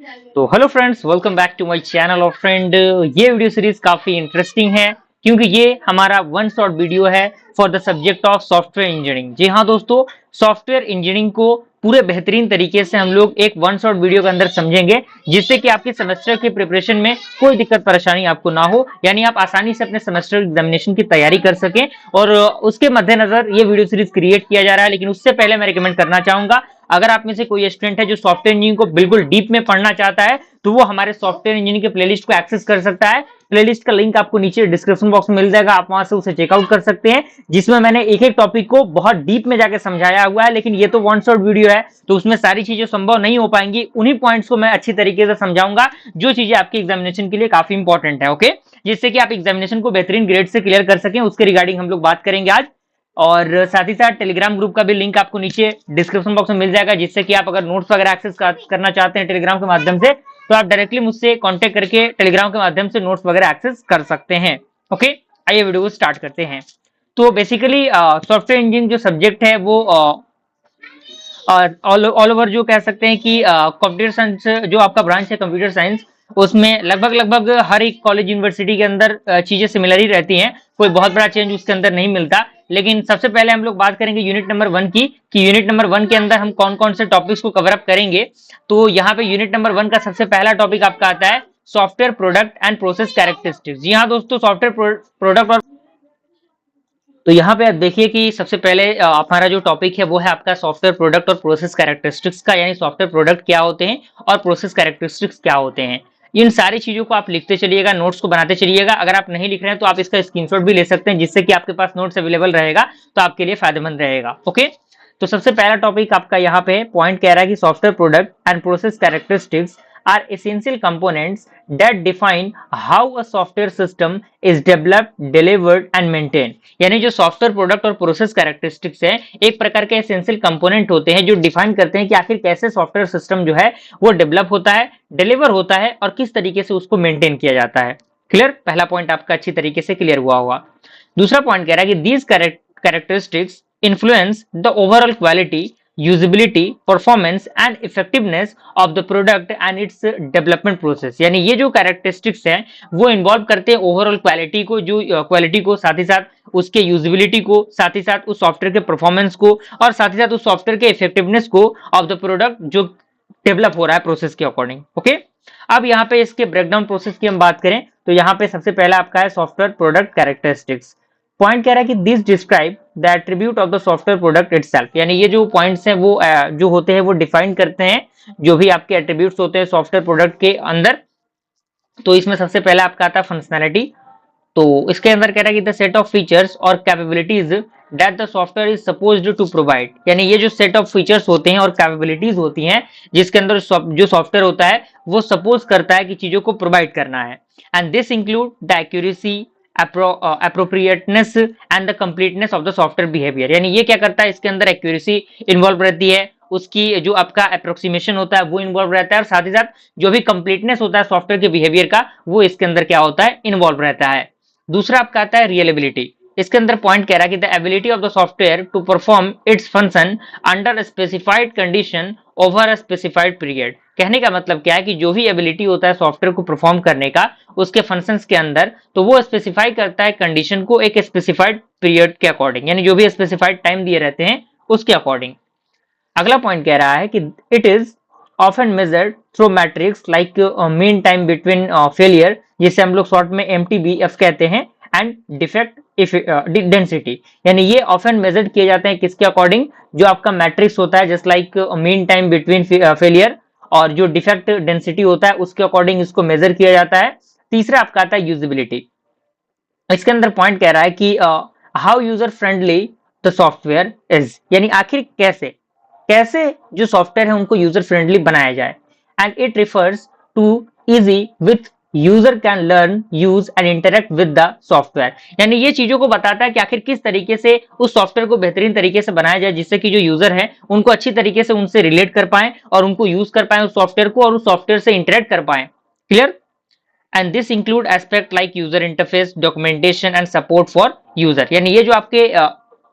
तो hello friends, welcome back to my channel. और friend, ये वीडियो सीरीज काफी इंटरेस्टिंग है क्योंकि ये हमारा वन शॉट वीडियो है for the subject of software engineering. जी हाँ दोस्तों, सॉफ्टवेयर इंजीनियरिंग को पूरे बेहतरीन तरीके से हम लोग एक वन शॉट वीडियो के अंदर समझेंगे, जिससे कि आपके सेमेस्टर के प्रिपरेशन में कोई दिक्कत परेशानी आपको ना हो, यानी आप आसानी से अपने सेमेस्टर एग्जामिनेशन की तैयारी कर सकें। और उसके मद्देनजर ये वीडियो सीरीज क्रिएट किया जा रहा है। लेकिन उससे पहले मैं रिकमेंड करना चाहूंगा, अगर आप में से कोई स्टूडेंट है जो सॉफ्टवेयर इंजीनियरिंग को बिल्कुल डीप में पढ़ना चाहता है, तो वो हमारे सॉफ्टवेयर इंजीनियरिंग के प्लेलिस्ट को एक्सेस कर सकता है। प्लेलिस्ट का लिंक आपको नीचे डिस्क्रिप्शन बॉक्स में मिल जाएगा, आप वहां से उसे चेकआउट कर सकते हैं, जिसमें मैंने एक एक टॉपिक को बहुत डीप में जाके समझाया हुआ है। लेकिन ये तो वन शॉट वीडियो है, तो उसमें सारी चीजें संभव नहीं हो पाएंगी। उन्हीं पॉइंट्स को मैं अच्छी तरीके से समझाऊंगा जो चीजें आपके एग्जामिनेशन के लिए काफी इंपॉर्टेंट है। ओके, जिससे कि आप एग्जामिनेशन को बेहतरीन ग्रेड से क्लियर कर सकें, उसके रिगार्डिंग हम लोग बात करेंगे आज। और साथ ही साथ टेलीग्राम ग्रुप का भी लिंक आपको नीचे डिस्क्रिप्शन बॉक्स में मिल जाएगा, जिससे कि आप अगर नोट्स वगैरह एक्सेस करना चाहते हैं टेलीग्राम के माध्यम से, तो आप डायरेक्टली मुझसे कांटेक्ट करके टेलीग्राम के माध्यम से नोट्स वगैरह एक्सेस कर सकते हैं। ओके, आइए वीडियो को स्टार्ट करते हैं। तो बेसिकली सॉफ्टवेयर इंजीनियरिंग जो सब्जेक्ट है वो ऑल ओवर जो कह सकते हैं कि कंप्यूटर साइंस जो आपका ब्रांच है कंप्यूटर साइंस, उसमें लगभग हर एक कॉलेज यूनिवर्सिटी के अंदर चीजें सिमिलर ही रहती हैं, कोई बहुत बड़ा चेंज उसके अंदर नहीं मिलता। लेकिन सबसे पहले हम लोग बात करेंगे यूनिट नंबर 1 की, कि यूनिट नंबर 1 के अंदर हम कौन कौन से टॉपिक्स को कवर अप करेंगे। तो यहाँ पे यूनिट नंबर 1 का सबसे पहला टॉपिक आपका आता है software product and process characteristics. जी हाँ दोस्तों, सॉफ्टवेयर प्रोडक्ट और तो यहाँ पे आप देखिए कि सबसे पहले हमारा जो टॉपिक है वो है आपका सॉफ्टवेयर प्रोडक्ट और प्रोसेस कैरेक्टरिस्टिक्स का, यानी सॉफ्टवेयर प्रोडक्ट क्या होते हैं और प्रोसेस कैरेक्टरिस्टिक्स क्या होते हैं। इन सारी चीजों को आप लिखते चलिएगा, नोट्स को बनाते चलिएगा। अगर आप नहीं लिख रहे हैं तो आप इसका स्क्रीनशॉट भी ले सकते हैं, जिससे कि आपके पास नोट्स अवेलेबल रहेगा, तो आपके लिए फायदेमंद रहेगा। ओके, तो सबसे पहला टॉपिक आपका यहाँ पे पॉइंट कह रहा है कि software product and process characteristics are essential components that define how a software system is developed, delivered and maintained। यानी जो सॉफ्टवेयर प्रोडक्ट और प्रोसेस कैरेक्टरिस्टिक्स है, एक प्रकार के एसेंशियल कंपोनेंट होते हैं जो डिफाइन करते हैं कि आखिर कैसे सॉफ्टवेयर सिस्टम जो है वो डेवलप होता है, डिलीवर होता है और किस तरीके से उसको मेंटेन किया जाता है। क्लियर, पहला पॉइंट आपका अच्छी तरीके से क्लियर हुआ होगा। दूसरा पॉइंट कह रहा है कि these characteristics influence the overall quality, usability, performance and effectiveness of the product and its development process. यानी ये जो कैरेक्टरिस्टिक्स हैं वो इन्वॉल्व करते हैं ओवरऑल क्वालिटी को, जो क्वालिटी को, साथ ही साथ उसके यूजिबिलिटी को, साथ ही साथ उस सॉफ्टवेयर के परफॉर्मेंस को, और साथ ही साथ उस सॉफ्टवेयर के इफेक्टिवनेस को ऑफ द प्रोडक्ट जो डेवलप हो रहा है प्रोसेस के अकॉर्डिंग। ओके, अब यहाँ पे इसके ब्रेकडाउन प्रोसेस की हम बात करें तो यहाँ पे सबसे पहला आपका है सॉफ्टवेयर प्रोडक्ट कैरेक्टरिस्टिक्स। पॉइंट कह रहा है कि this describe the attribute of the software product itself. यानी ये जो पॉइंट्स हैं वो जो होते हैं वो डिफाइन करते हैं जो भी आपके एट्रीब्यूट्स होते हैं सॉफ्टवेयर प्रोडक्ट के अंदर। तो इसमें सबसे पहला आपका आता है फंक्शनैलिटी। तो इसके अंदर कह रहा है कि द सेट ऑफ फीचर्स और capabilities that the software is supposed to provide. यानी ये जो सेट ऑफ फीचर्स होते हैं और कैपेबिलिटीज होती हैं जिसके अंदर जो सॉफ्टवेयर होता है वो सपोज करता है कि चीजों को प्रोवाइड करना है। And this include the accuracy, appropriateness and the completeness of the software behavior। यानी ये क्या करता है, इसके अंदर एक्यूरेसी इन्वॉल्व रहती है, उसकी जो आपका अप्रोक्सीमेशन होता है वो इन्वॉल्व रहता है, और साथ ही साथ जो भी कंप्लीटनेस होता है सॉफ्टवेयर के बिहेवियर का वो इसके अंदर क्या होता है, इन्वॉल्व रहता है। दूसरा आपका आता है रियलेबिलिटी। इसके अंदर पॉइंट कह रहा है कि the ability of the software to perform its function under specified condition over a specified period. कहने का मतलब क्या है कि जो भी एबिलिटी होता है सॉफ्टवेयर को परफॉर्म करने का उसके फंक्शंस के अंदर, तो वो स्पेसिफाई करता है कंडीशन को एक स्पेसिफाइड पीरियड के अकॉर्डिंग, यानी जो भी स्पेसिफाइड टाइम दिए रहते हैं उसके अकॉर्डिंग। अगला पॉइंट कह रहा है कि it is often measured through matrix like mean time between failure, जिसे हम लोग शॉर्ट में MTBF कहते हैं, एंड डिफेक्ट डेंसिटी। यानी ये ऑफन मेजर्ड किए जाते हैं किसके अकॉर्डिंग, जो आपका मैट्रिक्स होता है just like mean time between failure, और जो डिफेक्ट डेंसिटी होता है उसके अकॉर्डिंग इसको मेजर किया जाता है। तीसरा आपका आता है यूजिबिलिटी। इसके अंदर पॉइंट कह रहा है कि how user friendly the software is. यानी आखिर कैसे कैसे जो सॉफ्टवेयर है उनको यूजर फ्रेंडली बनाया जाए। And it refers to easy with user can learn, use and interact with the software. यानी ये चीजों को बताता है कि आखिर किस तरीके से उस सॉफ्टवेयर को बेहतरीन तरीके से बनाया जाए, जिससे कि जो यूजर है उनको अच्छी तरीके से उनसे रिलेट कर पाए और उनको यूज कर पाए उस सॉफ्टवेयर को, और उस सॉफ्टवेयर से इंटरेक्ट कर पाए। Clear, and this include aspect like user interface, documentation and support for user. यानी ये जो आपके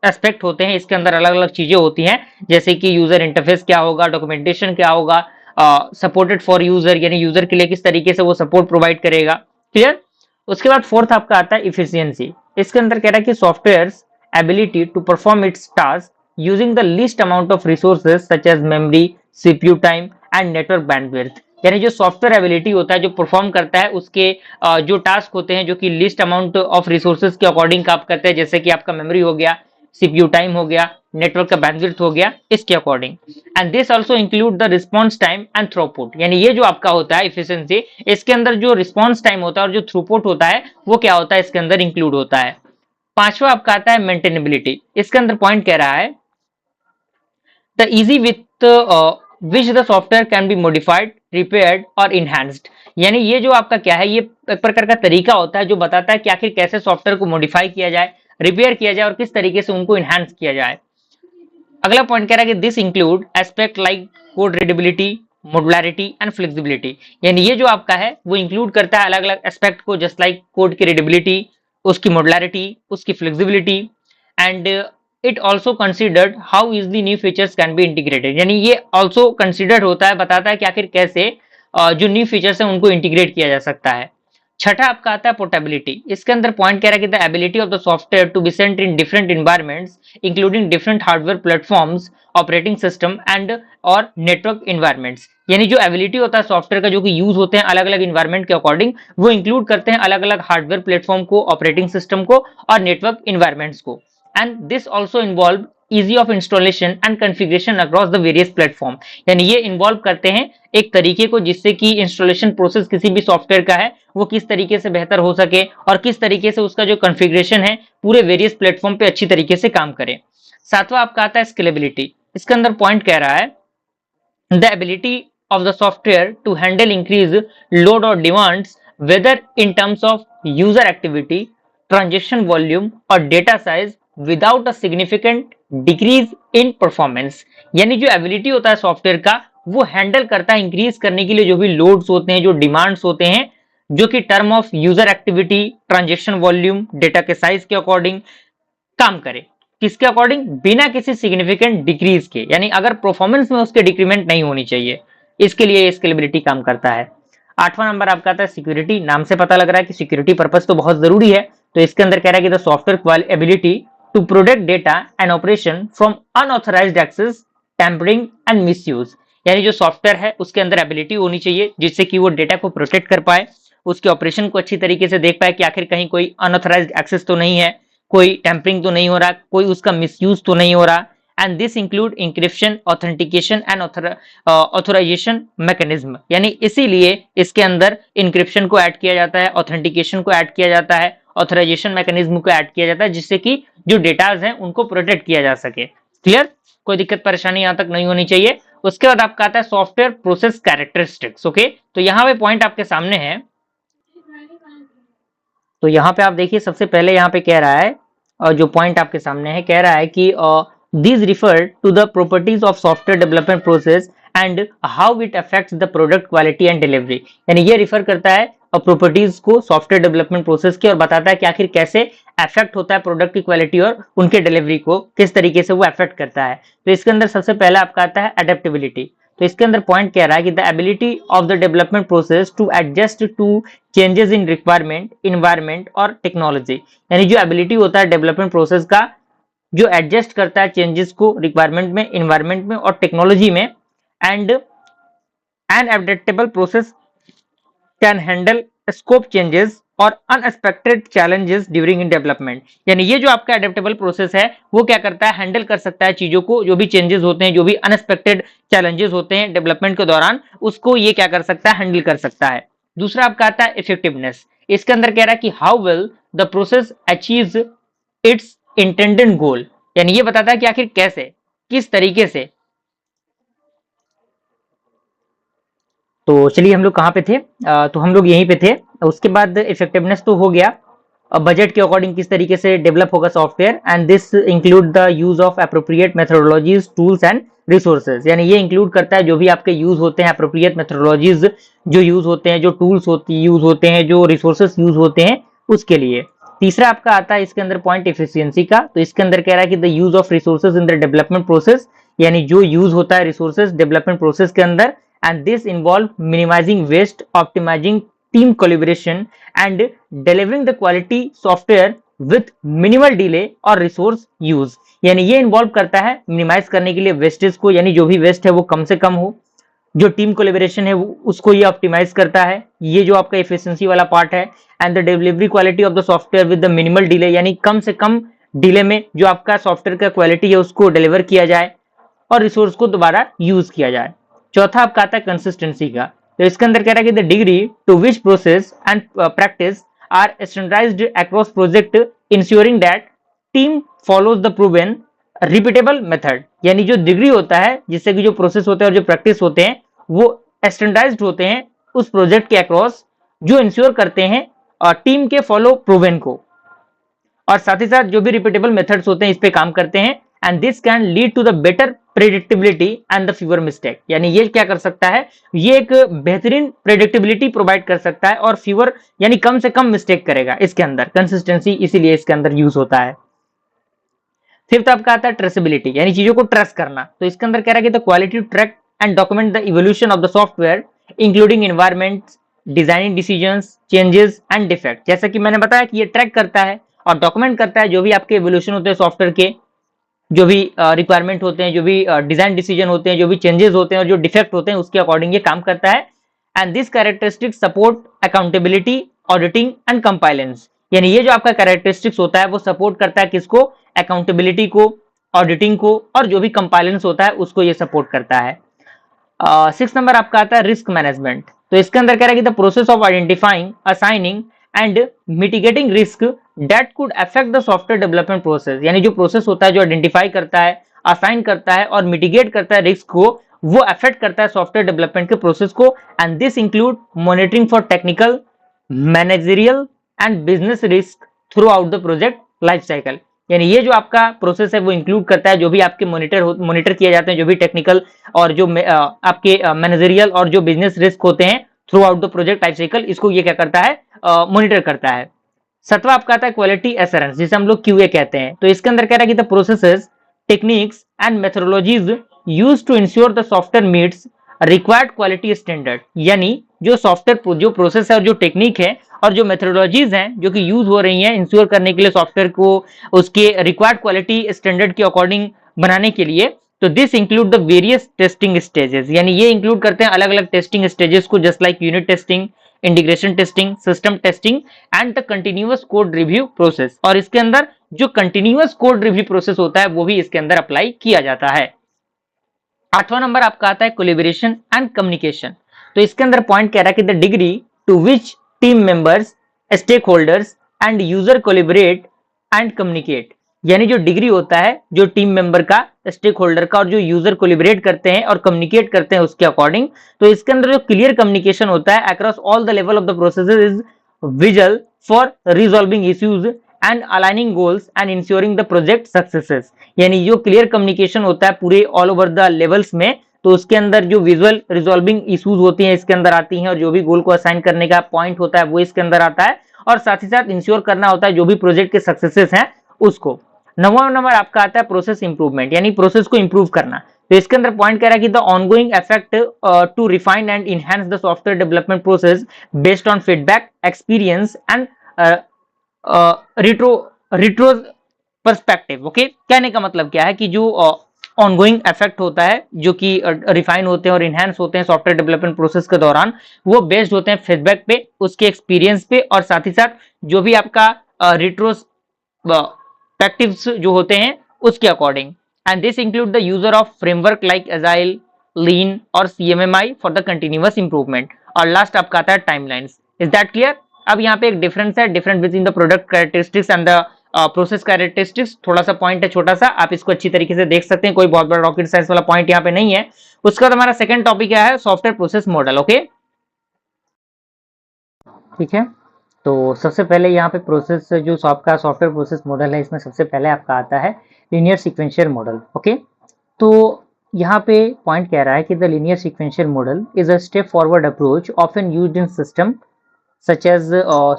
एस्पेक्ट होते हैं इसके अंदर अलग अलग चीजें होती हैं, जैसे कि यूजर इंटरफेस क्या होगा, डॉक्यूमेंटेशन क्या होगा, सपोर्टेड फॉर यूजर, यानी यूजर के लिए किस तरीके से वो सपोर्ट प्रोवाइड करेगा। क्लियर। उसके बाद फोर्थ आपका आता है इफिशियंसी। इसके अंदर कह रहा है कि software ability to perform its task using the least amount of resources such as memory, CPU time and network bandwidth. यानी जो सॉफ्टवेयर एबिलिटी होता है, जो परफॉर्म करता है, उसके जो टास्क होते हैं जो कि लिस्ट अमाउंट ऑफ रिसोर्सेज के अकॉर्डिंग काम करते हैं, जैसे कि आपका मेमोरी हो गया, सीपीयू टाइम हो गया, नेटवर्क का बैंडविड्थ हो गया, इसके according. And this also include the response time and throughput. यानी ये जो आपका होता है इफिशिएंसी, इसके अंदर जो रिस्पांस टाइम होता है और जो थ्रूपुट होता है वो क्या होता है, इसके अंदर इंक्लूड होता है। पांचवा आपका आता है मेंटेनेबिलिटी। इसके अंदर पॉइंट कह रहा है the easy with which the software can be modified, repaired और इनहैंस्ड। यानी ये जो आपका क्या है, ये एक प्रकार का तरीका होता है जो बताता है कि आखिर कैसे सॉफ्टवेयर को मॉडिफाई किया जाए, रिपेयर किया जाए और किस तरीके से उनको इनहैंस किया जाए। अगला पॉइंट कह रहा है कि this include aspect like code readability, modularity and flexibility. यानी ये जो आपका है वो इंक्लूड करता है अलग अलग एस्पेक्ट को, जस्ट लाइक कोड की रीडेबिलिटी, उसकी मॉड्युलैरिटी, उसकी flexibility, and it also considered how easily new features can be integrated. यानी ये ऑल्सो कंसिडर्ड होता है, बताता है कि आखिर कैसे जो न्यू फीचर्स है उनको इंटीग्रेट किया जा सकता है। छठा आपका आता है पोर्टेबिलिटी। इसके अंदर पॉइंट कह रहा है कि the ability of the software to be sent in different environments including different hardware platforms, operating system and और नेटवर्क एनवायरनमेंट्स। यानी जो एबिलिटी होता है सॉफ्टवेयर का जो कि यूज होते हैं अलग अलग एनवायरनमेंट के अकॉर्डिंग, वो इंक्लूड करते हैं अलग अलग हार्डवेयर प्लेटफॉर्म को, ऑपरेटिंग सिस्टम को और नेटवर्क एनवायरनमेंट्स को। And this also involve easy of installation and configuration across the various platform। यानी ये इन्वॉल्व करते हैं एक तरीके को जिससे कि इंस्टॉलेशन प्रोसेस किसी भी सॉफ्टवेयर का है वो किस तरीके से बेहतर हो सके और किस तरीके से उसका जो कॉन्फ़िगरेशन है पूरे वेरियस प्लेटफॉर्म पे अच्छी तरीके से काम करे। सातवां आपका आता है स्केलेबिलिटी। इसके अंदर पॉइंट कह रहा है the ability of the software to handle increase load और demands whether in terms of user activity, transaction volume और data size without a significant decrease in performance. यानी जो एबिलिटी होता है सॉफ्टवेयर का वो हैंडल करता है इंक्रीज करने के लिए जो भी लोड्स होते हैं, जो डिमांड्स होते हैं, जो कि term of user activity, transaction volume, data के साइज के अकॉर्डिंग काम करे। किसके अकॉर्डिंग? बिना किसी सिग्निफिकेंट डिक्रीज के, यानी अगर परफॉर्मेंस में उसके डिक्रीमेंट नहीं होनी चाहिए, इसके लिए स्केलेबिलिटी काम करता है। आठवां नंबर आपका आता है सिक्योरिटी। नाम से पता लग रहा है कि सिक्योरिटी पर्पस तो बहुत जरूरी है, तो इसके अंदर कह रहा है कि the software ability to protect data and operation from unauthorized access, tampering and misuse। यानी जो सॉफ्टवेयर है उसके अंदर एबिलिटी होनी चाहिए जिससे कि वो डेटा को प्रोटेक्ट कर पाए, उसके ऑपरेशन को अच्छी तरीके से देख पाए कि आखिर कहीं कोई अनऑथराइज्ड एक्सेस तो नहीं है, कोई टैंपरिंग तो नहीं हो रहा, कोई उसका मिसयूज तो नहीं हो रहा। And this include encryption, authentication and authorization mechanism. यानी इसीलिए इसके अंदर इंक्रिप्शन को ऐड किया जाता है, ऑथेंटिकेशन को ऐड किया जाता है, ऑथराइजेशन मैकेनिज्म को ऐड किया जाता है, जिससे कि जो डेटाज हैं उनको प्रोटेक्ट किया जा सके। क्लियर? कोई दिक्कत परेशानी यहां तक नहीं होनी चाहिए। उसके बाद आपका आता है सॉफ्टवेयर प्रोसेस कैरेक्टरिस्टिक्स। ओके, तो यहाँ पे पॉइंट आपके सामने है, तो यहाँ पे आप देखिए सबसे पहले यहाँ पे कह रहा है, जो पॉइंट आपके सामने है, कह रहा है कि these refer to the properties of software development process and how it affects the product quality and delivery। यानी ये रिफर करता है प्रॉपर्टीज को सॉफ्टवेयर डेवलपमेंट प्रोसेस की और बताता है कि आखिर कैसे अफेक्ट होता है प्रोडक्ट की क्वालिटी और उनके डिलीवरी को किस तरीके से वो अफेक्ट करता है। तो इसके अंदर सबसे पहला आपका आता है अडेप्टेबिलिटी। तो इसके अंदर पॉइंट कह रहा है कि the ability of the development process to adjust to changes in requirement, environment और टेक्नोलॉजी। यानी जो एबिलिटी होता है डेवलपमेंट प्रोसेस का, जो एडजस्ट करता है चेंजेस को रिक्वायरमेंट में, इन्वायरमेंट में और टेक्नोलॉजी में। And an adaptable process can handle scope changes और unexpected challenges during in development. यानी ये जो आपका एडेप्टेबल प्रोसेस है वो क्या करता है, हैंडल कर सकता है चीजों को, जो भी चेंजेस होते हैं, जो भी अनएक्सपेक्टेड चैलेंजेस होते हैं डेवलपमेंट के दौरान, उसको ये क्या कर सकता है, हैंडल कर सकता है। दूसरा आपका आता है इफेक्टिवनेस। इसके अंदर कह रहा है कि how well the process achieves its intended goal. यानी ये बताता है कि आखिर कैसे, किस तरीके से। तो चलिए हम लोग कहाँ पे थे, तो हम लोग यहीं पे थे। उसके बाद इफेक्टिवनेस तो हो गया, बजट के अकॉर्डिंग किस तरीके से डेवलप होगा software. And this include the use of appropriate methodologies, tools and resources. यानी ये इंक्लूड करता है जो भी आपके यूज होते हैं, एप्रोप्रिएट मेथोडोलॉजीज जो यूज होते हैं, जो टूल्स यूज होते हैं, जो रिसोर्सेज यूज होते हैं, उसके लिए। तीसरा आपका आता है इसके अंदर पॉइंट एफिशिएंसी का। तो इसके अंदर कह रहा है कि the use of resources in the development process. यानी जो यूज होता है रिसोर्सेज डेवलपमेंट प्रोसेस के अंदर, and this involve minimizing waste, optimizing team collaboration and delivering the quality software with minimal delay और resource use। यानी ये इन्वॉल्व करता है मिनिमाइज करने के लिए वेस्टेज को, यानी जो भी वेस्ट है वो कम से कम हो, जो टीम कोलेबोरेशन है उसको ये ऑप्टिमाइज करता है, ये जो आपका एफिशिएंसी वाला पार्ट है, and the delivery quality of the software with the minimal delay, यानी कम से कम डिले में जो आपका सॉफ्टवेयर का क्वालिटी है उसको डिलीवर किया जाए और रिसोर्स को दोबारा यूज किया जाए। चौथा आपका आता है कंसिस्टेंसी का। तो इसके अंदर कह रहा है कि the degree to which process and practice are standardized across project ensuring that team follows the proven repeatable method, यानी जो डिग्री होता है जिससे कि जो प्रोसेस होते हैं और जो प्रैक्टिस होते हैं वो स्टैंडर्डाइज्ड होते हैं उस प्रोजेक्ट के अक्रॉस, जो इंश्योर करते हैं टीम के फॉलो प्रूवन को, और साथ ही साथ जो भी रिपीटेबल मेथड्स होते हैं इस पे काम करते हैं। And this can lead to the better predictability and the fewer mistake, यानी ये क्या कर सकता है, ये एक बेहतरीन प्रेडिक्टेबिलिटी प्रोवाइड कर सकता है और फीवर यानी कम से कम मिस्टेक करेगा इसके अंदर, कंसिस्टेंसी इसीलिए इसके अंदर यूज होता है। फिफ्थ आपका आता है ट्रेसेबिलिटी, यानी चीजों को ट्रेस करना। तो इसके अंदर कह रहा है कि the quality track and document the evolution of the software including environment, designing decisions, changes and defect. जैसा कि मैंने बताया कि ये ट्रैक करता है और डॉक्यूमेंट करता है जो भी आपके इवोल्यूशन होते हैं सॉफ्टवेयर के, जो भी रिक्वायरमेंट होते हैं, जो भी डिजाइन डिसीजन होते हैं, जो भी चेंजेस होते हैं और जो डिफेक्ट होते हैं उसके अकॉर्डिंग ये काम करता है। And this characteristics support accountability, auditing and compliance, यानी ये जो आपका कैरेक्टरिस्टिक्स होता है वो सपोर्ट करता है किसको, अकाउंटेबिलिटी को, ऑडिटिंग को, और जो भी कंपाइलेंस होता है उसको ये सपोर्ट करता है। 6 नंबर आपका आता है रिस्क मैनेजमेंट। तो इसके अंदर कह रहा है कि the process of identifying, assigning and mitigating risk that could affect the software development process, यानी जो प्रोसेस होता है जो आइडेंटिफाई करता है, असाइन करता है और मिटिगेट करता है रिस्क को, वो अफेक्ट करता है सॉफ्टवेयर डेवलपमेंट के प्रोसेस को। And this include monitoring for technical, managerial and business risk through out the project life cycle, यानी ये जो आपका प्रोसेस है वो इंक्लूड करता है जो भी आपके मॉनिटर किए जाते हैं, जो भी टेक्निकल और जो आपके मैनेजरियल और जो बिजनेस रिस्क होते हैं through out the project life cycle, इसको ये क्या करता है, मॉनिटर करता है। सतवा आपका आता है क्वालिटी एश्योरेंस, जिसे हम लोग क्यूए कहते हैं। तो इसके अंदर कह रहा है कि the processes, techniques and methodologies used to ensure the software meets required quality standard, यानी जो सॉफ्टवेयर जो प्रोसेस है और जो टेक्निक है और जो मेथोडोलॉजीज हैं जो कि यूज हो रही हैं इंश्योर करने के लिए सॉफ्टवेयर को उसके रिक्वायर्ड क्वालिटी स्टैंडर्ड के अकॉर्डिंग बनाने के लिए, तो this include the various testing stages, यानी ये इंक्लूड करते हैं अलग अलग टेस्टिंग स्टेजेस को, just like unit testing, integration testing, system testing and the continuous code review process. और इसके अंदर जो कंटिन्यूअस कोड रिव्यू प्रोसेस होता है वो भी इसके अंदर अप्लाई किया जाता है। 8वां नंबर आपका आता है कोलैबोरेशन एंड कम्युनिकेशन। तो इसके अंदर पॉइंट कह रहा है कि the degree to which team members, stakeholders and user collaborate and communicate, यानी जो डिग्री होता है जो टीम मेंबर का, स्टेक होल्डर का और जो यूजर कोलैबोरेट करते हैं और कम्युनिकेट करते हैं उसके अकॉर्डिंग, तो इसके अंदर जो क्लियर कम्युनिकेशन होता है across all the level of the processes is vigil for resolving issues and aligning goals and ensuring the project successes, यानी जो क्लियर कम्युनिकेशन होता है पूरे ऑल ओवर द लेवल्स में, तो उसके अंदर जो विजुअल रिजॉल्विंग इश्यूज होती हैं इसके अंदर आती हैं और जो भी गोल को असाइन करने का पॉइंट होता है वो इसके अंदर आता है, और साथ ही साथ इंश्योर करना होता है जो भी प्रोजेक्ट के सक्सेसेस हैं उसको। 9वां नंबर आपका आता है प्रोसेस इंप्रूवमेंट, यानी प्रोसेस को इंप्रूव करना। तो इसके अंदर पॉइंट कह रहा है कि the ongoing effect to refine and enhance the software development process based on feedback, experience and retrospective. Okay, कहने का मतलब क्या है कि जो ऑनगोइंग इफेक्ट होता है जो कि रिफाइन होते हैं और इनहेंस होते हैं सॉफ्टवेयर डेवलपमेंट प्रोसेस के दौरान, वो बेस्ड होते हैं फीडबैक पे, उसके एक्सपीरियंस पे, और साथ ही साथ जो भी आपका रिट्रोस्पेक्टिव्स जो होते हैं उसके according. And this include the user of framework like agile, lean और CMMI for the continuous improvement. और लास्ट आपका आता है टाइमलाइंस। Is that clear? अब यहाँ पे एक डिफरेंस है, difference between the product characteristics and the process characteristics, थोड़ा सा पॉइंट है छोटा सा, आप इसको अच्छी तरीके से देख सकते हैं, कोई बहुत बड़ा रॉकेट साइंस वाला पॉइंट यहाँ पे नहीं है। उसका बाद हमारा सेकंड टॉपिक क्या है, सॉफ्टवेयर प्रोसेस मॉडल। ओके, ठीक है। तो सबसे पहले यहाँ पे प्रोसेस जो आपका सॉफ्टवेयर प्रोसेस मॉडल है, इसमें सबसे पहले आपका आता है लीनियर सीक्वेंशियल मॉडल। ओके, तो यहाँ पे पॉइंट कह रहा है कि the linear sequential model is a step forward approach often used in system such as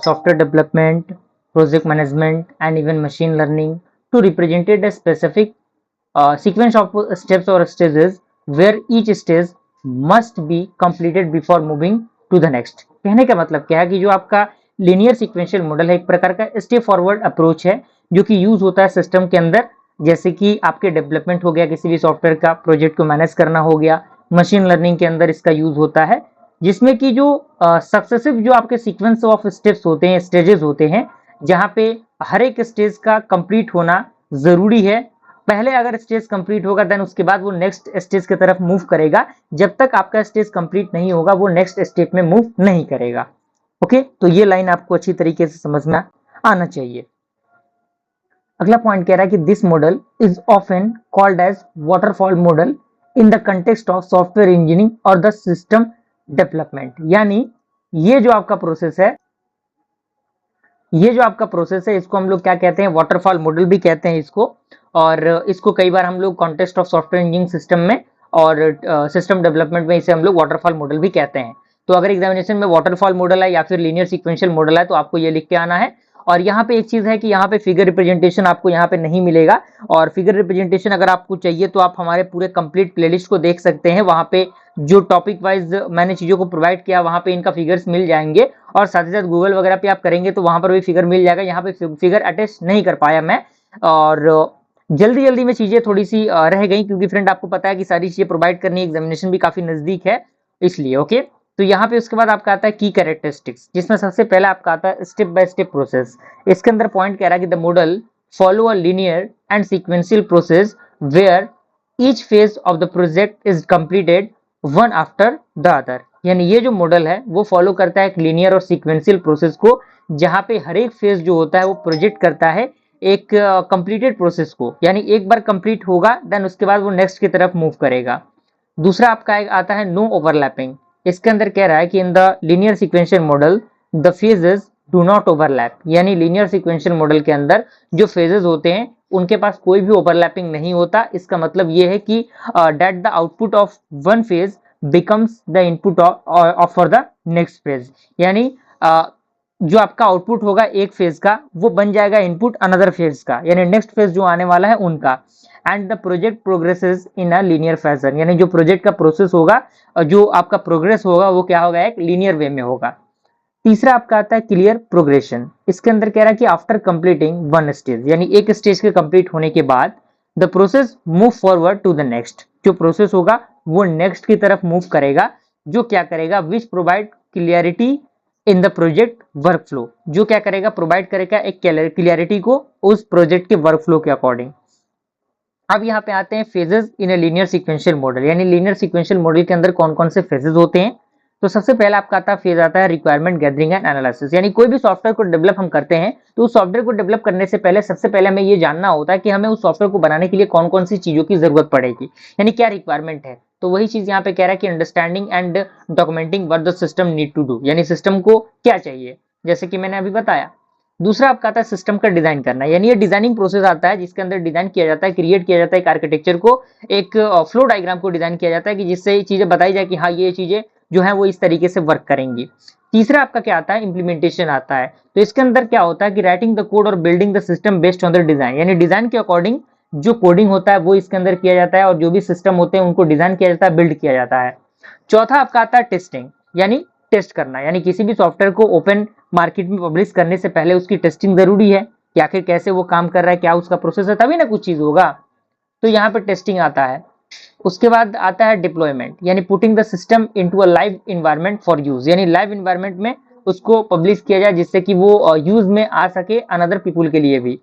software development, project management and even machine learning to represent a specific sequence of steps or stages where each stage must be completed before moving to the next. कहने का मतलब क्या है कि जो आपका linear sequential model है एक प्रकार का स्टेप फॉरवर्ड अप्रोच है जो कि यूज होता है सिस्टम के अंदर, जैसे कि आपके डेवलपमेंट हो गया, किसी भी सॉफ्टवेयर का प्रोजेक्ट को मैनेज करना हो गया, मशीन लर्निंग के अंदर इसका यूज होता है, जिसमें कि जो सक्सेसिव जो आपके सीक्वेंस ऑफ स्टेप्स होते हैं, स्टेजेस होते हैं, जहां पे हर एक स्टेज का कंप्लीट होना जरूरी है। पहले अगर स्टेज कंप्लीट होगा देन उसके बाद वो नेक्स्ट स्टेज की तरफ मूव करेगा, जब तक आपका स्टेज कंप्लीट नहीं होगा वो नेक्स्ट स्टेप में मूव नहीं करेगा। ओके, तो ये लाइन आपको अच्छी तरीके से समझ में आना चाहिए। अगला पॉइंट कह रहा है कि this model is often called as waterfall model in the context of software engineering और द सिस्टम डेवलपमेंट। यानी ये जो आपका प्रोसेस है, इसको हम लोग क्या कहते हैं, वाटरफॉल मॉडल भी कहते हैं इसको। और इसको कई बार हम लोग context of software engineering system में और सिस्टम डेवलपमेंट में इसे हम लोग वाटरफॉल मॉडल भी कहते हैं। तो अगर एग्जामिनेशन में वाटरफॉल मॉडल है या फिर लीनियर सीक्वेंशियल मॉडल है तो आपको ये लिख के आना है। और यहाँ पे एक चीज है कि यहाँ पे फिगर रिप्रेजेंटेशन आपको यहाँ पे नहीं मिलेगा, और फिगर रिप्रेजेंटेशन अगर आपको चाहिए तो आप हमारे पूरे कंप्लीट प्लेलिस्ट को देख सकते हैं। वहां पे जो टॉपिक वाइज मैंने चीजों को प्रोवाइड किया वहां पे इनका फिगर्स मिल जाएंगे, और साथ ही साथ गूगल वगैरह पे आप करेंगे तो वहां पर भी फिगर मिल जाएगा। यहाँ पे फिगर अटैच नहीं कर पाया मैं, और जल्दी जल्दी में चीजें थोड़ी सी रह गई, क्योंकि फ्रेंड आपको पता है कि सारी चीजें प्रोवाइड करनी, एग्जामिनेशन भी काफी नजदीक है इसलिए। ओके, तो यहाँ पे उसके बाद आपका आता है की कैरेक्टरिस्टिक्स, जिसमें सबसे पहला आपका आता है स्टेप बाय स्टेप प्रोसेस। इसके अंदर पॉइंट कह रहा है कि the model follow a linear and sequential process where each phase of the project is completed one after the other. यानी ये जो मॉडल है वो फॉलो करता है एक लीनियर और सीक्वेंशियल प्रोसेस को, जहां पे हर एक फेज जो होता है वो प्रोजेक्ट करता है एक कंप्लीटेड प्रोसेस को, यानी एक बार कंप्लीट होगा देन उसके बाद वो नेक्स्ट की तरफ मूव करेगा। दूसरा आपका आता है नो ओवरलैपिंग। इसके अंदर कह रहा है कि in the linear sequential model the phases do not overlap. यानी लीनियर सीक्वेंशियल मॉडल के अंदर जो फेजेस होते हैं उनके पास कोई भी ओवरलैपिंग नहीं होता। इसका मतलब ये है कि that the output of one phase becomes the input of for the next phase. यानी जो आपका आउटपुट होगा एक फेज का वो बन जाएगा इनपुट अनदर फेज का, यानी नेक्स्ट फेज जो आने वाला है उनका। And the project progresses in a linear fashion. यानी जो प्रोजेक्ट का प्रोसेस होगा और जो आपका प्रोग्रेस होगा वो क्या होगा, एक लीनियर वे में होगा। तीसरा आपका आता है क्लियर प्रोग्रेशन। इसके अंदर कह रहा है कि आफ्टर कंप्लीटिंग वन स्टेज, यानी एक स्टेज के कंप्लीट होने के बाद the process move forward to the next. जो प्रोसेस होगा वो नेक्स्ट की तरफ मूव करेगा, जो क्या करेगा, which provide clarity in the project workflow. जो क्या करेगा, प्रोवाइड करेगा एक क्लियरिटी को उस प्रोजेक्ट के वर्कफ्लो के अकॉर्डिंग। अब यहाँ पे आते हैं phases in a linear sequential model. यानी लीनियर सीक्वेंशियल मॉडल के अंदर कौन कौन से फेजेस होते हैं। तो सबसे पहला आपका आता है फेज आता है रिक्वायरमेंट गैदरिंग एंड एनालिसिस। यानी कोई भी सॉफ्टवेयर को डेवलप हम करते हैं तो उस सॉफ्टवेयर को डेवलप करने से पहले सबसे पहले हमें ये जानना होता है कि हमें उस सॉफ्टवेयर को बनाने के लिए कौन कौन सी चीजों की जरूरत पड़ेगी, यानी क्या रिक्वायरमेंट है। तो वही चीज यहाँ पे कह रहा है कि understanding and documenting what the system need to do. यानी सिस्टम को क्या चाहिए, जैसे कि मैंने अभी बताया। दूसरा आपका आता है सिस्टम का डिजाइन करना। यानी ये डिजाइनिंग प्रोसेस आता है जिसके अंदर डिजाइन किया जाता है, क्रिएट किया जाता है एक आर्किटेक्चर को, एक फ्लो डायग्राम को डिजाइन किया जाता है कि जिससे चीजें बताई जाए कि हाँ ये चीजें जो है वो इस तरीके से वर्क करेंगी। तीसरा आपका क्या आता है, इंप्लीमेंटेशन आता है। तो इसके अंदर क्या होता है कि राइटिंग द कोड और building the system based on the design. यानी डिजाइन के अकॉर्डिंग जो कोडिंग होता है वो इसके अंदर किया जाता है, और जो भी सिस्टम होते हैं उनको डिजाइन किया जाता है, बिल्ड किया जाता है। चौथा आपका आता है टेस्टिंग, यानी टेस्ट करना। यानी किसी भी सॉफ्टवेयर को ओपन मार्केट में पब्लिश करने से पहले उसकी टेस्टिंग जरूरी है कि आखिर कैसे वो काम कर रहा है, क्या उसका प्रोसेस है, तभी ना कुछ चीज होगा। तो यहाँ पे टेस्टिंग आता है। उसके बाद आता है डिप्लॉयमेंट, यानी putting the system into a live environment for use. यानी लाइव एनवायरनमेंट में उसको पब्लिश किया जाए जिससे कि वो यूज में आ सके अनदर पीपुल के लिए भी।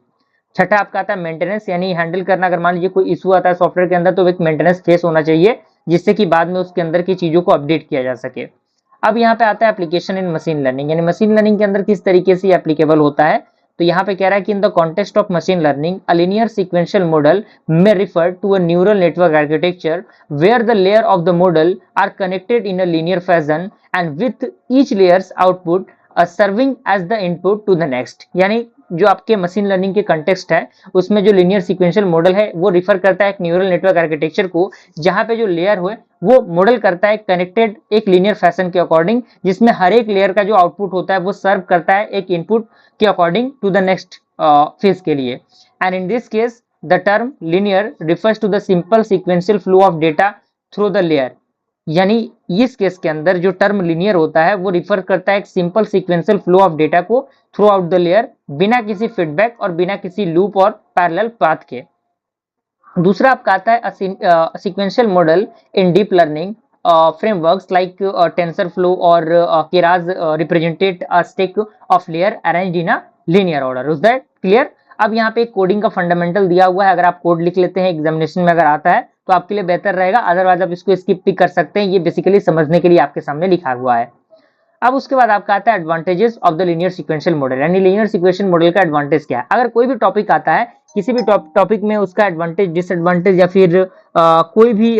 छठा आपका आता है मेंटेनेंस, यानी हैंडल करना। अगर मान लीजिए कोई इशू आता है सॉफ्टवेयर के अंदर तो एक मेंटेनेंस फेस होना चाहिए जिससे कि बाद में उसके अंदर की चीजों को अपडेट किया जा सके। अब यहाँ पे आता है एप्लीकेशन इन मशीन लर्निंग, यानी मशीन लर्निंग के अंदर किस तरीके से एप्लीकेबल होता है। तो यहाँ पे कह रहा है कि in the context of machine learning a linear sequential model में refer to a neural network architecture where the layer of the model are connected in a linear fashion and with each layer's output serving as the input to the next. यानी जो आपके machine learning के context है उसमें जो linear sequential model है वो refer करता है एक न्यूरल नेटवर्क आर्किटेक्चर को, जहां पे जो लेयर हो वो मॉडल करता है कनेक्टेड एक लीनियर फैशन के अकॉर्डिंग, जिसमें हर एक लेयर का जो आउटपुट होता है वो सर्व करता है एक इनपुट के according to the next phase के लिए। And in this case the term linear refers to the simple sequential flow of data through the layer. यानी इस केस के अंदर जो टर्म लीनियर होता है वो रिफर करता है एक simple sequential flow of data को थ्रू आउट द लेयर, बिना किसी फीडबैक और बिना किसी लूप और पैरेलल पाथ के। दूसरा आपका आता है sequential model in deep learning frameworks like TensorFlow or Keras represented a stack of layer arranged in a linear order. Is that clear? अब यहाँ पे कोडिंग का फंडामेंटल दिया हुआ है, अगर आप कोड लिख लेते हैं एग्जामिनेशन में अगर आता है तो आपके लिए बेहतर रहेगा, अदरवाइज आप इसको स्किप भी कर सकते हैं, ये बेसिकली समझने के लिए आपके सामने लिखा हुआ है। अब उसके बाद आपका आता है advantages of the linear sequential model, यानी लीनियर सीक्वेंशियल मॉडल का एडवांटेज क्या है। अगर कोई भी टॉपिक आता है, किसी भी टॉपिक में उसका एडवांटेज डिसएडवांटेज या फिर कोई भी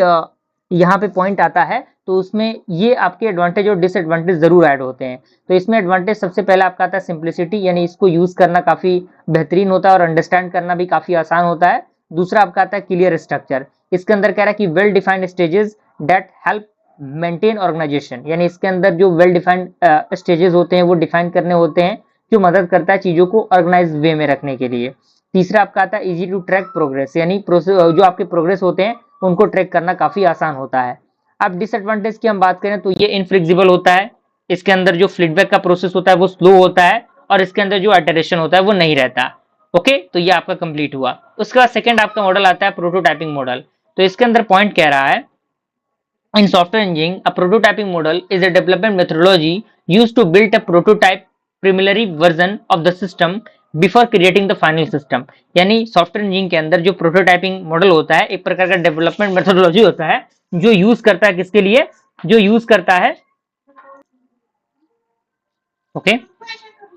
यहाँ पे पॉइंट आता है तो उसमें ये आपके एडवांटेज और डिसएडवांटेज जरूर ऐड होते हैं। तो इसमें एडवांटेज सबसे पहला आपका आता है सिंप्लिसिटी, यानी इसको यूज करना काफी बेहतरीन होता है और अंडरस्टैंड करना भी काफी आसान होता है। दूसरा आपका आता है क्लियर स्ट्रक्चर, इसके अंदर कह रहा है कि well defined stages that help maintain organization, यानी इसके अंदर जो वेल डिफाइंड स्टेजेस होते हैं वो डिफाइन करने होते हैं, जो मदद करता है चीजों को ऑर्गेनाइज वे में रखने के लिए। तीसरा आपका आता है इजी टू ट्रैक प्रोग्रेस, यानी जो आपके प्रोग्रेस होते हैं उनको ट्रैक करना काफी आसान होता है। अब डिसएडवांटेज की हम बात करें तो ये इनफ्लेक्सिबल होता है, इसके अंदर जो फीडबैक का प्रोसेस होता है वो स्लो होता है और इसके अंदर जो इटरेशन होता है वो नहीं रहता। ओके, तो ये आपका कंप्लीट हुआ। उसके बाद सेकंड आपका मॉडल आता है प्रोटोटाइपिंग मॉडल। तो इसके अंदर पॉइंट कह रहा है in software engineering a prototyping model is a development methodology used to build a prototype preliminary version of the system before creating the final system। यानी सॉफ्टवेयर इंजीनियरिंग के अंदर जो प्रोटोटाइपिंग मॉडल होता है एक प्रकार का डेवलपमेंट मेथोडोलॉजी होता है जो यूज करता है किसके लिए, जो यूज करता है ओके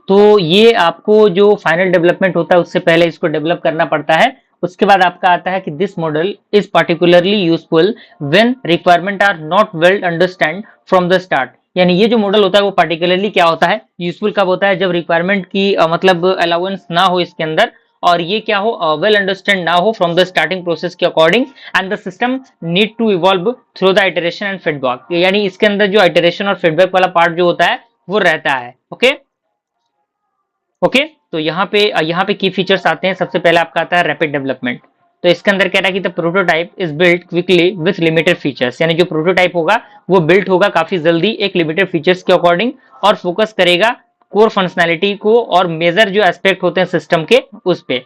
तो ये आपको जो फाइनल डेवलपमेंट होता है उससे पहले इसको डेवलप करना पड़ता है। उसके बाद आपका आता है कि this model is particularly useful when requirement are not well understand from the start. यानी ये जो मॉडल होता है वो पार्टिकुलरली क्या होता है, यूजफुल कब होता है, जब रिक्वायरमेंट की मतलब अलाउंस ना हो इसके अंदर और ये क्या हो वेल अंडरस्टैंड ना हो फ्रॉम द स्टार्टिंग प्रोसेस के according and the system need to evolve through the iteration and feedback. यानी इसके अंदर जो इटरेशन और फीडबैक वाला पार्ट जो होता है वो रहता है। ओके तो यहाँ पे की फीचर्स आते हैं। सबसे पहले आपका आता है रैपिड डेवलपमेंट। तो इसके अंदर कह रहा है कि the prototype is built quickly with limited features, यानी जो प्रोटोटाइप होगा वो बिल्ट होगा काफी जल्दी एक लिमिटेड फीचर्स के अकॉर्डिंग और फोकस करेगा कोर फंक्शनैलिटी को और मेजर जो एस्पेक्ट होते हैं सिस्टम के उस पे।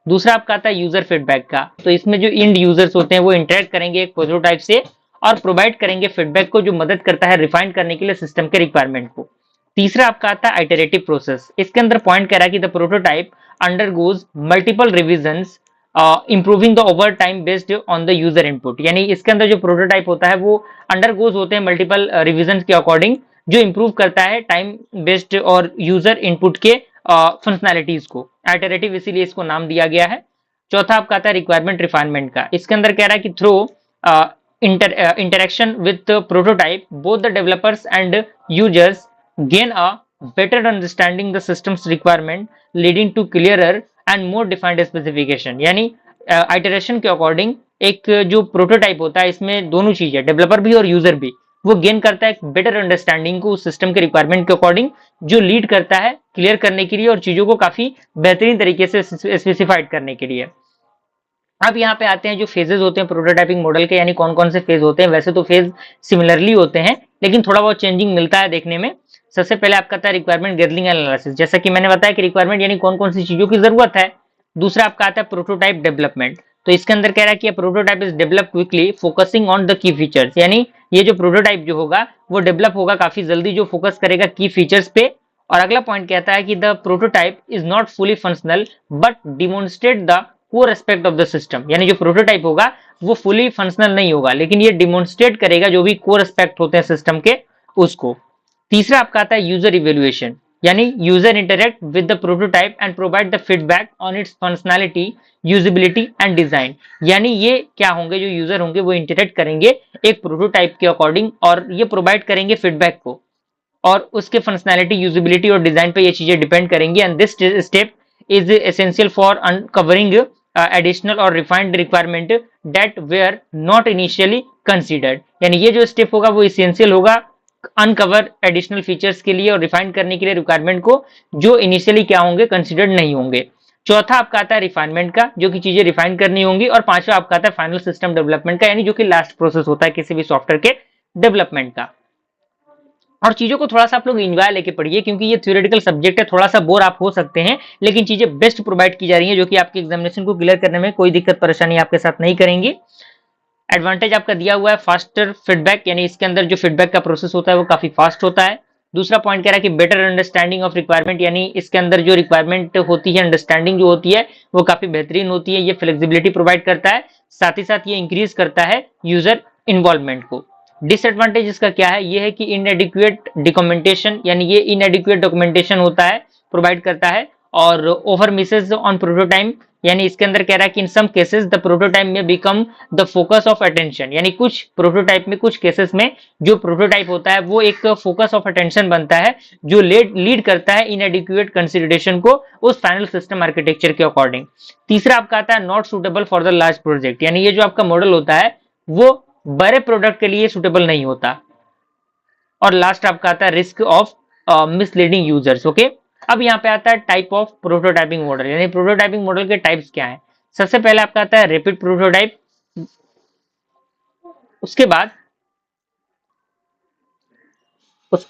दूसरा आपका आता है यूजर फीडबैक का। तो इसमें जो इंड यूजर्स होते हैं वो इंटरेक्ट करेंगे एक प्रोटोटाइप से और प्रोवाइड करेंगे फीडबैक को जो मदद करता है रिफाइन करने के लिए सिस्टम के रिक्वायरमेंट को। तीसरा आपका आता है आइटरेटिव प्रोसेस। इसके अंदर पॉइंट कह रहा है कि the prototype undergoes multiple revisions improving the over time based on the user input. यानी इसके अंदर जो प्रोटोटाइप होता है वो अंडरगोज होते हैं मल्टीपल रिविजन के अकॉर्डिंग जो इंप्रूव करता है टाइम बेस्ड और यूजर इनपुट के फंक्शनैलिटीज को। आइटरेटिव इसीलिए इसको नाम दिया गया है। चौथा आपका आता है रिक्वायरमेंट रिफाइनमेंट का। इसके अंदर कह रहा है कि through interaction with the prototype both the developers and users gain a better understanding the system's requirement leading to clearer and more defined specification। यानी iteration के अकॉर्डिंग एक जो प्रोटोटाइप होता है इसमें दोनों चीजें डेवलपर भी और यूजर भी वो गेन करता है बेटर अंडरस्टैंडिंग को उस सिस्टम के रिक्वायरमेंट के अकॉर्डिंग जो लीड करता है क्लियर करने के लिए और चीजों को काफी बेहतरीन तरीके से स्पेसिफाइड करने के लिए। अब यहाँ पे आते हैं जो फेजेस होते हैं प्रोटोटाइपिंग मॉडल के, यानी कौन कौन से फेज होते हैं। वैसे तो फेज सिमिलरली होते हैं लेकिन थोड़ा बहुत चेंजिंग मिलता है देखने में। सबसे पहले आपका आता है रिक्वायरमेंट गैदरिंग एनालिसिस, जैसा कि मैंने बताया कि रिक्वायरमेंट यानी कौन कौन सी चीजों की जरूरत है। दूसरा आपका आता है प्रोटोटाइप डेवलपमेंट। तो इसके अंदर कह रहा है कि prototype is develop quickly focusing on the key features, यानी ये जो प्रोटोटाइप जो होगा वो डेवलप होगा काफी जल्दी जो फोकस करेगा की फीचर्स पे। और अगला पॉइंट कहता है कि the prototype is not fully functional but demonstrate the core aspect of the system. यानी जो प्रोटोटाइप होगा वो फुली फंक्शनल नहीं होगा लेकिन ये डिमोन्स्ट्रेट करेगा जो भी कोर एस्पेक्ट होते हैं सिस्टम के उसको। तीसरा आपका आता है यूजर इवेल्युएशन, यानी user interact with the prototype and provide the feedback on it's functionality usability and design. यानी ये क्या होंगे, जो यूजर होंगे वो इंटरेक्ट करेंगे एक प्रोटोटाइप के अकॉर्डिंग और ये प्रोवाइड करेंगे फीडबैक को और उसके फंक्शनैलिटी यूजिबिलिटी और डिजाइन पे ये चीजें डिपेंड करेंगी। And this step is essential for uncovering additional और refined requirement that were not initially considered. यानी ये जो स्टेप होगा वो इसेंशियल होगा अनकवर एडिशनल फीचर्स के लिए और रिफाइन करने के लिए रिक्वायरमेंट को जो इनिशियली क्या होंगे कंसीडर्ड नहीं होंगे। चौथा आपका आता है रिफाइनमेंट का, जो कि चीजें रिफाइन करनी होंगी। और पांचवा आपका आता है फाइनल सिस्टम डेवलपमेंट का, यानी जो कि लास्ट प्रोसेस होता है किसी भी सॉफ्टवेयर के डेवलपमेंट का। और चीजों को थोड़ा सा आप लोग एंजॉय लेके पढ़िए, क्योंकि ये थ्योरेटिकल सब्जेक्ट है, थोड़ा सा बोर आप हो सकते हैं, लेकिन चीजें बेस्ट प्रोवाइड की जा रही हैं जो कि आपके एग्जामिनेशन को क्लियर करने में कोई दिक्कत परेशानी आपके साथ नहीं करेंगी। एडवांटेज आपका दिया हुआ है फास्टर फीडबैक, यानी इसके अंदर जो फीडबैक का प्रोसेस होता है वो काफी फास्ट होता है। दूसरा पॉइंट कह रहा है कि बेटर अंडरस्टैंडिंग ऑफ रिक्वायरमेंट, यानी इसके अंदर जो रिक्वायरमेंट होती है, अंडरस्टैंडिंग जो होती है वो काफी बेहतरीन होती है। ये फ्लेक्सिबिलिटी प्रोवाइड करता है, साथ ही साथ ये इंक्रीज करता है यूजर इन्वॉल्वमेंट को। डिसएडवांटेज इसका क्या है, ये है कि इनएडिक्वेट डॉक्यूमेंटेशन, यानी ये इनएडिक्वेट डॉक्यूमेंटेशन होता है, प्रोवाइड करता है। और ओवर मिसेज ऑन प्रोटोटाइप, यानी इसके अंदर कह रहा है कि इन सम केसेस द प्रोटोटाइप में become the focus of attention, यानी कुछ प्रोटोटाइप में, कुछ केसेस में जो प्रोटोटाइप होता है वो एक फोकस ऑफ अटेंशन बनता है, जो लीड करता है इनएडिक्वेट कंसिडरेशन को उस फाइनल सिस्टम आर्किटेक्चर के अकॉर्डिंग। तीसरा आपका आता है not suitable for the large project, यानी ये जो आपका मॉडल होता है वो बड़े प्रोडक्ट के लिए सुटेबल नहीं होता। और लास्ट आपका आता है risk of misleading users. Okay, अब यहाँ पे आता है टाइप ऑफ प्रोटोटाइपिंग मॉडल, यानी प्रोटोटाइपिंग मॉडल के टाइप्स क्या हैं। सबसे पहले आपका आता है रैपिड प्रोटोटाइप, उसके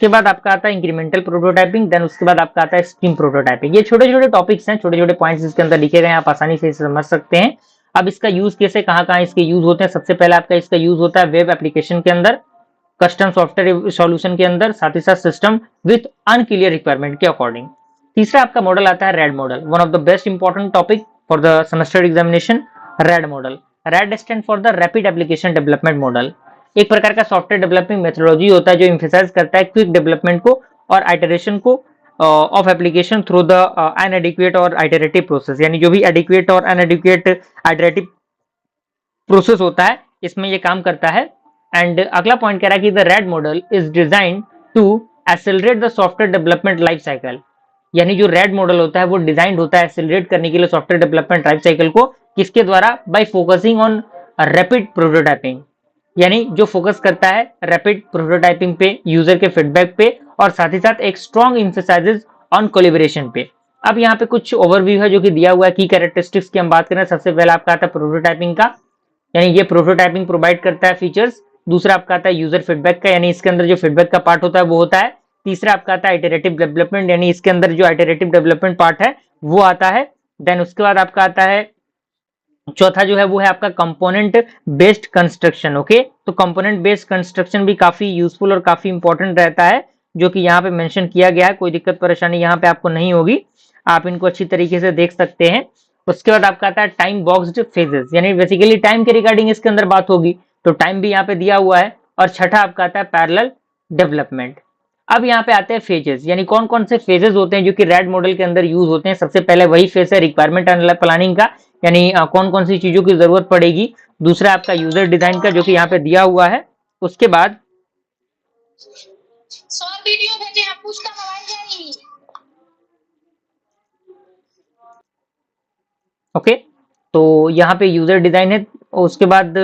बाद आपका आता है इंक्रीमेंटल प्रोटोटाइपिंग, देन उसके बाद आपका आता है स्ट्रीम प्रोटोटाइपिंग। ये छोटे छोटे टॉपिक्स हैं, छोटे छोटे पॉइंट्स इसके अंदर लिखे गए हैं, आप आसानी से इसे समझ सकते हैं। अब इसका यूज कैसे, कहाँ कहाँ इसके यूज होते हैं। सबसे पहले आपका इसका यूज होता है वेब एप्लीकेशन के अंदर, कस्टम सॉफ्टवेयर सॉल्यूशन के अंदर, साथ ही साथ सिस्टम विथ अनक्लियर रिक्वायरमेंट के अकॉर्डिंग। तीसरा आपका मॉडल आता है RAD model, one of the best important topic for the semester examination. RAD model, red stand for the rapid application development model. एक प्रकार का सॉफ्टवेयर डेवलपिंग मेथोडोलॉजी होता है जो एम्फेसाइज करता है क्विक डेवलपमेंट को और आइटरेशन को ऑफ एप्लीकेशन थ्रू द अनएडिक्वेट और आइटरेटिव प्रोसेस, यानी जो भी एडिक्वेट और अनएडिक्वेट आइटरेटिव प्रोसेस होता है इसमें ये काम करता है। एंड अगला पॉइंट कह रहा है कि the RAD model is design to accelerate the software development life cycle, यानी जो रेड मॉडल होता है वो डिजाइन होता है एक्सेलरेट करने के लिए सॉफ्टवेयर डेवलपमेंट लाइफ साइकिल को, किसके द्वारा, bye focusing on rapid prototyping, यानी जो फोकस करता है रैपिड प्रोटोटाइपिंग पे, यूजर के फीडबैक पे, और साथ ही साथ एक स्ट्रॉन्ग एम्फेसाइजेस ऑन कोलैबोरेशन पे। अब यहाँ पे कुछ ओवरव्यू है जो कि दिया हुआ है की कैरेक्टरिस्टिक्स की हम बात करें। सबसे पहले आपका आता है प्रोटोटाइपिंग का, यानी ये प्रोटोटाइपिंग प्रोवाइड करता है फीचर्स। दूसरा आपका आता है यूजर फीडबैक का, यानी इसके अंदर जो फीडबैक का पार्ट होता है वो होता है। तीसरा आपका आता है आइटरेटिव डेवलपमेंट, यानी इसके अंदर जो आइटरेटिव डेवलपमेंट पार्ट है वो आता है। देन उसके बाद आपका आता है चौथा जो है वो है आपका कंपोनेंट बेस्ड कंस्ट्रक्शन। ओके, तो कंपोनेंट बेस्ड कंस्ट्रक्शन भी काफी यूजफुल और काफी इंपॉर्टेंट रहता है, जो कि यहाँ पे मेंशन किया गया है। कोई दिक्कत परेशानी यहाँ पे आपको नहीं होगी, आप इनको अच्छी तरीके से देख सकते हैं। उसके बाद आपका आता है टाइम बॉक्स्ड फेजेस, यानी बेसिकली टाइम के रिगार्डिंग इसके अंदर बात होगी, तो टाइम भी यहाँ पे दिया हुआ है। और छठा आपका आता है पैरेलल डेवलपमेंट। अब यहाँ पे आते हैं फेजेस, यानी कौन कौन से फेजेस होते हैं जो कि रेड मॉडल के अंदर यूज होते हैं। सबसे पहले वही फेज है रिक्वायरमेंट प्लानिंग का, यानी कौन कौन सी चीजों की जरूरत पड़ेगी। दूसरा आपका यूजर डिजाइन का, जो कि यहाँ पे दिया हुआ है। उसके बाद वीडियो भेजे हैं, पूछता मोबाइल जाएगी। ओके, तो यहाँ पे यूजर डिजाइन है। उसके बाद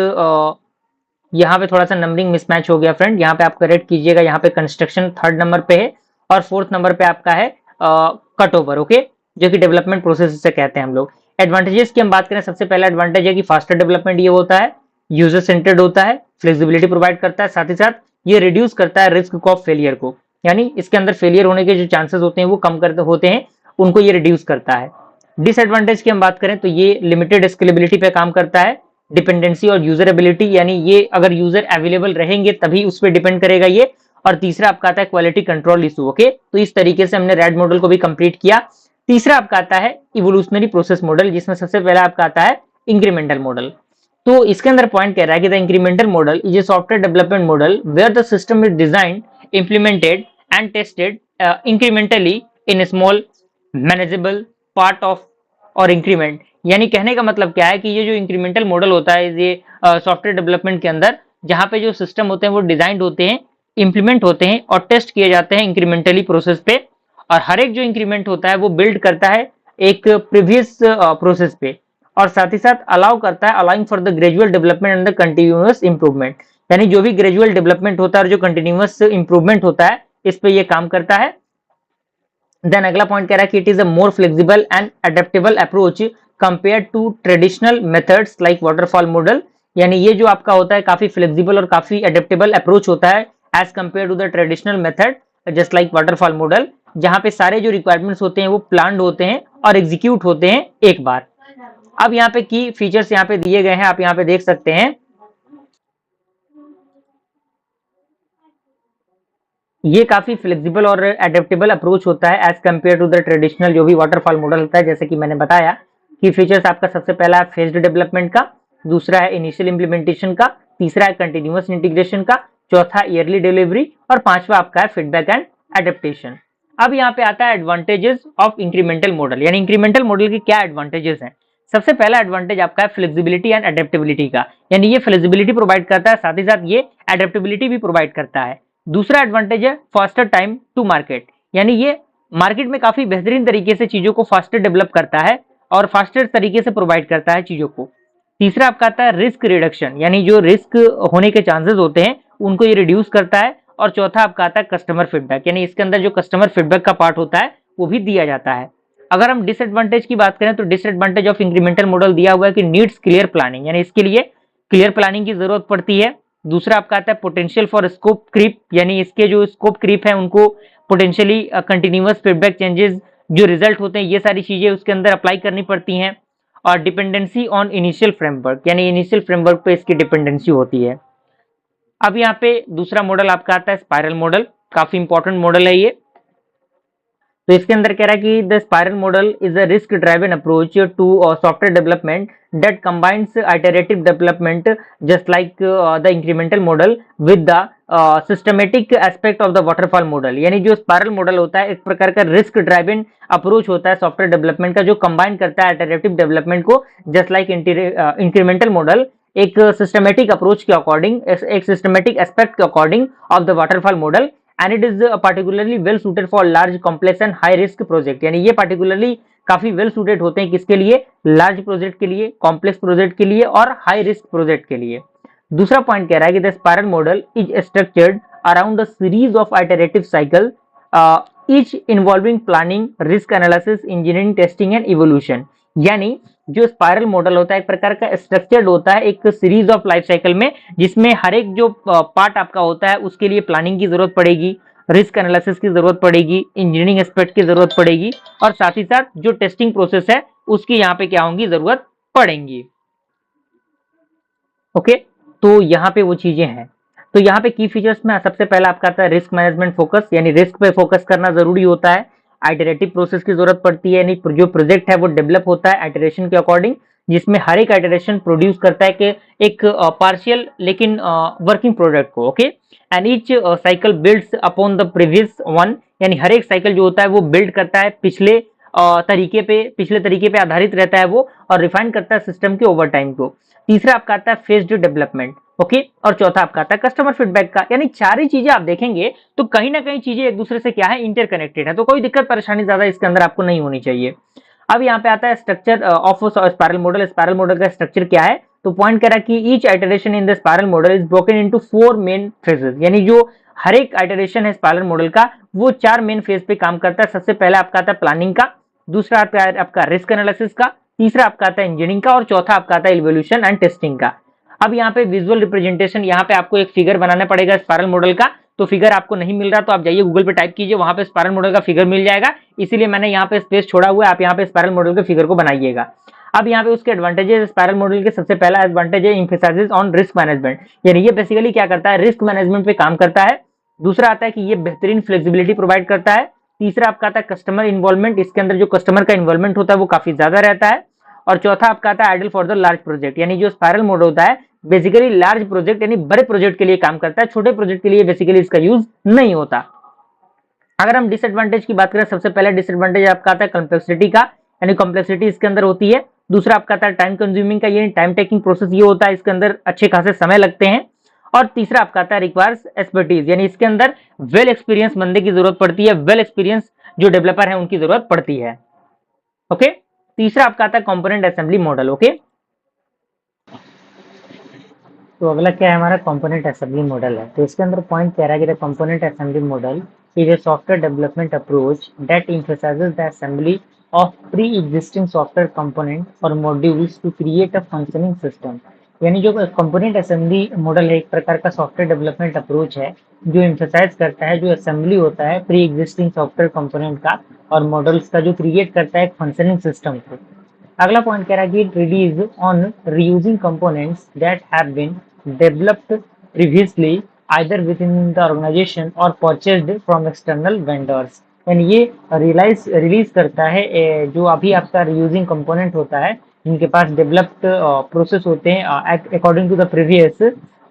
यहाँ पे थोड़ा सा नंबरिंग मिसमैच हो गया फ्रेंड, यहाँ पे आप करेक्ट कीजिएगा। यहाँ पे कंस्ट्रक्शन थर्ड नंबर पे है और फोर्थ नंबर पे आपका है कट ओवर। ओके, जो कि डेवलपमेंट प्रोसेस से कहते हैं हम लोग। एडवांटेजेस की हम बात करें, सबसे पहला एडवांटेज है कि फास्टर डेवलपमेंट ये होता है, यूजर सेंटर्ड होता है, फ्लेक्सिबिलिटी प्रोवाइड करता है, साथ ही साथ ये रिड्यूस करता है रिस्क ऑफ फेलियर को, यानी इसके अंदर फेलियर होने के जो चांसेस होते हैं वो कम करते होते हैं, उनको ये रिड्यूस करता है। डिसएडवांटेज की हम बात करें तो ये लिमिटेड स्केलेबिलिटी पे काम करता है, डिपेंडेंसी और यूजर एबिलिटी, यानी ये अगर यूजर अवेलेबल रहेंगे तभी उस पर डिपेंड करेगा ये। और तीसरा आपका आता है क्वालिटी कंट्रोल इशू। ओके, तो इस तरीके से हमने रेड मॉडल को भी कंप्लीट किया। तीसरा आपका आता है इवोल्यूशनरी प्रोसेस मॉडल, जिसमें सबसे पहला आपका आता है इंक्रीमेंटल मॉडल। तो इसके अंदर पॉइंट कह रहा है कि the incremental model is a software development model where the system is designed, implemented and tested incrementally in small manageable part of और इंक्रीमेंट। यानी कहने का मतलब क्या है कि ये जो इंक्रीमेंटल मॉडल होता है ये सॉफ्टवेयर डेवलपमेंट के अंदर, जहां पे जो सिस्टम होते हैं वो डिजाइंड होते हैं, इंप्लीमेंट होते हैं और टेस्ट किए जाते हैं इंक्रीमेंटली प्रोसेस पे। और हर एक जो इंक्रीमेंट होता है वो बिल्ड करता है एक प्रीवियस प्रोसेस पे, और साथ ही साथ अलाउ करता है, allowing for the gradual development and the continuous improvement, यानी जो भी ग्रेजुअल डेवलपमेंट होता है और जो कंटिन्यूअस इंप्रूवमेंट होता है इस पे ये काम करता है। देन अगला पॉइंट कह रहा है कि it is a more flexible and adaptable approach compare to traditional methods like waterfall model, यानी ये जो आपका होता है काफी फ्लेक्सिबल और काफी एडेप्टेबल अप्रोच होता है as compare to the traditional method just like waterfall model, जहां पे सारे जो रिक्वायरमेंट्स होते हैं वो प्लान्ड होते हैं और एग्जीक्यूट होते हैं एक बार। अब यहाँ पे की फीचर्स यहाँ पे दिए गए हैं, आप यहाँ पे देख सकते हैं। ये काफी फ्लेक्सिबल और एडेप्टेबल अप्रोच होता है as compare to the traditional जो भी वाटरफॉल मॉडल होता है। जैसे कि मैंने बताया कि फीचर्स आपका सबसे पहला है फेज्ड डेवलपमेंट का, दूसरा है इनिशियल इंप्लीमेंटेशन का, तीसरा है कंटिन्यूअस इंटीग्रेशन का, चौथा ईयरली डिलीवरी और पांचवा आपका है फीडबैक एंड एडेप्टेशन। अब यहाँ पे आता है एडवांटेजेस ऑफ इंक्रीमेंटल मॉडल, यानी इंक्रीमेंटल मॉडल के क्या एडवांटेजेस हैं। सबसे पहला एडवांटेज आपका है फ्लेक्सिबिलिटी एंड एडेप्टेबिलिटी का, यानी ये फ्लेक्सिबिलिटी प्रोवाइड करता है, साथ ही साथ ये एडेप्टेबिलिटी भी प्रोवाइड करता है। दूसरा एडवांटेज है फास्टर टाइम टू मार्केट, यानी ये मार्केट में काफी बेहतरीन तरीके से चीजों को फास्टर डेवलप करता है और फास्टर तरीके से प्रोवाइड करता है चीजों को। तीसरा आपका आता है रिस्क रिडक्शन, यानी जो रिस्क होने के चांसेस होते हैं उनको ये रिड्यूस करता है। और चौथा आपका आता है कस्टमर फीडबैक, यानी इसके अंदर जो कस्टमर फीडबैक का पार्ट होता है वो भी दिया जाता है। अगर हम डिसएडवांटेज की बात करें तो डिसएडवांटेज ऑफ इंक्रीमेंटल मॉडल दिया हुआ है कि नीड्स क्लियर प्लानिंग, यानी इसके लिए क्लियर प्लानिंग की जरूरत पड़ती है। दूसरा आपका आता है पोटेंशियल फॉर स्कोप क्रीप, यानी इसके जो स्कोप क्रीप है उनको पोटेंशियली कंटिन्यूअस फीडबैक चेंजेस जो रिजल्ट होते हैं ये सारी चीजें उसके अंदर अप्लाई करनी पड़ती हैं। और डिपेंडेंसी ऑन इनिशियल फ्रेमवर्क, यानी इनिशियल फ्रेमवर्क पे इसकी डिपेंडेंसी होती है। अब यहाँ पे दूसरा मॉडल आपका आता है स्पाइरल मॉडल, काफी इंपॉर्टेंट मॉडल है ये। तो इसके अंदर कह रहा है कि the spiral model is a risk driven approach to software development that combines iterative development just like the incremental model with the systematic aspect of the waterfall model. यानी जो स्पाइरल मॉडल होता है एक प्रकार का रिस्क ड्राइवन अप्रोच होता है software development का, जो कंबाइन करता है आइटरेटिव डेवलपमेंट को जस्ट लाइक इंक्रीमेंटल मॉडल एक सिस्टमेटिक अप्रोच के अकॉर्डिंग, एक सिस्टमेटिक एस्पेक्ट के according of the waterfall model, and it is particularly well suited for large complex and high risk project। यानी ये particularly काफी वेल सूटेड होते हैं किसके लिए, लार्ज प्रोजेक्ट के लिए, कॉम्प्लेक्स प्रोजेक्ट के लिए और हाई रिस्क प्रोजेक्ट के लिए। दूसरा पॉइंट कह रहा है कि the spiral model is structured around a series of iterative cycle each involving planning, risk analysis, engineering, testing and evolution. यानी जो स्पाइरल मॉडल होता है एक प्रकार का स्ट्रक्चर्ड होता है एक सीरीज ऑफ लाइफ साइकिल में, जिसमें हर एक जो पार्ट आपका होता है उसके लिए प्लानिंग की जरूरत पड़ेगी, रिस्क एनालिसिस की जरूरत पड़ेगी, इंजीनियरिंग एस्पेक्ट की जरूरत पड़ेगी और साथ ही साथ जो टेस्टिंग प्रोसेस है उसकी यहाँ पे क्या होंगी, जरूरत पड़ेंगी। ओके, तो यहाँ पे वो चीजें हैं। तो यहाँ पे की फीचर्स में सबसे पहला आपका आता है रिस्क मैनेजमेंट फोकस, यानी रिस्क पे फोकस करना जरूरी होता है। आइटरेटिव प्रोसेस की जरूरत पड़ती है, यानी जो प्रोजेक्ट है वो डेवलप होता है आइटरेशन के अकॉर्डिंग, जिसमें हर एक आइटरेशन प्रोड्यूस करता है कि एक पार्शियल लेकिन वर्किंग प्रोडक्ट को। Okay, and each cycle builds upon the previous one, यानी हर एक साइकिल जो होता है वो बिल्ड करता है पिछले तरीके पे आधारित रहता है वो, और रिफाइन करता है सिस्टम के ओवर टाइम को। तीसरा आपका आता है फेज्ड डेवलपमेंट, ओके, और चौथा आपका आता है कस्टमर फीडबैक का। यानी चार ही चीजें आप देखेंगे तो कहीं ना कहीं चीजें एक दूसरे से क्या है, इंटरकनेक्टेड है, तो कोई दिक्कत परेशानी ज्यादा इसके अंदर आपको नहीं होनी चाहिए। अब यहाँ पे आता है structure of spiral model. Spiral model का स्ट्रक्चर क्या है, तो पॉइंट कह रहा है कि each iteration in the spiral model is broken into 4 main phases, यानी जो हर एक आइटरेशन है स्पाइरल मॉडल का वो 4 मेन फेज पे काम करता है। सबसे पहला आपका आता है प्लानिंग का, दूसरा आपका रिस्क एनालिसिस का, तीसरा आपका आता है इंजीनियरिंग का और चौथा आपका आता है इवोल्यूशन एंड टेस्टिंग का। अब यहाँ पे विजुअल रिप्रेजेंटेशन, यहाँ पे आपको एक फिगर बनाना पड़ेगा स्पाइरल मॉडल का, तो फिगर आपको नहीं मिल रहा तो आप जाइए गूगल पे टाइप कीजिए, वहां पे स्पाइरल मॉडल का फिगर मिल जाएगा, इसीलिए मैंने यहाँ पे स्पेस छोड़ा हुआ है, आप यहाँ पे स्पाइरल मॉडल के फिगर को बनाइएगा। अब यहाँ पे उसके एडवांटेजेस, स्पाइरल मॉडल के सबसे पहला एडवांटेज है एम्फेसाइजेस ऑन रिस्क मैनेजमेंट, यानी ये बेसिकली क्या करता है, रिस्क मैनेजमेंट पे काम करता है। दूसरा आता है कि ये बेहतरीन फ्लेक्सिबिलिटी प्रोवाइड करता है। तीसरा आपका आता है कस्टमर इन्वॉल्वमेंट, इसके अंदर जो कस्टमर का इन्वॉल्वमेंट होता है वो काफी ज्यादा रहता है। और चौथा आपका आता है ideal for the large project, यानी जो स्पाइरल मॉडल होता है बेसिकली लार्ज प्रोजेक्ट यानी बड़े प्रोजेक्ट के लिए काम करता है, छोटे प्रोजेक्ट के लिए बेसिकली इसका यूज नहीं होता। अगर हम डिसएडवांटेज की बात करें, सबसे पहले डिसएडवांटेज आपका आता है कॉम्प्लेक्सिटी का, यानी कॉम्प्लेक्सिटी इसके अंदर होती है। दूसरा आपका आता है टाइम कंज्यूमिंग का, यानी टाइम टेकिंग प्रोसेस ये होता है, इसके अंदर अच्छे खासे समय लगते हैं। और तीसरा आपका आता है रिक्वायर्स एक्सपर्टीज, यानी इसके अंदर वेल एक्सपीरियंस बंदे की जरूरत पड़ती है, वेल एक्सपीरियंस जो डेवलपर है उनकी जरूरत पड़ती है। ओके, तीसरा आपका आता है कंपोनेंट असेंबली मॉडल। ओके, तो अगला क्या है हमारा कंपोनेंट असेंबली मॉडल है। तो इसके अंदर पॉइंट कह रहा है कि the component assembly model is a software development approach that emphasizes the assembly of pre-existing software components or modules to create a functioning system। यानी जो कंपोनेंट असेंबली मॉडल है एक प्रकार का सॉफ्टवेयर डेवलपमेंट अप्रोच है जो एम्फसाइज करता है जो असेंबली होता है प्री एग्जिस्टिंग सॉफ्टवेयर कंपोनेंट का और मॉडल्स का जो क्रिएट करता है एक फंक्शनिंग सिस्टम को। अगला पॉइंट कह रहा है कि it relies on reusing components that have been developed previously either within the organization और परचेज्ड फ्रॉम एक्सटर्नल वेंडर्स। यानी ये रिलीज करता है जो अभी आपका रीयूजिंग कंपोनेंट होता है जिनके पास डेवलप्ड प्रोसेस होते हैं अकॉर्डिंग टू द प्रीवियस,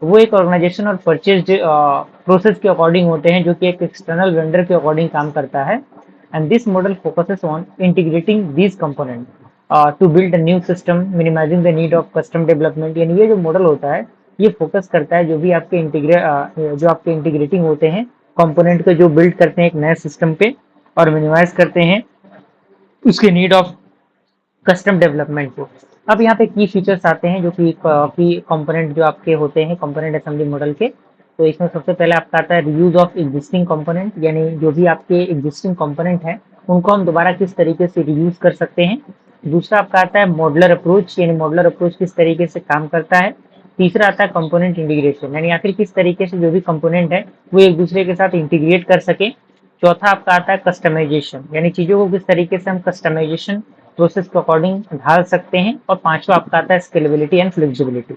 वो एक ऑर्गेनाइजेशन और परचेज्ड प्रोसेस के अकॉर्डिंग होते हैं जो कि एक एक्सटर्नल वेंडर के अकॉर्डिंग काम करता है। And this model focuses on integrating these component to build a new system minimizing the need of custom development. यानी ये जो मॉडल होता है ये फोकस करता है जो भी आपके जो आपके इंटीग्रेटिंग होते हैं कंपोनेंट को जो बिल्ड करते हैं एक नए सिस्टम पे और मिनिमाइज करते हैं उसके नीड ऑफ कस्टम डेवलपमेंट को। अब यहाँ पे की फीचर्स आते हैं जो कि कंपोनेंट जो आपके होते हैं कंपोनेंट असेंबली मॉडल के। तो इसमें सबसे पहले आपका आता है रीयूज ऑफ एग्जिस्टिंग कंपोनेंट, यानी जो भी आपके एग्जिस्टिंग कंपोनेंट है उनको हम दोबारा किस तरीके से रीयूज कर सकते हैं। दूसरा आपका आता है मॉडलर अप्रोच, यानी मॉडलर अप्रोच किस तरीके से काम करता है। तीसरा आता है कंपोनेंट इंटीग्रेशन, यानी आखिर किस तरीके से जो भी कंपोनेंट है वो एक दूसरे के साथ इंटीग्रेट कर सके। चौथा आपका आता है कस्टमाइजेशन, यानी चीजों को किस तरीके से हम कस्टमाइजेशन प्रोसेस के अकॉर्डिंग ढाल सकते हैं। और पांचवा आपका आता है स्केलेबिलिटी एंड फ्लेक्सिबिलिटी।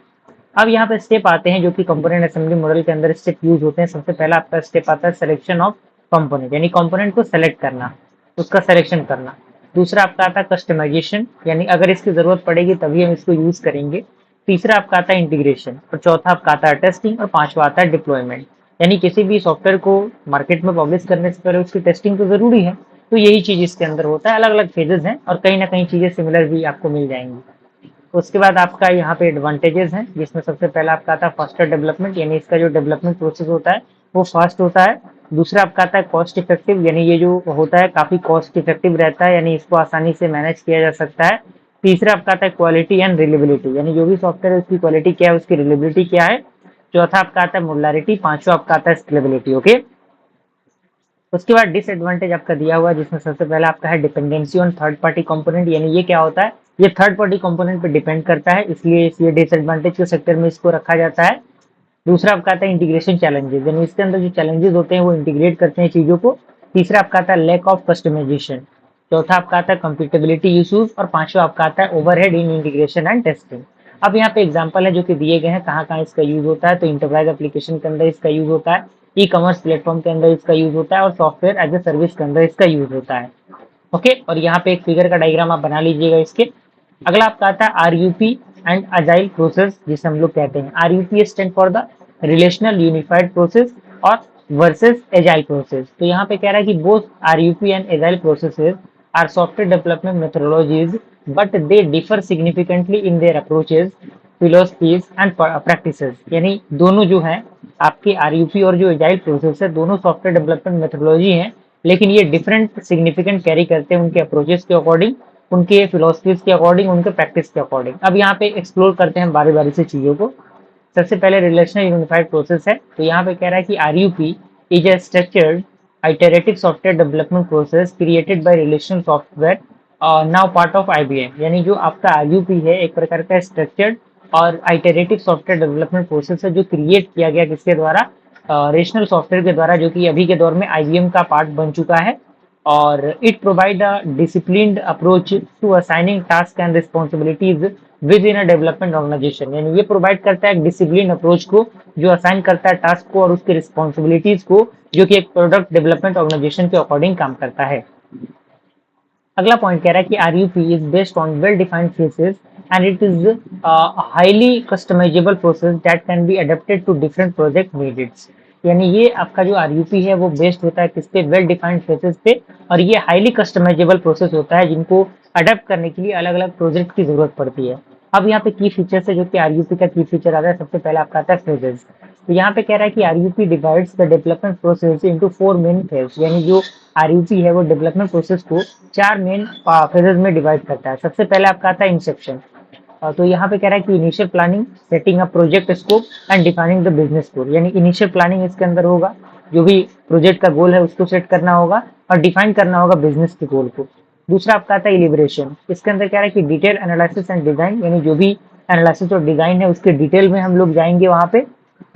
अब यहाँ पे स्टेप आते हैं जो कि कंपोनेंट असेंबली मॉडल के अंदर स्टेप यूज होते हैं। सबसे पहला आपका स्टेप आता है सिलेक्शन ऑफ कंपोनेंट, यानी कंपोनेंट को सेलेक्ट करना, उसका सिलेक्शन करना। दूसरा आपका आता है कस्टमाइजेशन, यानी अगर इसकी जरूरत पड़ेगी तभी हम इसको यूज करेंगे। तीसरा आपका आता है इंटीग्रेशन और चौथा आपका आता है टेस्टिंग और पांचवा आता है डिप्लॉयमेंट। यानी किसी भी सॉफ्टवेयर को मार्केट में पब्लिश करने से पहले उसकी टेस्टिंग तो जरूरी है। तो यही चीज इसके अंदर होता है, अलग अलग फेजेस हैं और कहीं ना कहीं चीजें सिमिलर भी आपको मिल जाएंगी। उसके बाद आपका यहाँ पे एडवांटेजेस हैं जिसमें सबसे पहला आपका आता है फास्टर डेवलपमेंट, यानी इसका जो डेवलपमेंट प्रोसेस होता है वो फास्ट होता है। दूसरा आपका आता है कॉस्ट इफेक्टिव, यानी ये जो होता है काफी कॉस्ट इफेक्टिव रहता है, यानी इसको आसानी से मैनेज किया जा सकता है। तीसरा आपका आता है क्वालिटी एंड रिलेबिलिटी, यानी जो भी सॉफ्टवेयर है उसकी क्वालिटी क्या है उसकी रिलेबिलिटी क्या है। चौथा आपका आता है मॉड्युलैरिटी, पांचवा आपका आता है स्केलेबिलिटी। ओके, उसके बाद डिसएडवांटेज आपका दिया हुआ है जिसमें सबसे पहला आपका है dependency on third party component, यानी ये क्या होता है ये थर्ड पार्टी कंपोनेंट पे डिपेंड करता है, इसलिए ये डिसएडवांटेज के सेक्टर में इसको रखा जाता है। दूसरा आपका आता है इंटीग्रेशन चैलेंजेस, यानी इसके अंदर जो चैलेंजेस होते हैं वो इंटीग्रेट करते हैं चीजों को। तीसरा आपका आता है लैक ऑफ कस्टमाइजेशन। चौथा आपका आता है कंपेटेबिलिटी इश्यूज और पांचवा आपका आता है overhead in integration and testing. अब यहाँ पे एग्जांपल है जो कि दिए गए हैं कहाँ कहाँ इसका यूज होता है। तो इंटरप्राइज एप्लीकेशन के अंदर इसका यूज होता है, ई कॉमर्स प्लेटफॉर्म के अंदर इसका यूज होता है और सॉफ्टवेयर एज ए सर्विस के अंदर इसका यूज होता है। ओके, और यहाँ पे एक फिगर का डायग्राम आप बना लीजिएगा इसके। अगला आपका आता है आरयूपी एंड अजाइल प्रोसेस, जिसे हम लोग कहते हैं RUP stand for the relational unified process और वर्सेस एजाइल प्रोसेस। तो यहाँ पे कह रहा है कि both RUP and agile processes are software development methodologies but they differ significantly in their approaches philosophies and practices. यानी दोनों जो है आपके आरयूपी और जो एजाइल प्रोसेस है दोनों सॉफ्टवेयर डेवलपमेंट मेथोडोलॉजी है, लेकिन ये डिफरेंट सिग्निफिकेंट कैरी करते हैं उनके अप्रोचेस के अकॉर्डिंग, उनके फिलोसफीज के अकॉर्डिंग, उनके प्रैक्टिस के अकॉर्डिंग। अब यहाँ पे एक्सप्लोर करते हैं बारी बारी से चीजों को। सबसे पहले रिलेशनल यूनिफाइड प्रोसेस है, तो यहाँ पे कह रहा है कि RUP is a structured iterative software development process created by relational software now part of IBM. यानी जो आपका आरयूपी है एक प्रकार का स्ट्रक्चर्ड और आइटरेटिव सॉफ्टवेयर डेवलपमेंट प्रोसेस है जो क्रिएट किया गया किसके द्वारा, रेशनल सॉफ्टवेयर के द्वारा, जो कि अभी के दौर में आईबीएम का पार्ट बन चुका है। और it provide a disciplined approach to assigning task and responsibilities within a development organization. यानी ये प्रोवाइड करता है एक डिसिप्लिन अप्रोच को जो असाइन करता है टास्क को और उसकी रिस्पॉन्सिबिलिटीज को, जो कि एक प्रोडक्ट डेवलपमेंट ऑर्गेनाइजेशन के अकॉर्डिंग काम करता है। अगला पॉइंट कह रहा है कि RUP is based on well defined phases and it is highly customisable process that can be adapted to different project needs. यानी ये आपका जो आरयूपी है वो बेस्ड होता है किस पे, वेल डिफाइंड फेसेस पे, और ये हाईली कस्टमाइजेबल प्रोसेस होता है जिनको अडेप्ट करने के लिए अलग अलग प्रोजेक्ट की जरूरत पड़ती है। अब यहाँ पे की फीचर्स है जो कि आरयूपी का की फीचर आता है। सबसे पहला आपका आता है फेजेस। तो यहाँ पे कह रहा है कि RUP divides the development process into 4 main phase, यानी जो आरयूपी है वो डेवलपमेंट प्रोसेस को 4 मेन फेजेस में डिवाइड करता है। सबसे पहले आपका आता है इंसेप्शन। तो यहाँ पे कह रहा है कि initial planning, setting up project scope and defining the business गोल। यानी इनिशियल प्लानिंग इसके अंदर होगा, जो भी प्रोजेक्ट का गोल है उसको सेट करना होगा और डिफाइन करना होगा बिजनेस के गोल को। दूसरा आपका आता है इलिबरेशन। इसके अंदर कह रहा है कि डिटेल एनालिसिस एंड डिजाइन, यानी जो भी एनालिसिस और डिजाइन है उसके डिटेल में हम लोग जाएंगे वहाँ पे।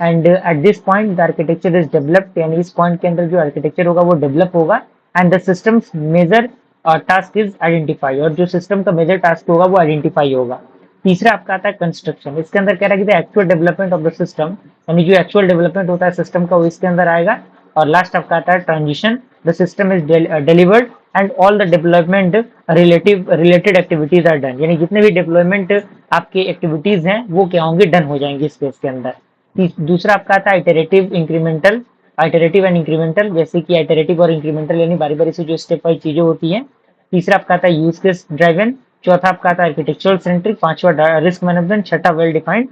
And at this point the architecture is developed, यानी इस पॉइंट के अंदर जो आर्किटेक्चर होगा वो डेवलप होगा। And the systems major task is identify, और जो सिस्टम का मेजर टास्क होगा वो आइडेंटिफाई होगा। तीसरा आपका आता है कंस्ट्रक्शन। इसके अंदर कह रहा है कि the actual development of the system, यानी जो एक्चुअल डेवलपमेंट होता है सिस्टम का वो इसके अंदर आएगा। और लास्ट आपका आता है transition, the system is delivered and all the development related activities are done, यानी जितने भी डेवलपमेंट आपके एक्टिविटीज हैं वो क्या होंगे, डन हो जाएंगे इस केस के अंदर। दूसरा आपका आता है iterative incremental, iterative and incremental, जैसे कि आइटरेटिव और इंक्रीमेंटल यानी बारी बारी से जो स्टेप वाइज चीजें होती हैं। तीसरा आपका आता है यूज केस ड्राइवन। चौथा आपका आता है आर्किटेक्चरल सेंट्रिक। पांचवा रिस्क मैनेजमेंट। छठा well defined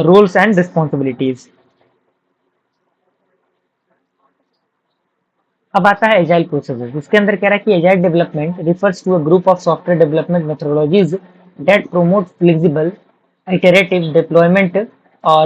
roles and responsibilities. अब आता है एजाइल प्रोसेसेस। इसके अंदर कह रहा है कि agile development refers to a group of software development methodologies that promote flexible iterative deployment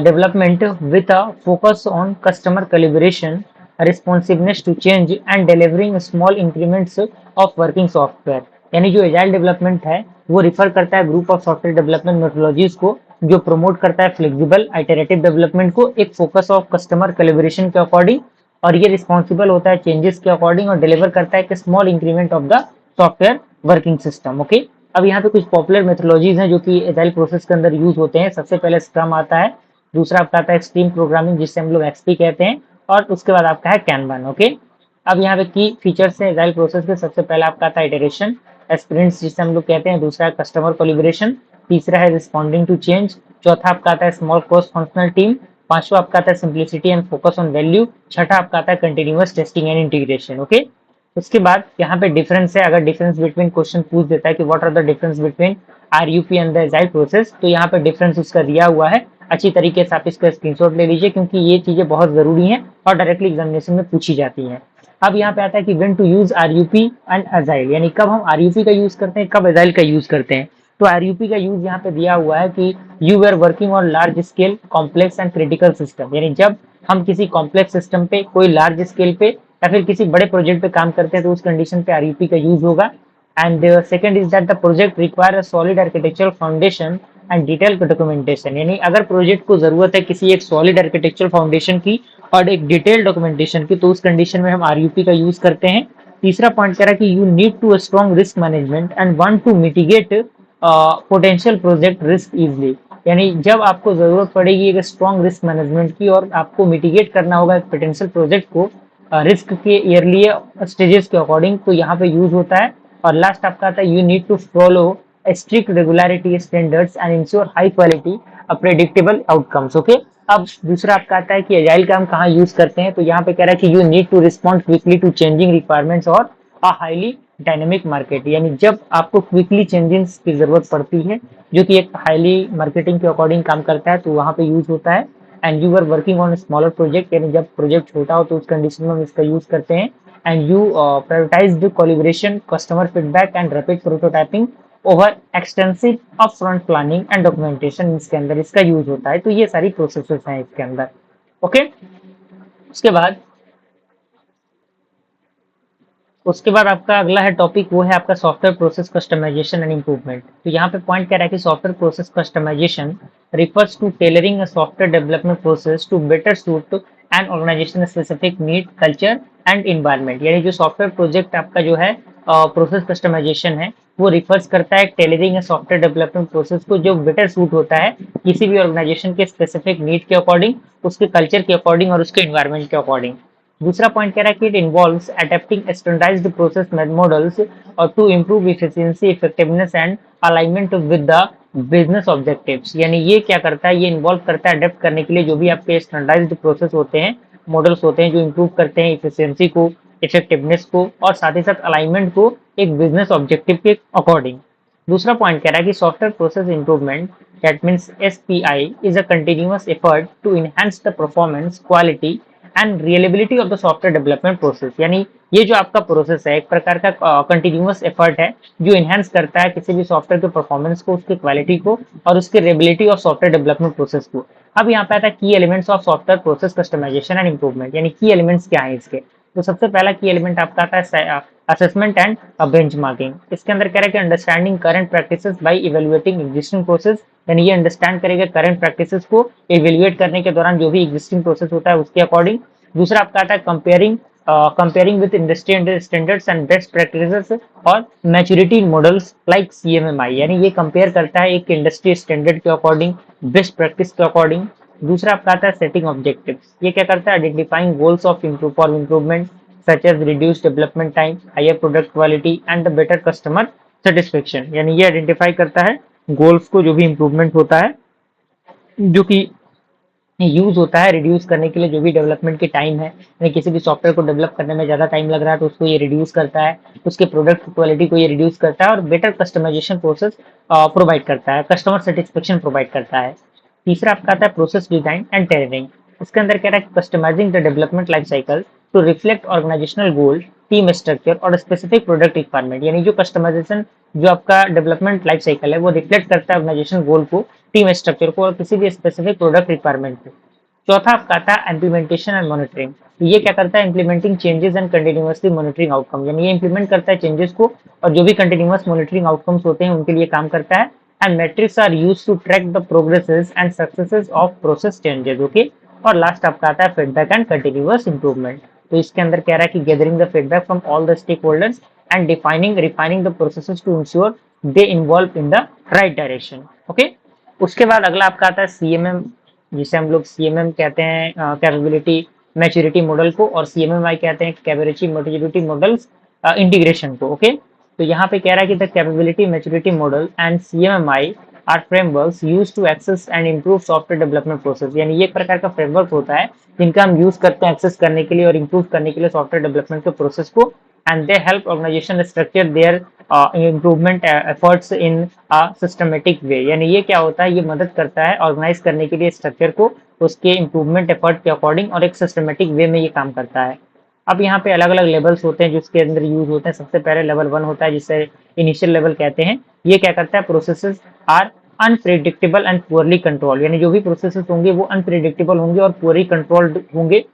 development with a focus on customer collaboration, responsiveness to change and delivering small increments of working software। यानी जो agile development है वो refer करता है group of software development methodologies को, जो promote करता है फ्लेक्सिबल आइटरेटिव डेवलपमेंट को, एक फोकस ऑफ कस्टमर कोलैबोरेशन के अकॉर्डिंग, और ये रिस्पॉन्सिबल होता है चेंजेस के अकॉर्डिंग, और डिलीवर करता है एक small increment of the software working system. Okay, अब यहाँ पे कुछ पॉपुलर मेथोडोलॉजीज हैं जो कि एजाइल प्रोसेस के अंदर यूज होते हैं। सबसे पहले स्क्रम आता है, दूसरा आपका आता है एक्सट्रीम प्रोग्रामिंग जिससे हम लोग एक्सपी कहते हैं, और उसके बाद आपका है कैनबन। ओके, अब यहाँ पे की फीचर्स है एजाइल प्रोसेस के। सबसे पहले आपका आता है इटरेशन, स्प्रिंट्स जिसे हम लोग कहते हैं, दूसरा है कस्टमर कोलिब्रेशन, तीसरा है रिस्पॉन्डिंग टू चेंज, चौथा आपका आता है स्मॉल क्रॉस फंक्शनल टीम, पांचवा आपका आता है simplicity and focus on value, छठा आपका आता है continuous testing and integration. Okay, उसके बाद यहाँ पे डिफरेंस है, अगर डिफरेंस बिटवीन क्वेश्चन पूछ देता है कि what are the difference between RUP and the agile process, तो यहाँ पे डिफरेंस उसका दिया हुआ है। अच्छी तरीके से आप इसका स्क्रीनशॉट ले लीजिए क्योंकि ये चीजें बहुत जरूरी हैं और डायरेक्टली एग्जामिनेशन में पूछी जाती हैं। अब यहाँ पे आता है कि when to use RUP and agile, यानी कब हम आरयूपी का यूज करते हैं, कब एजाइल का यूज करते हैं। तो आरयूपी का यूज यहाँ पे दिया हुआ है कि you are working on large scale complex and critical system, यानी जब हम किसी कॉम्प्लेक्स सिस्टम पे, कोई लार्ज स्केल पे या फिर किसी बड़े प्रोजेक्ट पे काम करते हैं तो उस कंडीशन पे आरयूपी का यूज होगा। And second is that the project require a solid architectural foundation and detail documentation, यानी अगर प्रोजेक्ट को जरूरत है किसी एक सॉलिड आर्किटेक्चरल फाउंडेशन की और एक डिटेल डॉक्यूमेंटेशन की, तो उस कंडीशन में हम आरयूपी का यूज करते हैं। तीसरा पॉइंट कह रहा है कि you need to strong risk management and want to mitigate potential project risk easily, यानी जब आपको जरूरत पड़ेगी एक स्ट्रॉन्ग रिस्क मैनेजमेंट की और आपको मिटिगेट करना होगा एक पोटेंशियल प्रोजेक्ट को रिस्क के ईयरली स्टेजेस के अकॉर्डिंग, तो यहाँ पे यूज होता है। और लास्ट आपका आता है you need to follow strict regularity standards and ensure high quality predictable outcomes. Okay, अब दूसरा आपका आता है कि एजाइल का हम कहाँ यूज करते हैं, तो यहाँ पे कह रहा है कि you need to respond quickly to changing requirements और अ हाईली डायनेमिक मार्केट, यानी जब आपको क्विकली चेंजेस की जरूरत पड़ती है जो कि एक हाईली मार्केटिंग के अकॉर्डिंग काम करता है, तो वहाँ पे यूज होता है। And you are working on smaller project, यानी जब प्रोजेक्ट छोटा हो तो उस कंडीशन में हम इसका यूज करते हैं। And you prioritize the collaboration, customer feedback and rapid prototyping over extensive upfront planning and documentation, इसके अंदर इसका यूज होता है। तो ये सारी प्रोसेसेस हैं इसके अंदर। ओके, उसके बाद आपका अगला है टॉपिक, वो है आपका software process customization and improvement. तो यहाँ पे पॉइंट कह रहा है कि software process customization refers to tailoring a software development process to better suit and organization specific need, culture and environment, यानी जो सॉफ्टवेयर प्रोजेक्ट आपका जो है प्रोसेस कस्टमाइजेशन है वो रिफर्स करता है टेलरिंग सॉफ्टवेयर डेवलपमेंट प्रोसेस को जो बेटर सूट होता है किसी भी ऑर्गेनाइजेशन के स्पेसिफिक नीड के अकॉर्डिंग, उसके कल्चर के अकॉर्डिंग और उसके इन्वायरमेंट के अकॉर्डिंग। दूसरा पॉइंट कह रहा है कि it involves adapting standardised process models और to improve efficiency, effectiveness and alignment with the business objectives, यानी ये क्या करता है, ये इन्वॉल्व करता है अडेप्ट करने के लिए जो भी आपके स्टैंडर्डाइज्ड प्रोसेस होते हैं, मॉडल्स होते हैं जो इंप्रूव करते हैं इफिशिएंसी को, इफेक्टिवनेस को और साथ ही साथ अलाइनमेंट को एक बिजनेस ऑब्जेक्टिव के अकॉर्डिंग। दूसरा पॉइंट कह रहा है कि software process improvement that means SPI is a continuous effort to enhance the performance, quality and reliability of the software development process, यानी ये जो आपका प्रोसेस है एक प्रकार का कंटिन्यूअस एफर्ट है जो इनहेंस करता है किसी भी सॉफ्टवेयर के परफॉर्मेंस को, उसकी क्वालिटी को और उसकी reliability of software development process को। अब यहाँ पे आता है key elements of software process customization and improvement, यानी की एलिमेंट्स क्या है इसके। तो सबसे पहला की एलिमेंट आपका आता है असेसमेंट एंड बेंचमार्किंग। इसके अंदर कह रहा है कि understanding current practices by evaluating existing process, यानी ये अंडरस्टैंड करेगा करंट प्रैक्टिसेस को इवैल्यूएट करने के दौरान जो भी एग्जिस्टिंग प्रोसेस होता है उसके अकॉर्डिंग। दूसरा आपका आता है comparing with industry standards and best practices और मैच्योरिटी मॉडल्स लाइक सीएमएमआई, यानी ये कंपेयर करता है एक इंडस्ट्री स्टैंडर्ड के अकॉर्डिंग, बेस्ट प्रैक्टिस के अकॉर्डिंग। दूसरा आपका आता है सेटिंग ऑब्जेक्टिव्स, ये क्या करता है identifying goals of improvement such as reduce development time, higher product quality and the better customer satisfaction, यानी ये आइडेंटिफाई करता है गोल्स को जो भी इम्प्रूवमेंट होता है, जो कि यूज होता है रिड्यूस करने के लिए, जो भी डेवलपमेंट की टाइम है, यानी किसी भी सॉफ्टवेयर को डेवलप करने में ज़्यादा टाइम लग रहा है तो उसको ये रिड्यूस करता है, उसके प्रोडक्ट क्वालिटी को ये रिड्यूस करता है और बेटर कस्टमाइजेशन प्रोसेस प्रोवाइड करता है, कस्टमर सेटिस्फेक्शन प्रोवाइड करता है। तीसरा आपका आता है प्रोसेस डिजाइन एंड टेलरिंग। इसके अंदर कह रहा है customizing the development life cycle to reflect organizational goal, team structure और स्पेसिफिक प्रोडक्ट रिक्वायरमेंट, यानी जो कस्टमाइजेशन जो आपका डेवलपमेंट लाइफ साइकिल है वो रिफ्लेक्ट करता है ऑर्गेनाइजेशन गोल को, टीम स्ट्रक्चर को और किसी भी स्पेसिफिक प्रोडक्ट रिक्वायरमेंट को। चौथा आपका आता है इम्प्लीमेंटेशन एंड मॉनिटरिंग। ये क्या करता है implementing changes and continuously monitoring outcome, यानी ये इंप्लीमेंट करता है चेंजेस को और जो भी कंटिन्यूअस मॉनिटरिंग आउटकम्स होते हैं उनके लिए काम करता है। And metrics are use to track the progresses and successes of process changes, okay. और लास्ट आपका आता है फीडबैक एंड कंटिन्यूअस इंप्रूवमेंट। तो इसके अंदर कह रहा है कि gathering the feedback from all the stakeholders and defining refining the processes to ensure they involve in the right direction, okay. उसके बाद अगला आपका आता है सीएमएम, जिसे हम लोग सीएमएम कहते हैं कैपेबिलिटी मैच्योरिटी मॉडल को, और सीएमएमआई कहते हैं कैपेबिलिटी मैच्योरिटी मॉडल्स इंटीग्रेशन को, ओके। तो यहाँ पे कह रहा है कि the capability maturity model and CMMI are frameworks use to access and improve software development process, यानी ये एक प्रकार का फ्रेमवर्क होता है जिनका हम यूज करते हैं एक्सेस करने के लिए और इम्प्रूव करने के लिए सॉफ्टवेयर डेवलपमेंट के प्रोसेस को। And they help organization structure their improvement efforts in a systematic way, यानी ये क्या होता है ये मदद करता है ऑर्गेनाइज करने के लिए स्ट्रक्चर को उसके इम्प्रूवमेंट एफर्ट के अकॉर्डिंग और एक सिस्टमेटिक वे में ये काम करता है। अब यहाँ पे अलग अलग लेवल्स होते हैं जिसके अंदर यूज होते हैं। सबसे पहले लेवल 1 होता है जिसे इनिशियल लेवल कहते हैं। ये क्या करता है processes are unpredictable and poorly control, यानी जो भी प्रोसेसेस होंगे वो अनप्रिडिक्टेबल होंगे और पुअरली कंट्रोल्ड होंगे।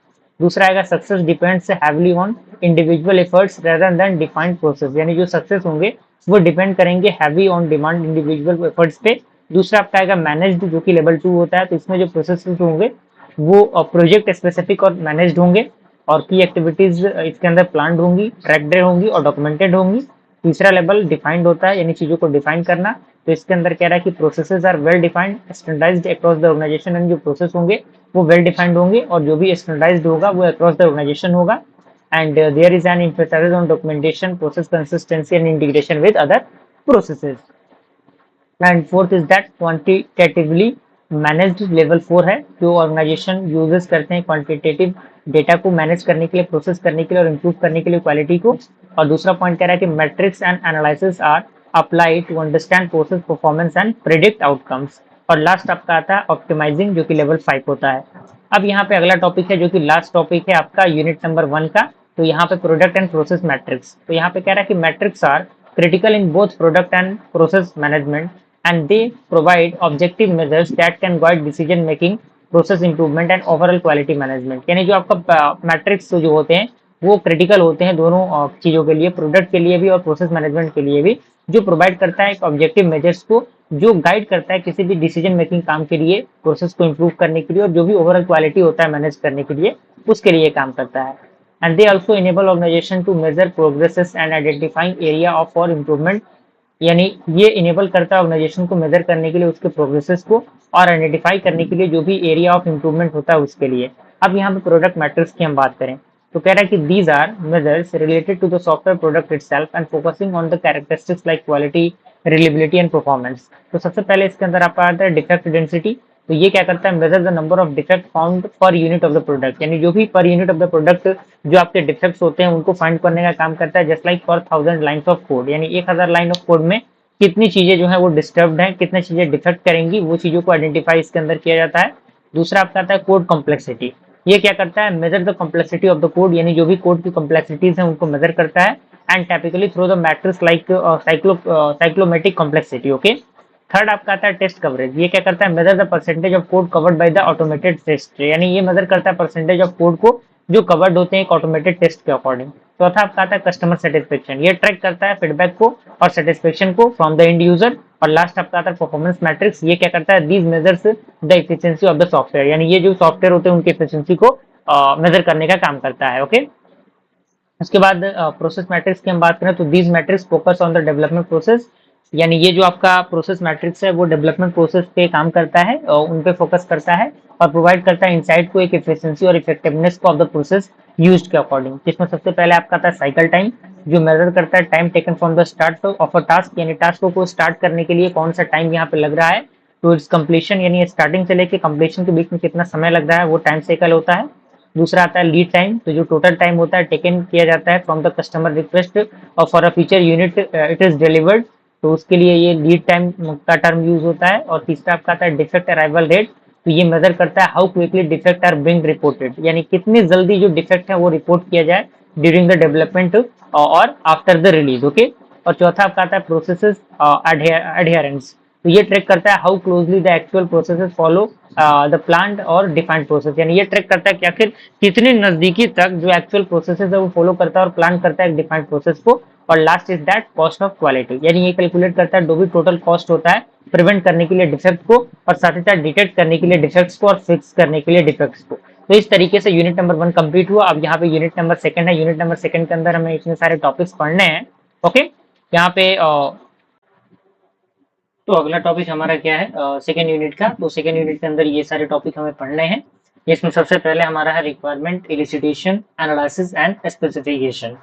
दूसरा आएगा success depends heavily on individual efforts rather than defined process, यानी जो सक्सेस होंगे वो डिपेंड करेंगे heavy on demand individual efforts पे। दूसरा आपका आएगा मैनेज्ड, जो कि लेवल 2 होता है, तो इसमें जो प्रोसेसेस होंगे वो प्रोजेक्ट स्पेसिफिक और मैनेज्ड होंगे और की एक्टिविटीज इसके अंदर प्लान होंगी, ट्रैक्ड होंगी और डॉक्यूमेंटेड होंगी। तीसरा लेवल डिफाइंड होता है, यानी चीजों को डिफाइन करना, तो इसके अंदर कह रहा है कि processes are well defined standardized across the organization, and जो प्रोसेस होंगे वो वेल डिफाइंड होंगे और जो भी स्टैंडर्डाइज्ड होगा वो अक्रॉस द ऑर्गेनाइजेशन होगा। And there is an emphasis on documentation, process consistency and integration with other processes. And fourth is that quantitatively managed, level 4 है, जो ऑर्गेनाइजेशन यूजेस करते हैं क्वांटिटेटिव डेटा को मैनेज करने के लिए, प्रोसेस करने के लिए और इम्प्रूव करने के लिए क्वालिटी को। और दूसरा पॉइंट कह रहा है कि matrix and analysis are apply to understand process performance and predict outcomes. और लास्ट आपका आता है ऑप्टिमाइजिंग, जो कि लेवल 5 होता है। अब यहाँ पे अगला टॉपिक है जो कि लास्ट टॉपिक है आपका यूनिट नंबर 1 का। तो यहाँ पे प्रोडक्ट एंड प्रोसेस मैट्रिक्स, तो यहाँ पे कह रहा है कि matrix are critical in both product and process management, and they provide objective measures that can guide decision making, process improvement and overall quality management, यानी जो आपका मैट्रिक्स जो होते हैं वो क्रिटिकल होते हैं दोनों चीज़ों के लिए, प्रोडक्ट के लिए भी और प्रोसेस मैनेजमेंट के लिए भी, जो प्रोवाइड करता है एक ऑब्जेक्टिव मेजर्स को, जो गाइड करता है किसी भी डिसीजन मेकिंग काम के लिए, प्रोसेस को इम्प्रूव करने के लिए और जो भी ओवरऑल क्वालिटी होता है मैनेज करने के लिए उसके लिए काम करता है। And they also enable organization to measure progresses and identifying area of for improvement, यानी ये इनेबल करता है ऑर्गेनाइजेशन को मेजर करने के लिए उसके प्रोग्रेसेस को और आइडेंटिफाई करने के लिए जो भी एरिया ऑफ इंप्रूवमेंट होता है उसके लिए। अब यहाँ पे प्रोडक्ट मैट्रिक्स की हम बात करें तो कह रहा है कि these are measures related to the software product itself and focusing on the characteristics like quality, reliability and performance. तो सबसे पहले इसके अंदर आपका आता है डिफेक्ट डेंसिटी। तो ये क्या करता है measure the number of defect found per unit of the product, यानी जो भी per unit of the product जो आपके डिफेक्ट्स होते हैं उनको फाइंड करने का काम करता है। Just like for 1000 lines of code, यानी 1000 लाइन ऑफ कोड में कितनी चीजें जो है वो डिस्टर्ब्ड हैं, कितनी चीजें डिफेक्ट करेंगी, वो चीजों को आइडेंटिफाई इसके अंदर किया जाता है। दूसरा आपका आता है कोड कॉम्प्लेक्सिटी। ये क्या करता है measure the complexity of the code, यानी जो भी कोड की कॉम्प्लेक्सिटीज हैं उनको मेजर करता है and typically through the matrix like cyclomatic complexity, okay. Third आपका आता है टेस्ट कवरेज। ये क्या करता है measure the percentage of code covered by the automated test, यानी ये मेजर करता है परसेंटेज ऑफ कोड को जो कवर्ड होते हैं एक ऑटोमेटेड टेस्ट के अकॉर्डिंग। चौथा आपका आता है कस्टमर सेटिस्फेक्शन, ये ट्रैक करता है फीडबैक को और सेटिस्फेक्शन को फ्रॉम द एंड यूजर। और लास्ट आपका आता है परफॉर्मेंस मैट्रिक्स, ये क्या करता है, these measures the efficiency of the software, यानी ये जो सॉफ्टवेयर होते हैं उनकी एफिशिएंसी को मेजर करने का काम करता है। ओके, उसके बाद प्रोसेस मैट्रिक्स की हम बात करें तो these matrix focus on the development process, यानी ये जो आपका प्रोसेस मैट्रिक्स है वो डेवलपमेंट प्रोसेस पे काम करता है और उन पे फोकस करता है और प्रोवाइड करता है इनसाइट को एक एफिशिएंसी और इफेक्टिवनेस को ऑफ द प्रोसेस यूज्ड के अकॉर्डिंग। जिसमें सबसे पहले आपका आता है साइकिल टाइम, जो मेजर करता है time taken from the start of a task, यानी टास्क को स्टार्ट करने के लिए कौन सा टाइम यहाँ पे लग रहा है तो इट्स कंप्लीशन, यानी स्टार्टिंग से लेके कंप्लीशन के बीच में कितना समय लग रहा है वो टाइम साइकिल होता है। दूसरा आता है लीड टाइम, तो जो टोटल टाइम होता है टेकन किया जाता है फ्रॉम द कस्टमर रिक्वेस्ट और for a feature unit it is delivered, तो उसके लिए ये लीड टाइम का टर्म यूज होता है। और तीसरा आपका आता है डिफेक्ट अराइवल रेट, तो ये मेजर करता है how quickly defect are being reported, यानी कितनी जल्दी जो डिफेक्ट है वो रिपोर्ट किया जाए ड्यूरिंग द डेवलपमेंट और आफ्टर द रिलीज। ओके, और चौथा आपका आता है प्रोसेसेस एडहेरेंस, तो ये ट्रैक करता है how closely the actual processes follow the planned और डिफाइंड प्रोसेस, यानी ये ट्रैक करता है कि आखिर कितने नजदीकी तक जो एक्चुअल प्रोसेसेस है वो फॉलो करता है और प्लान करता है डिफाइंड प्रोसेस को। और last is that cost of quality, यानी ये कैलकुलेट करता है जो भी टोटल कॉस्ट होता है प्रिवेंट करने के लिए डिफेक्ट को और साथ ही साथ डिटेक्ट करने के लिए डिफेक्ट्स को और फिक्स करने के लिए डिफेक्ट्स को। तो इस तरीके से यूनिट नंबर 1 कंप्लीट हुआ। अब यहाँ पे यूनिट नंबर 2 है, यूनिट नंबर 2 के अंदर हमें इतने सारे टॉपिक्स पढ़ने हैं। ओके, यहाँ पे तो अगला टॉपिक हमारा क्या है सेकेंड यूनिट का, तो सेकेंड यूनिट के अंदर ये सारे टॉपिक हमें पढ़ने हैं। इसमें सबसे पहले हमारा है requirement elicitation analysis and specification.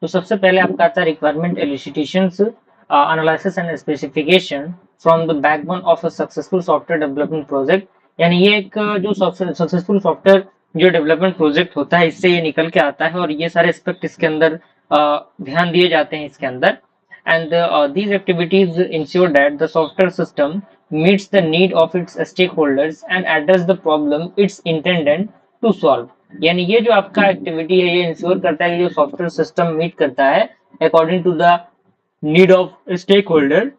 तो सबसे पहले आपका आता है requirement elicitations analysis and specification from the backbone of a successful software development project, यानी ये एक जो सक्सेसफुल सॉफ्टवेयर जो डेवलपमेंट प्रोजेक्ट होता है इससे ये निकल के आता है और ये सारे एस्पेक्ट इसके अंदर ध्यान दिए जाते हैं इसके अंदर। And these activities ensure that the software system meets the need of its stakeholders and address the problem it's intended to solve, यानी ये जो आपका एक्टिविटी है ये इंश्योर करता है कि जो सॉफ्टवेयर सिस्टम मीट करता है according to the need of stakeholder,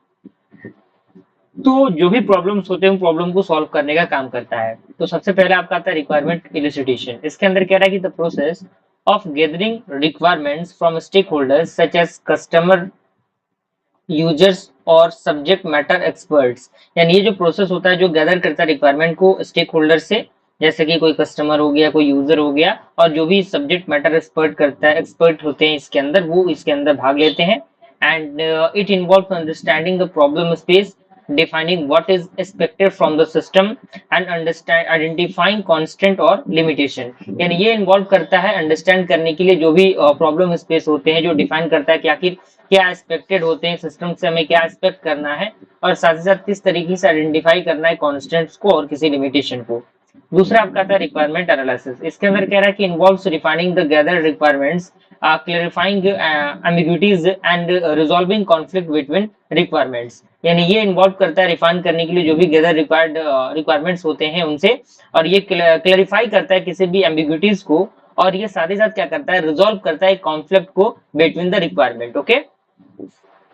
तो जो भी प्रॉब्लम्स होते हैं प्रॉब्लम को सॉल्व करने का काम करता है। तो सबसे पहले आपका आता है रिक्वायरमेंट एलिसिटेशन, इसके अंदर कह रहा है कि the process of gathering requirements from stakeholders such as customer users और सब्जेक्ट मैटर एक्सपर्ट्स, यानी ये जो प्रोसेस होता है जो गैदर करता है रिक्वायरमेंट को स्टेक होल्डर से, जैसे कि कोई कस्टमर हो गया कोई यूजर हो गया और जो भी सब्जेक्ट मैटर एक्सपर्ट करता है एक्सपर्ट होते हैं इसके अंदर वो इसके अंदर भाग लेते हैं। And it involve understanding the problem space, defining what is expected from the system and understand identifying constant और limitation, यानी ये इन्वॉल्व करता है अंडरस्टैंड करने के लिए जो भी प्रॉब्लम स्पेस होते हैं जो डिफाइन करता है कि आखिर क्या एक्सपेक्टेड होते हैं सिस्टम से, हमें क्या एक्सपेक्ट करना है और साथ ही साथ किस तरीके से आइडेंटिफाई करना है कॉन्स्टेंट्स को और किसी लिमिटेशन को। दूसरा आपका था रिक्वायरमेंट एनालिसिस, इसके अंदर कह रहा है कि involves refining the gathered requirements, clarifying ambiguities and resolving conflict between requirements, यानी ये इन्वॉल्व करता है रिफाइन करने के लिए जो भी गैदर रिक्वायरमेंट्स होते हैं उनसे और ये क्लैरिफाई करता है किसी भी एम्बिग्यूटीज को और ये साथ ही साथ क्या करता है रिजॉल्व करता है कॉन्फ्लिक्ट को between the requirement. Okay,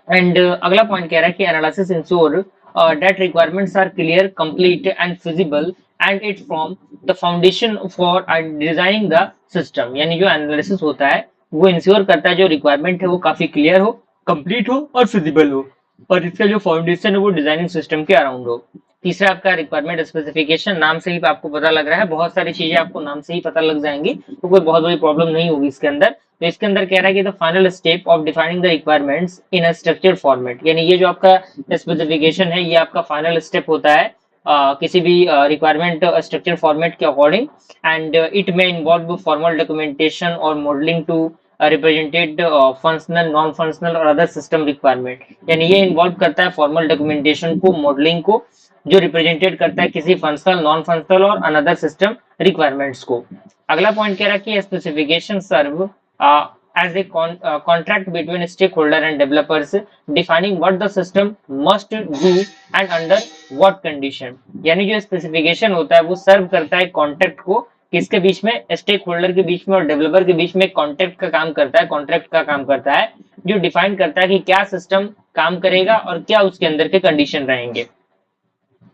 and अगला पॉइंट कह रहा है कि analysis ensure that requirements are clear, complete and feasible and it form the foundation for designing the system, यानी जो एनालिसिस होता है वो इंश्योर करता है जो रिक्वायरमेंट है वो काफी क्लियर हो, कंप्लीट हो और फिजिबल हो और इसका जो फाउंडेशन है वो डिजाइनिंग सिस्टम के अराउंड हो। तीसरा आपका रिक्वायरमेंट स्पेसिफिकेशन, नाम से ही आपको पता लग रहा है, बहुत सारी चीजें आपको नाम से ही पता लग जाएंगी तो कोई बहुत बड़ी प्रॉब्लम नहीं होगी इसके अंदर। तो इसके अंदर कह रहा है कि the final step of defining the requirements in a structured format, यानी ये जो आपका स्पेसिफिकेशन है ये आपका फाइनल स्टेप होता है किसी भी रिक्वायरमेंट स्ट्रक्चर फॉर्मेट के अकॉर्डिंग एंड इट में इन्वॉल्व फॉर्मल डॉक्यूमेंटेशन और modelling to represented functional non functional और अदर सिस्टम रिक्वायरमेंट, यानी ये इन्वॉल्व करता है फॉर्मल डॉक्यूमेंटेशन को मॉडलिंग को जो रिप्रेजेंटेड करता है किसी फंक्शनल नॉन फंक्शनल और अनदर सिस्टम रिक्वायरमेंट्स को। अगला पॉइंट कह रहा है कि specification serve as a contract between stakeholder and developers defining what the system must do and under what condition, यानी जो स्पेसिफिकेशन होता है वो सर्व करता है कॉन्ट्रैक्ट को किसके बीच में, स्टेक होल्डर के बीच में और डेवलपर के बीच में कॉन्ट्रैक्ट का काम करता है, कॉन्ट्रैक्ट का काम करता है जो डिफाइन करता है कि क्या सिस्टम काम करेगा और क्या उसके अंदर के कंडीशन रहेंगे।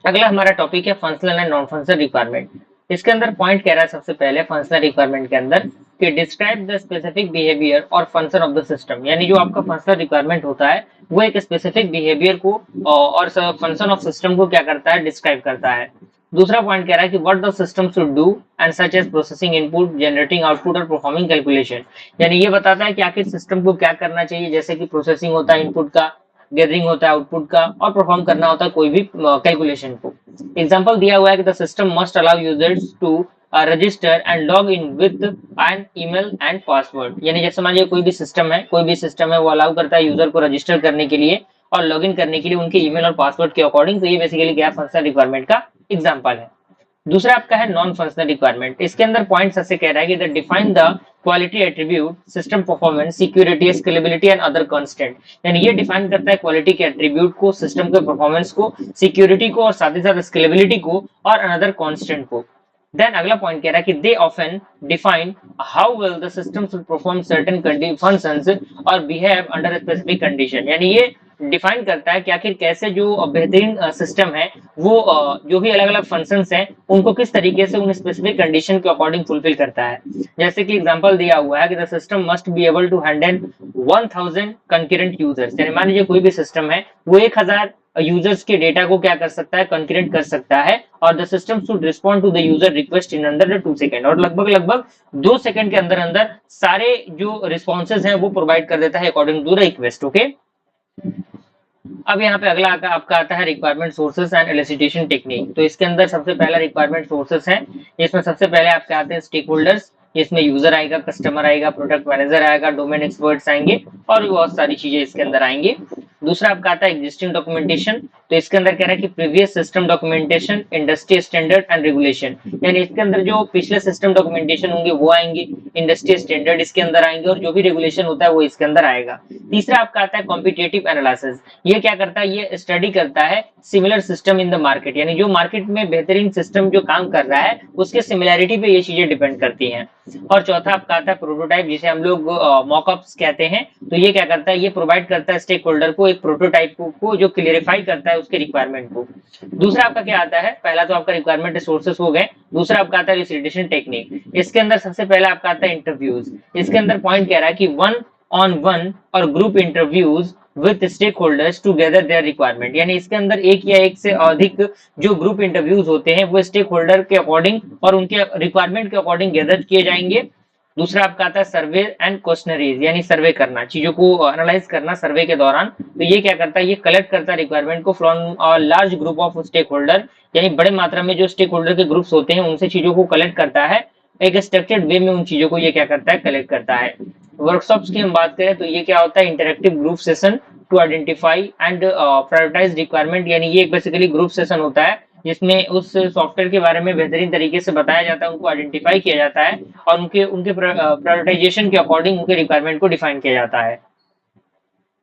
अगला हमारा टॉपिक है functional and non functional requirement, इसके अंदर पॉइंट कह रहा है सबसे पहले फंक्शनल रिक्वायरमेंट के अंदर कि डिस्क्राइब द स्पेसिफिक बिहेवियर और फंक्शन ऑफ द सिस्टम, यानी जो आपका फंक्शनल रिक्वायरमेंट होता है वो एक स्पेसिफिक बिहेवियर को और फंक्शन ऑफ सिस्टम को क्या करता है, डिस्क्राइब करता है। दूसरा पॉइंट कह रहा है कि what the system should do and such as processing input, generating output और परफॉर्मिंग कैलकुलेशन, यानी ये बताता है कि आखिर सिस्टम को क्या करना चाहिए, जैसे कि प्रोसेसिंग होता है इनपुट का, गैदरिंग होता है आउटपुट का, और परफॉर्म करना होता है कोई भी कैलकुलेशन को। एग्जांपल दिया हुआ है कि the system must allow users to register and log in with an email and password, यानी जैसे मान लीजिए कोई भी सिस्टम है वो अलाउ करता है यूजर को रजिस्टर करने के लिए और लॉग इन करने के लिए उनके ईमेल और पासवर्ड के अकॉर्डिंग, तो ये बेसिकली क्या फंक्शनल रिक्वायरमेंट का एग्जांपल है। दूसरा आपका है नॉन फंक्शनल रिक्वायरमेंट। इसके अंदर पॉइंट्स ऐसे कह रहा है कि define the quality attribute, system performance, security, scalability and other constant, यानी ये डिफाइन करता है क्वालिटी के एट्रीब्यूट को, सिस्टम के परफॉर्मेंस को, सिक्योरिटी को और साथ ही साथ स्केलेबिलिटी को और अनदर कांस्टेंट को। देन अगला पॉइंट कह रहा है कि they often define how well the system should perform certain functions और बिहेव अंडर स्पेसिफिक कंडीशन, यानी ये डिफाइन करता है कि आखिर कैसे जो बेहतरीन सिस्टम है वो जो भी अलग अलग फंक्शंस हैं उनको किस तरीके से उन स्पेसिफिक कंडीशन के अकॉर्डिंग फुलफिल करता है। जैसे कि एग्जांपल दिया हुआ है कि the system must be able to handle 1000 concurrent users, यानी मान लीजिए कोई भी सिस्टम है वो 1000 यूजर्स के डेटा को क्या कर सकता है, कंकरेंट कर सकता है, और the system should respond to the user request in under 2 second, और लगभग 2 सेकंड के अंदर अंदर सारे जो रिस्पॉन्सेज हैं वो प्रोवाइड कर देता है according to the request. Okay, अब यहाँ पे अगला आपका आता है requirement sources and elicitation technique. तो इसके अंदर सबसे पहला रिक्वायरमेंट सोर्सेस है, इसमें सबसे पहले आपके आते हैं स्टेक होल्डर्स, इसमें यूजर आएगा, कस्टमर आएगा, प्रोडक्ट मैनेजर आएगा, डोमेन एक्सपर्ट्स आएंगे और भी बहुत सारी चीजें इसके अंदर आएंगी। दूसरा आपका आता है एग्जिस्टिंग डॉक्यूमेंटेशन, तो इसके अंदर कह रहा है कि previous system documentation, industry standard and regulation, यानी इसके अंदर जो पिछले सिस्टम डॉक्यूमेंटेशन होंगे वो आएंगे, इंडस्ट्री स्टैंडर्ड इसके अंदर आएंगे और जो भी रेगुलेशन होता है वो इसके अंदर आएगा। तीसरा आपका आता है कॉम्पिटिटिव एनालिसिस, ये क्या करता है, ये स्टडी करता है similar system in the market, यानी जो मार्केट में बेहतरीन सिस्टम जो काम कर रहा है उसके सिमिलैरिटी पे ये चीजें डिपेंड करती हैं। और चौथा आपका आता है प्रोटोटाइप, जिसे हम लोग मॉकअप्स कहते हैं, तो ये क्या करता है, ये प्रोवाइड करता है स्टेक होल्डर को एक प्रोटोटाइप को जो क्लियरिफाई करता है उसके रिक्वायरमेंट को। दूसरा आपका क्या आता है, पहला तो आपका रिक्वायरमेंट रिसोर्सेस हो गए, दूसरा आपका आता है रिसिटेशन टेक्निक। इसके अंदर सबसे पहला आपका आता है इंटरव्यूज, इसके अंदर पॉइंट कह रहा है कि 1-on-1 और group interviews with stakeholders to gather their requirement, यानी इसके अंदर एक या एक से अधिक जो ग्रुप इंटरव्यूज होते हैं वो स्टेक होल्डर के अकॉर्डिंग और उनके रिक्वायरमेंट के अकॉर्डिंग गैदर किए जाएंगे। दूसरा आपका आता है सर्वे एंड क्वेश्चनरीज, यानी सर्वे करना, चीजों को एनालाइज करना सर्वे के दौरान, तो ये क्या करता है, ये कलेक्ट करता है रिक्वायरमेंट को from large group of stakeholder, यानी बड़े मात्रा में जो स्टेक होल्डर के ग्रुप्स होते हैं उनसे चीजों को कलेक्ट करता है, एक स्ट्रक्चर्ड वे में उन चीजों को ये क्या करता है, कलेक्ट करता है। वर्कशॉप्स की हम बात करें तो ये क्या होता है, interactive group session to identify and prioritize requirement, यानी ये बेसिकली ग्रुप सेशन होता है जिसमें उस सॉफ्टवेयर के बारे में बेहतरीन तरीके से बताया जाता है, उनको आइडेंटिफाई किया जाता है और उनके प्रायोरिटाइजेशन के अकॉर्डिंग उनके रिक्वायरमेंट को डिफाइन किया जाता है।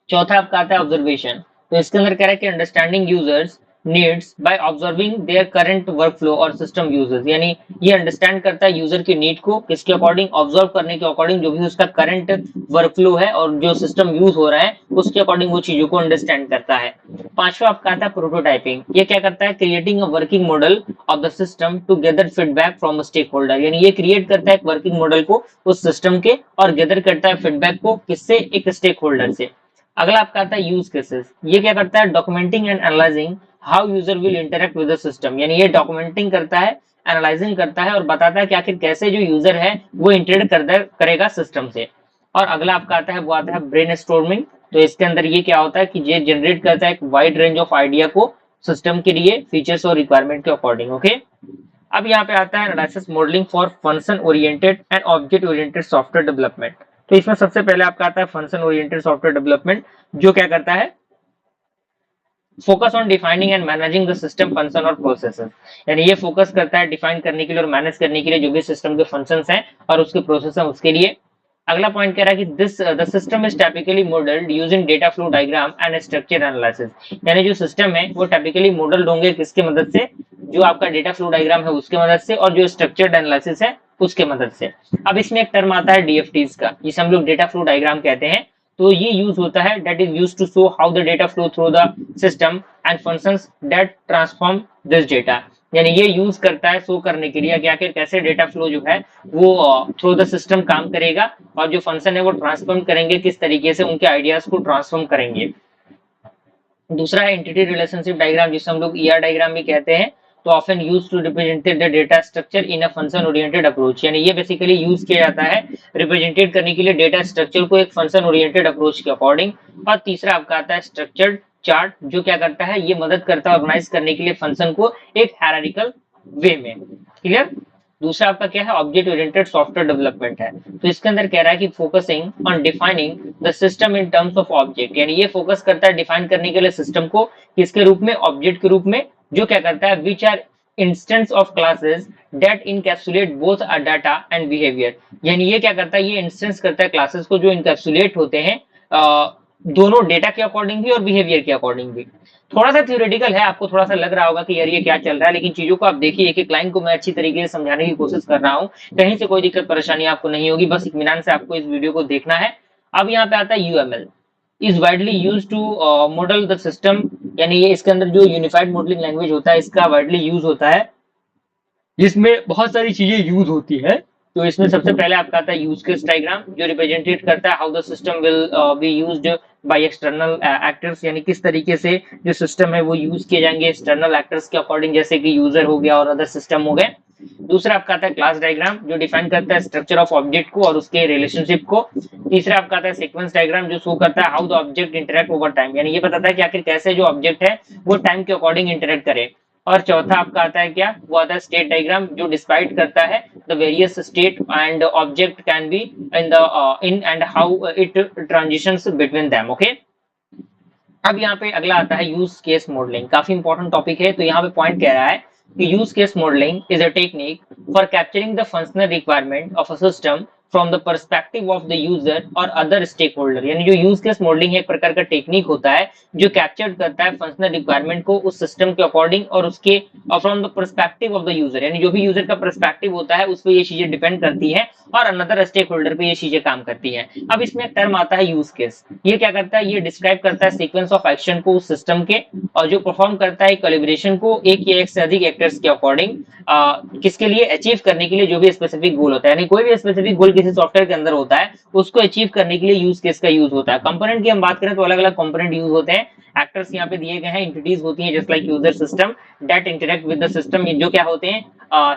चौथा आपका आता है ऑब्जर्वेशन, तो इसके अंदर कह रहा है कि understanding users needs by observing their current workflow और सिस्टम यूजर्स, यानी ये अंडरस्टैंड करता है यूजर की नीड को किसके अकॉर्डिंग, ऑब्जर्व करने के अकॉर्डिंग, जो भी उसका करंट वर्कफ्लो है और जो सिस्टम यूज हो रहा है उसके अकॉर्डिंग वो चीजों को अंडरस्टैंड करता है। पांचवा आपका आता है प्रोटोटाइपिंग, ये क्या करता है, creating a working model of the system to gather feedback from stakeholder, यानी ये क्रिएट करता है एक वर्किंग मॉडल को उस सिस्टम के और गैदर करता है फीडबैक को किससे, एक स्टेक होल्डर से। अगला आपका आता है यूज केसेस, ये क्या करता है, documenting and analysing how user will interact with the system, यानी ये डॉक्यूमेंटिंग करता है, एनालाइजिंग करता है और बताता है कि आखिर कैसे जो यूजर है वो इंटरेक्ट करेगा सिस्टम से। और अगला आपका आता है वो आता है ब्रेनस्टॉर्मिंग, तो इसके अंदर ये क्या होता है कि ये जनरेट करता है एक वाइड रेंज ऑफ आइडिया को सिस्टम के लिए फीचर्स और रिक्वायरमेंट के अकॉर्डिंग। ओके, अब यहाँ पे आता है analysis modelling for function oriented and object oriented software development, तो इसमें सबसे पहले आपका आता है फंक्शन ओरिएंटेड सॉफ्टवेयर डेवलपमेंट, जो क्या करता है, focus on defining and managing the system function और प्रोसेसेस, यानी ये फोकस करता है डिफाइन करने के लिए और मैनेज करने के लिए जो भी सिस्टम के फंक्शंस हैं और उसके प्रोसेस हैं उसके लिए। अगला पॉइंट कह रहा है कि this the system is typically modelled using data flow diagram and structure analysis, यानी जो सिस्टम है वो टाइपिकली मॉडल्ड होंगे किसके मदद से, जो आपका डेटा फ्लो डायग्राम है उसके मदद से और जो स्ट्रक्चर्ड एनालिसिस है उसके मदद से। अब इसमें एक टर्म आता है डीएफटीज का, जिसे हम लोग डेटा फ्लो डायग्राम कहते हैं, तो ये यूज होता है that is used to show how the data flow through the system and functions that transform this data, यानी ये यूज करता है शो करने के लिए कि आखिर कैसे डेटा फ्लो जो है वो थ्रू द सिस्टम काम करेगा, और जो फंक्शन है वो ट्रांसफॉर्म करेंगे, किस तरीके से उनके आइडियाज को ट्रांसफॉर्म करेंगे। दूसरा है एंटिटी रिलेशनशिप डायग्राम, जिसे हम लोग ईआर डायग्राम भी कहते हैं। तो often use to represent the data structure in a function oriented approach, यानी ये बेसिकली यूज किया जाता है रिप्रेजेंटेड करने के लिए डेटा स्ट्रक्चर को एक फंक्शन ओरिएंटेड अप्रोच के अकॉर्डिंग। और तीसरा आपका आता है स्ट्रक्चर्ड चार्ट, जो क्या करता है, ये मदद करता है ऑर्गेनाइज करने के लिए फंक्शन को एक हायरार्किकल वे में। क्लियर। दूसरा आपका क्या है, ऑब्जेक्ट ओरिएंटेड सॉफ्टवेयर डेवलपमेंट है। तो इसके अंदर कह रहा है कि focusing on defining the system in terms of object, यानी ये फोकस करता है डिफाइन करने के लिए सिस्टम को किसके रूप में, ऑब्जेक्ट के रूप में, जो क्या करता है which are instance of classes that encapsulate both a data and behaviour, यानी ये क्या करता है, ये इंस्टेंस करता है क्लासेस को जो इनकैप्सुलेट होते हैं दोनों डेटा के अकॉर्डिंग भी और बिहेवियर के अकॉर्डिंग भी। थोड़ा सा थ्योरेटिकल है, आपको थोड़ा सा लग रहा होगा कि यार ये क्या चल रहा है, लेकिन चीजों को आप देखिए, एक एक लाइन को मैं अच्छी तरीके से समझाने की कोशिश कर रहा हूँ, कहीं से कोई दिक्कत परेशानी आपको नहीं होगी, बस इत्मीनान से आपको इस वीडियो को देखना है। अब यहाँ पे आता है UML is widely use to model the system, यानी ये इसके अंदर जो यूनिफाइड मॉडलिंग लैंग्वेज होता है इसका वाइडली यूज होता है, जिसमें बहुत सारी चीजें यूज होती है। तो इसमें सबसे पहले आपका आता है यूज केस डायग्राम, जो रिप्रेजेंटेट करता है how the system will be used by external actors, यानी किस तरीके से जो सिस्टम है वो यूज किए जाएंगे एक्सटर्नल एक्टर्स के अकॉर्डिंग, जैसे कि यूजर हो गया और अदर सिस्टम हो गए। दूसरा आपका आता है क्लास डायग्राम, जो डिफाइन करता है स्ट्रक्चर ऑफ ऑब्जेक्ट को और उसके रिलेशनशिप को। तीसरा आपका आता है सीक्वेंस डायग्राम, जो शो करता है how the object interact over time, यानी ये बताता है कि आखिर कैसे जो ऑब्जेक्ट है वो टाइम के अकॉर्डिंग इंटरेक्ट करे। और चौथा आपका आता है क्या, वो आता है स्टेट डायग्राम, जो डिस्क्राइब करता है the various state and object can be in and how it transitions between them. Okay. अब यहाँ पे अगला आता है यूज केस मॉडलिंग, काफी इंपॉर्टेंट टॉपिक है। तो यहाँ पे पॉइंट कह रहा है कि use case modelling is a technique for capturing the functional requirement of a system from the perspective of the user और अदर स्टेक होल्डर, यानी जो यूज केस मॉडलिंग एक प्रकार का टेक्निक होता है जो कैप्चर करता है फंक्शनल रिक्वायरमेंट को उस सिस्टम के अकॉर्डिंग और उसके from the perspective of the user, यानी जो भी यूजर का पर्सपेक्टिव होता है उस पर ये चीजें डिपेंड करती है और अनदर स्टेक होल्डर पे ये चीजें काम करती है। अब इसमें एक टर्म आता है यूज केस, ये क्या करता है, ये डिस्क्राइब करता है सीक्वेंस ऑफ एक्शन को उस सिस्टम के, और जो परफॉर्म करता है कैलिब्रेशन को एक या एक से अधिक एक्टर्स के अकॉर्डिंग किसके लिए, अचीव करने के लिए जो भी स्पेसिफिक गोल होता है, यानी कोई भी स्पेसिफिक गोल किसी सॉफ्टवेयर के अंदर होता है उसको अचीव करने के लिए यूज केस का यूज होता है। कंपोनेंट की हम बात करें तो अलग अलग कंपोनेंट यूज होते हैं, एक्टर्स यहाँ पे दिए गए हैं, एंटिटीज होती हैं just like user system that interact with the system, जो क्या होते हैं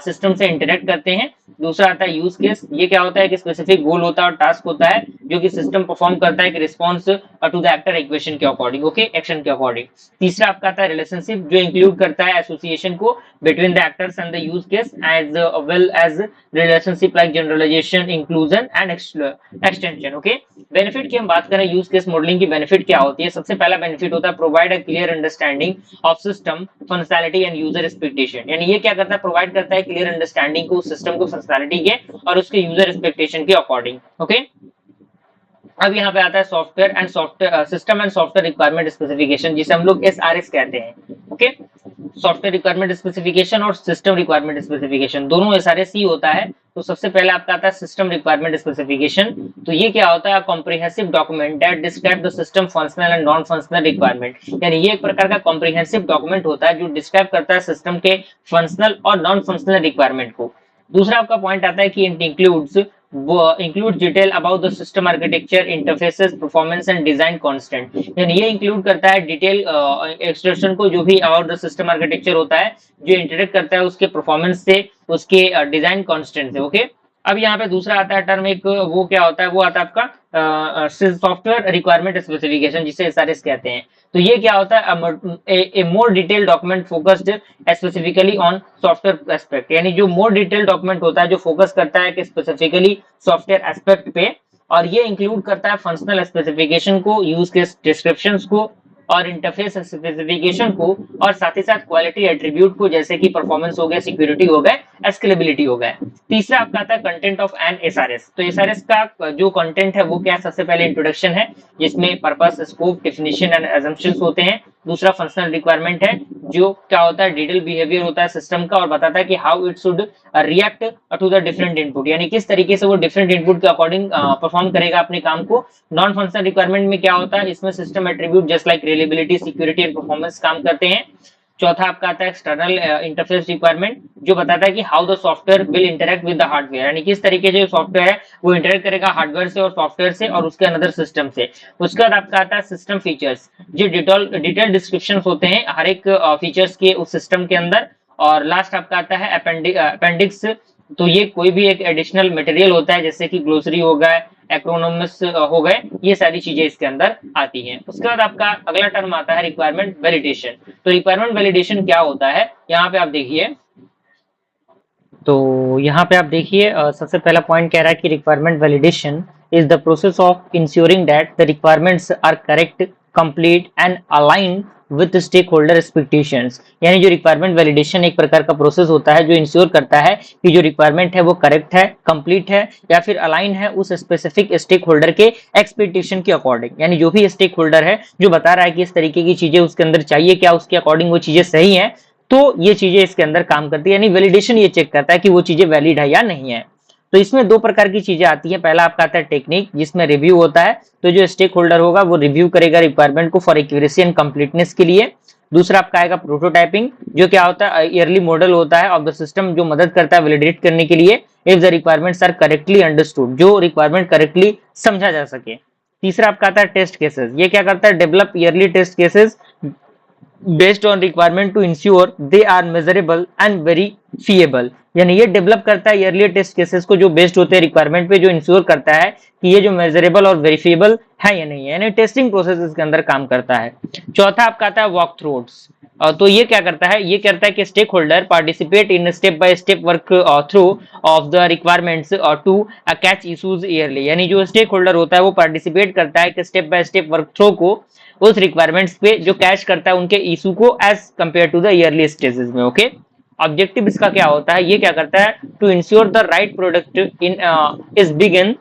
सिस्टम से इंटरेक्ट करते हैं। दूसरा आता है यूज केस, ये क्या होता है कि स्पेसिफिक गोल होता है और टास्क होता है जो कि सिस्टम परफॉर्म करता है response to the actor equation के अकॉर्डिंग, ओके, एक्शन के अकॉर्डिंग। तीसरा आपका आता है रिलेशनशिप, जो इंक्लूड करता है एसोसिएशन को between the actors and the use case as well as relationship like generalization, inclusion and extension. Okay. Benefit की हम बात करें यूज केस मॉडलिंग की, बेनिफिट क्या होती है, सबसे पहला बेनिफिट होता है provide a clear understanding of system functionality and user expectation, यानी ये क्या करता है, प्रोवाइड करता है क्लियर अंडरस्टैंडिंग को सिस्टम को फंक्शनैलिटी के और उसके यूजर एक्सपेक्टेशन के अकॉर्डिंग। ओके। अब यहाँ पे आता है software and software system and software requirement specification, जिसे हम लोग एसआरएस कहते हैं। ओके। सॉफ्टवेयर रिक्वायरमेंट स्पेसिफिकेशन और सिस्टम रिक्वायरमेंट स्पेसिफिकेशन दोनों एसआरएस ही होता है। तो सबसे पहले आपका आता है सिस्टम रिक्वायरमेंट स्पेसिफिकेशन, तो ये क्या होता है, comprehensive document that describe the system functional and non functional requirement, यानी ये एक प्रकार का कॉम्प्रिहेंसिव डॉक्यूमेंट होता है जो डिस्क्राइब करता है सिस्टम के फंक्शनल और नॉन फंक्शनल रिक्वायरमेंट को। दूसरा आपका पॉइंट आता है कि it includes detail about the system architecture, interfaces, performance and design constant, यानी ये इंक्लूड करता है डिटेल एक्सप्रेशन को जो भी अबाउट द सिस्टम आर्किटेक्चर होता है जो इंटरेक्ट करता है उसके परफॉर्मेंस से, उसके डिजाइन कांस्टेंट से। ओके। अब यहाँ पे दूसरा आता है टर्म, एक वो क्या होता है, वो आता है आपका सॉफ्टवेयर रिक्वायरमेंट स्पेसिफिकेशन, जिसे एसआरएस कहते हैं। तो ये क्या होता है, a more detail document focused specifically on software aspect, यानी जो मोर डिटेल डॉक्यूमेंट होता है जो फोकस करता है कि स्पेसिफिकली सॉफ्टवेयर एस्पेक्ट पे, और ये इंक्लूड करता है फंक्शनल स्पेसिफिकेशन को, यूज केस डिस्क्रिप्शंस को और इंटरफेस स्पेसिफिकेशन को, और साथ ही साथ क्वालिटी एट्रीब्यूट को, जैसे कि परफॉर्मेंस हो गया, सिक्योरिटी हो गए, स्केलेबिलिटी हो गए। तीसरा आपका आता है कंटेंट ऑफ एन एसआरएस, तो एसआरएस का जो कंटेंट है वो क्या, सबसे पहले इंट्रोडक्शन है जिसमें purpose, scope, definition and assumptions होते हैं। दूसरा फंक्शनल रिक्वायरमेंट है, जो क्या होता है, डिटेल बिहेवियर होता है सिस्टम का और बताता है कि how it should react to the different input, यानी किस तरीके से वो डिफरेंट इनपुट के अकॉर्डिंग परफॉर्म करेगा अपने काम को। नॉन फंक्शनल रिक्वायरमेंट में क्या होता है, इसमें system attribute just like reliability, security and performance काम करते हैं। चौथा आपका आता है एक्सटर्नल इंटरफेस रिक्वायरमेंट, जो बताता है कि how the software will interact with the hardware, यानी किस तरीके से जो सॉफ्टवेयर है वो इंटरेक्ट करेगा हार्डवेयर से और सॉफ्टवेयर से और उसके अनदर सिस्टम से। उसके बाद आपका आता है सिस्टम फीचर्स, जो डिटेल डिस्क्रिप्शन होते हैं हर एक फीचर्स के उस सिस्टम के अंदर। और लास्ट आपका आता है अपेंडिक्स, तो ये कोई भी एक एडिशनल मटेरियल होता है, जैसे कि ग्लोसरी हो गए, एक्रोनोमस हो गए, ये सारी चीजें इसके अंदर आती हैं। उसके बाद आपका अगला टर्म आता है रिक्वायरमेंट वैलिडेशन। तो रिक्वायरमेंट वैलिडेशन क्या होता है, यहाँ पे आप देखिए, तो यहाँ पे आप देखिए सबसे पहला पॉइंट कह रहा है कि requirement validation is the process of ensuring that the requirements are correct, complete and aligned with stakeholder expectations. यानी जो रिक्वायरमेंट वैलिडेशन एक प्रकार का प्रोसेस होता है जो इंश्योर करता है कि जो रिक्वायरमेंट है वो करेक्ट है, कंप्लीट है या फिर अलाइन है उस स्पेसिफिक स्टेक होल्डर के एक्सपेक्टेशन के अकॉर्डिंग। यानी जो भी स्टेक होल्डर है जो बता रहा है कि इस तरीके की चीजें उसके अंदर चाहिए, क्या उसके अकॉर्डिंग वो चीजें सही है, तो ये चीजें इसके अंदर काम करती है। यानी वैलिडेशन ये चेक करता है कि वो चीजें वैलिड है या नहीं है। तो इसमें दो प्रकार की चीजें आती हैं। पहला आपका आता है टेक्निक, जिसमें रिव्यू होता है, तो जो स्टेक होल्डर होगा वो रिव्यू करेगा रिक्वायरमेंट को फॉर एक्यूरेसी एंड कंप्लीटनेस के लिए। दूसरा आपका आएगा प्रोटोटाइपिंग, जो क्या होता है ईयरली मॉडल होता है ऑफ द सिस्टम, जो मदद करता है वैलिडेट करने के लिए if the requirements are correctly understood, जो रिक्वायरमेंट करेक्टली समझा जा सके। तीसरा आपका आता है टेस्ट केसेस, ये क्या करता है develop early test cases based on requirement to ensure they are measurable and verifiable। यानी ये डेवलप करता है ईयरली टेस्ट केसेस को जो बेस्ड होते हैं रिक्वायरमेंट पे, जो इंश्योर करता है कि ये जो मेजरेबल और वेरिफिएबल है या नहीं है, यानी टेस्टिंग प्रोसेस इसके अंदर काम करता है। चौथा आपका आता है वॉक थ्रूट्स, तो ये क्या करता है, ये कहता है कि stakeholder participate in step by step work through of the requirements to catch issues early. यानी जो स्टेक होल्डर होता है वो पार्टिसिपेट करता है कि step by step work through को उस रिक्वायरमेंट्स पे जो कैच करता है उनके इशू को as compare to the early stages में। ओके, ऑब्जेक्टिव इसका क्या होता है, ये क्या करता है to ensure the right product in is begin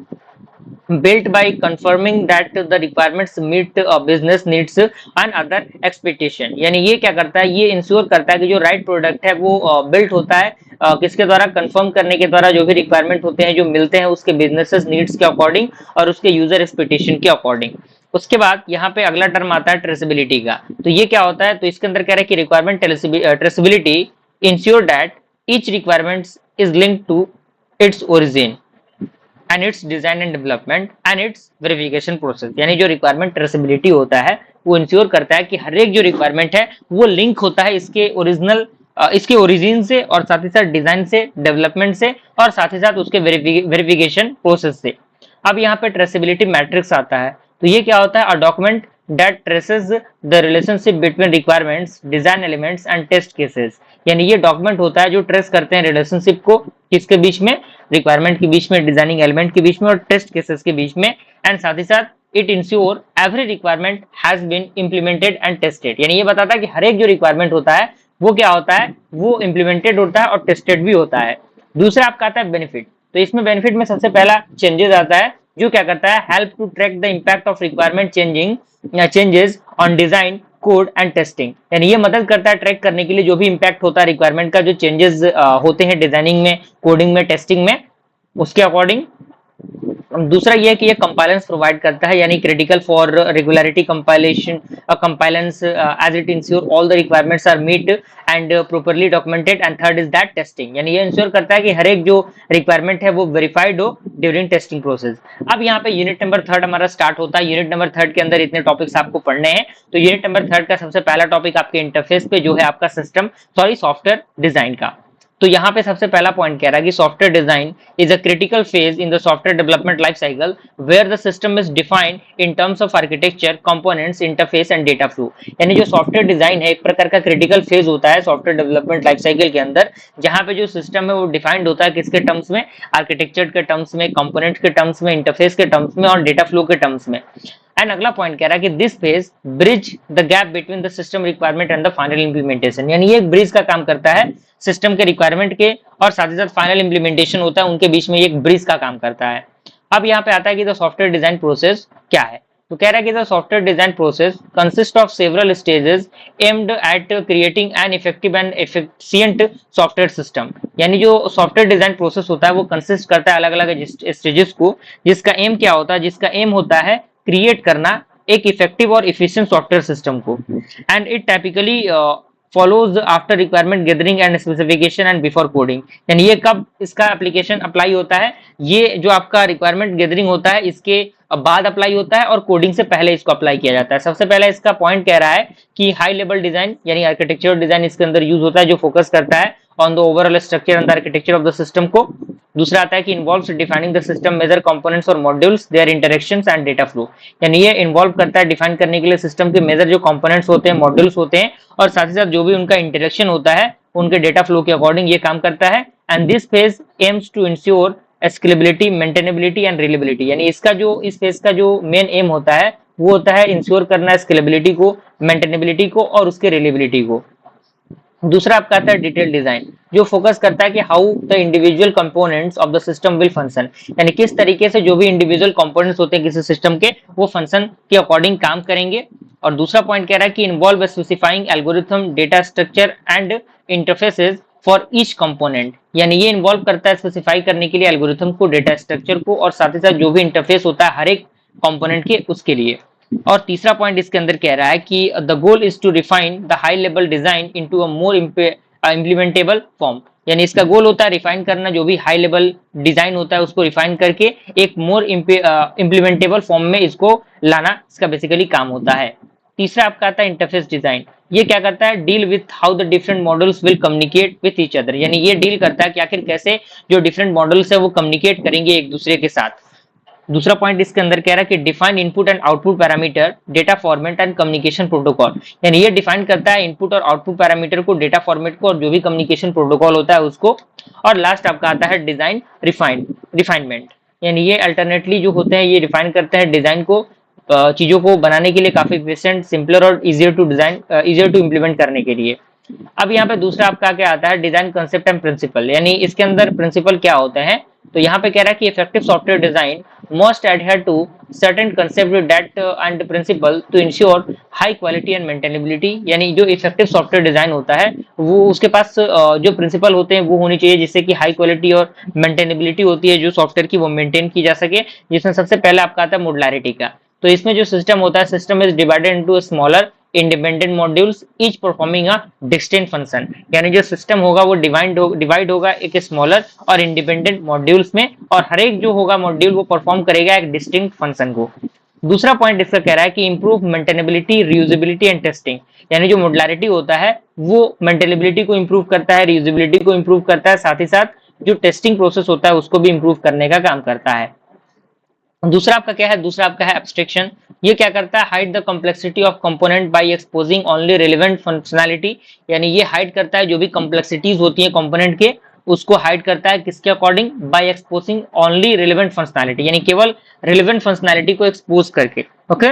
built by confirming that the requirements meet business needs and other expectation। यानी ये क्या करता है, ये इंश्योर करता है कि जो राइट प्रोडक्ट है वो बिल्ट होता है किसके द्वारा, कंफर्म करने के द्वारा, जो भी रिक्वायरमेंट होते हैं जो मिलते हैं उसके बिजनेस नीड्स के अकॉर्डिंग और उसके यूजर एक्सपेक्टेशन के अकॉर्डिंग। उसके बाद यहाँ पे अगला टर्म आता है ट्रेसेबिलिटी का। तो ये क्या होता है, तो इसके अंदर कह रहा है कि requirement traceability ensure that each requirement is linked to its origin and its design and development and its verification process. यानी जो रिक्वायरमेंट ट्रेसेबिलिटी होता है वो इंश्योर करता है कि हर एक जो रिक्वायरमेंट है वो लिंक होता है इसके ओरिजिनल इसके ओरिजिन से और साथ ही साथ डिजाइन से, डेवलपमेंट से और साथ ही साथ उसके वेरिफिकेशन प्रोसेस से। अब यहाँ पे ट्रेसेबिलिटी मैट्रिक्स आता है, तो ये क्या होता है, a document that traces the relationship between requirements, design elements and test cases. यानी ये डॉक्यूमेंट होता है जो ट्रेस करते हैं रिलेशनशिप को किसके बीच में, रिक्वायरमेंट के बीच में, डिजाइनिंग एलिमेंट के बीच में और टेस्ट केसेस के बीच में। एंड साथ ही साथ it ensure every requirement has been implemented and tested. यानी ये बताता है कि हर एक जो रिक्वायरमेंट होता है वो क्या होता है, वो इम्प्लीमेंटेड होता है और टेस्टेड भी होता है। दूसरा आपका आता है बेनिफिट, तो इसमें बेनिफिट में सबसे पहला चेंजेस आता है, जो क्या करता है help to track the impact of requirement changes on design, code and testing. यानी ये मदद करता है ट्रैक करने के लिए जो भी इम्पैक्ट होता है रिक्वायरमेंट का, जो चेंजेस होते हैं डिजाइनिंग में, कोडिंग में, टेस्टिंग में, उसके अकॉर्डिंग। दूसरा ये है कि ये कंपाइलेंस प्रोवाइड करता है, यानी critical for regularity compilation compliance as it ensure all the requirements are meet and properly documented. And third is that testing, यानी ये इंश्योर करता है कि हर एक जो रिक्वायरमेंट है वो वेरीफाइड हो ड्यूरिंग टेस्टिंग प्रोसेस। अब यहाँ पे यूनिट नंबर 3 हमारा स्टार्ट होता है। यूनिट नंबर 3 के अंदर इतने टॉपिक्स आपको पढ़ने हैं। तो यूनिट नंबर 3 का सबसे पहला टॉपिक आपके इंटरफेस पे जो है आपका सॉफ्टवेयर डिजाइन का। तो यहाँ पे सबसे पहला पॉइंट कह रहा है कि software design is a critical phase in the software development life cycle where the system is defined in terms of architecture, components, interface and data flow. यानी जो सॉफ्टवेयर डिजाइन है एक प्रकार का क्रिटिकल फेज होता है सॉफ्टवेयर डेवलपमेंट लाइफ साइकिल के अंदर, जहाँ पे जो सिस्टम है वो डिफाइंड होता है किसके टर्म्स में, आर्किटेक्चर के टर्म्स में, कंपोनेंट्स के टर्म्स में, इंटरफेस के टर्म्स में और डेटा फ्लो के टर्म्स में। एंड अगला पॉइंट कह रहा है कि this phase bridge the gap between the system requirement and the final implementation. यानी ये एक ब्रिज का काम करता है सिस्टम के रिक्वायरमेंट के और साथ ही साथ फाइनल इंप्लीमेंटेशन होता है उनके बीच में, एक ब्रिज का काम करता है। अब यहाँ पे आता है कि द सॉफ्टवेयर डिजाइन प्रोसेस क्या है। तो कह रहा है कि the software design process consist of several stages aimed at creating an effective and efficient software system. यानी जो सॉफ्टवेयर डिजाइन प्रोसेस होता है वो कंसिस्ट करता है अलग अलग स्टेजेस को, जिसका एम क्या होता है, जिसका एम होता है क्रिएट करना एक इफेक्टिव और इफिशिएंट सॉफ्टवेयर सिस्टम को। And it typically follows after requirement gathering and specification and before coding। यानी ये कब इसका एप्लीकेशन अप्लाई होता है, ये जो आपका रिक्वायरमेंट गैदरिंग होता है इसके बाद अप्लाई होता है और कोडिंग से पहले इसको अप्लाई किया जाता है। सबसे पहले इसका पॉइंट कह रहा है कि हाई लेवल डिजाइन यानी आर्किटेक्चर डिजाइन इसके अंदर यूज होता है, जो फोकस करता है on the overall structure and the architecture of the system को। दूसरा आता है कि involves defining the system major components और modules their interactions and data flow. यानी ये इन्वॉल्व करता है डिफाइन करने के लिए सिस्टम के मेजर जो कंपोनेंट्स होते हैं, मॉड्यूल्स होते हैं, और साथ ही साथ जो भी उनका इंटरेक्शन होता है उनके डेटा फ्लो के अकॉर्डिंग ये काम करता है। And this phase aims to ensure scalability, maintainability and reliability. यानी इसका जो इस फेज का जो मेन एम होता है वो होता है इंश्योर करना स्केलेबिलिटी को, मेंटेनेबिलिटी को और उसके रिलायबिलिटी को। दूसरा आपका आता है डिटेल डिजाइन, जो फोकस करता है कि how the individual components of the system will function. यानी किस तरीके से जो भी इंडिविजुअल कंपोनेंट्स होते हैं किसी सिस्टम के, वो फंक्शन के अकॉर्डिंग काम करेंगे। और दूसरा पॉइंट कह रहा है कि involve specifying algorithm, data structure and interfaces for each component. यानी ये इन्वॉल्व करता है स्पेसिफाई करने के लिए एल्गोरिथम को, डेटा स्ट्रक्चर को, और साथ ही साथ जो भी इंटरफेस होता है हर एक कंपोनेंट के उसके लिए। और तीसरा पॉइंट इसके अंदर कह रहा है कि the goal is to refine the high level design into a more implementable form. यानी इसका गोल होता है रिफाइन करना, जो भी हाई लेवल डिजाइन होता है उसको रिफाइन करके एक मोर इम्प्लीमेंटेबल फॉर्म में इसको लाना, इसका बेसिकली काम होता है। तीसरा आपका आता है इंटरफेस डिजाइन। ये क्या करता है, deal with how the different models will communicate with each other. यानी ये डील करता है कि आखिर कैसे जो डिफरेंट मॉडल्स है वो कम्युनिकेट करेंगे एक दूसरे के साथ। दूसरा पॉइंट इसके अंदर कह रहा है कि define input and output parameter, data format and communication protocol. यानी ये डिफाइन करता है इनपुट और आउटपुट पैरामीटर को, डेटा फॉर्मेट को, और जो भी कम्युनिकेशन प्रोटोकॉल होता है उसको। और लास्ट आपका आता है डिजाइन रिफाइनमेंट। यानी ये अल्टरनेटली जो होते हैं ये रिफाइन करते हैं डिजाइन को, चीजों को बनाने के लिए काफी एफिशिएंट, सिंपलर और easier to design, easier to implement करने के लिए। अब यहाँ पे दूसरा आपका क्या आता है, डिजाइन कंसेप्ट एंड प्रिंसिपल। यानी इसके अंदर प्रिंसिपल क्या होते हैं, तो यहाँ पे कह रहा है कि effective software design must adhere to certain concept that and principle to ensure high quality and maintainability. यानी जो इफेक्टिव सॉफ्टवेयर डिजाइन होता है वो उसके पास जो प्रिंसिपल होते हैं वो होनी चाहिए, जिससे कि हाई क्वालिटी और मेंटेनेबिलिटी होती है जो सॉफ्टवेयर की वो मेंटेन की जा सके। जिसमें सबसे पहले आपका आता है मॉड्युलैरिटी का। तो इसमें जो सिस्टम होता है, system is divided into smaller independent modules each performing a distinct function. यानी जो सिस्टम होगा वो डिवाइड होगा एक स्मॉलर और इंडिपेंडेंट मॉड्यूल्स में, और हर एक जो होगा मॉड्यूल वो परफॉर्म करेगा एक डिस्टिंक्ट फंक्शन को। दूसरा पॉइंट इसका कह रहा है कि improve maintainability, reusability and testing. यानी जो मॉड्युलैरिटी होता है वो मेंटेनेबिलिटी को इंप्रूव करता है, रीयूजेबिलिटी को इंप्रूव करता है, साथ ही साथ जो टेस्टिंग प्रोसेस होता है उसको भी इंप्रूव करने का काम करता है। दूसरा आपका क्या है, दूसरा आपका है एब्स्ट्रैक्शन। ये क्या करता है, hide the complexity of component by exposing only relevant functionality. यानी ये हाइड करता है जो भी कॉम्प्लेक्सिटीज होती है कंपोनेंट के, उसको हाइड करता है किसके according, by exposing only relevant functionality. यानी केवल रिलेवेंट फंक्शनैलिटी को एक्सपोज करके। ओके,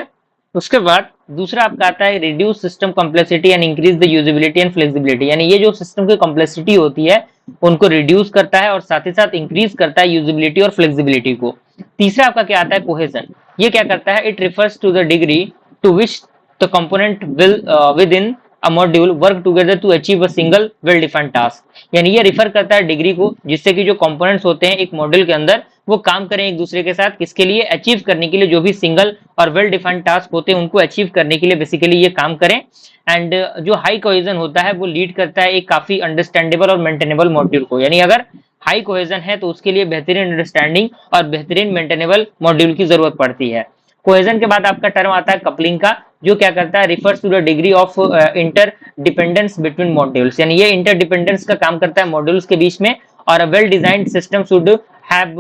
उसके बाद दूसरा आपका आता है reduce system complexity and increase the usability and flexibility. यानी ये जो सिस्टम की कॉम्प्लेक्सिटी होती है उनको रिड्यूस करता है और साथ ही साथ इंक्रीज करता है यूजेबिलिटी और फ्लेक्सिबिलिटी को। तीसरा आपका क्या आता है, कोहेजन। ये क्या करता है, it refers to the degree to which the component will within a module work together to achieve a single well defined task. यानी ये रिफर करता है डिग्री को, जिससे कि जो कंपोनेंट्स होते हैं एक मॉड्यूल के अंदर वो काम करें एक दूसरे के साथ, किसके लिए, अचीव करने के लिए। जो भी सिंगल और वेल डिफाइंड टास्क होते हैं उनको अचीव करने के लिए बेसिकली ये काम करें। एंड जो हाई कोहेजन होता है वो लीड करता है एक काफी अंडरस्टैंडेबल और मेंटेनेबल मॉड्यूल को। यानी अगर हाई कोहेजन है तो उसके लिए बेहतरीन अंडरस्टैंडिंग और बेहतरीन मेंटेनेबल मॉड्यूल की जरूरत पड़ती है। कोहेजन के बाद आपका टर्म आता है कपलिंग का, जो क्या करता है, refers to the degree of interdependence between modules. यानी ये इंटर डिपेंडेंस का काम करता है मॉड्यूल्स के बीच में। और a well designed system should have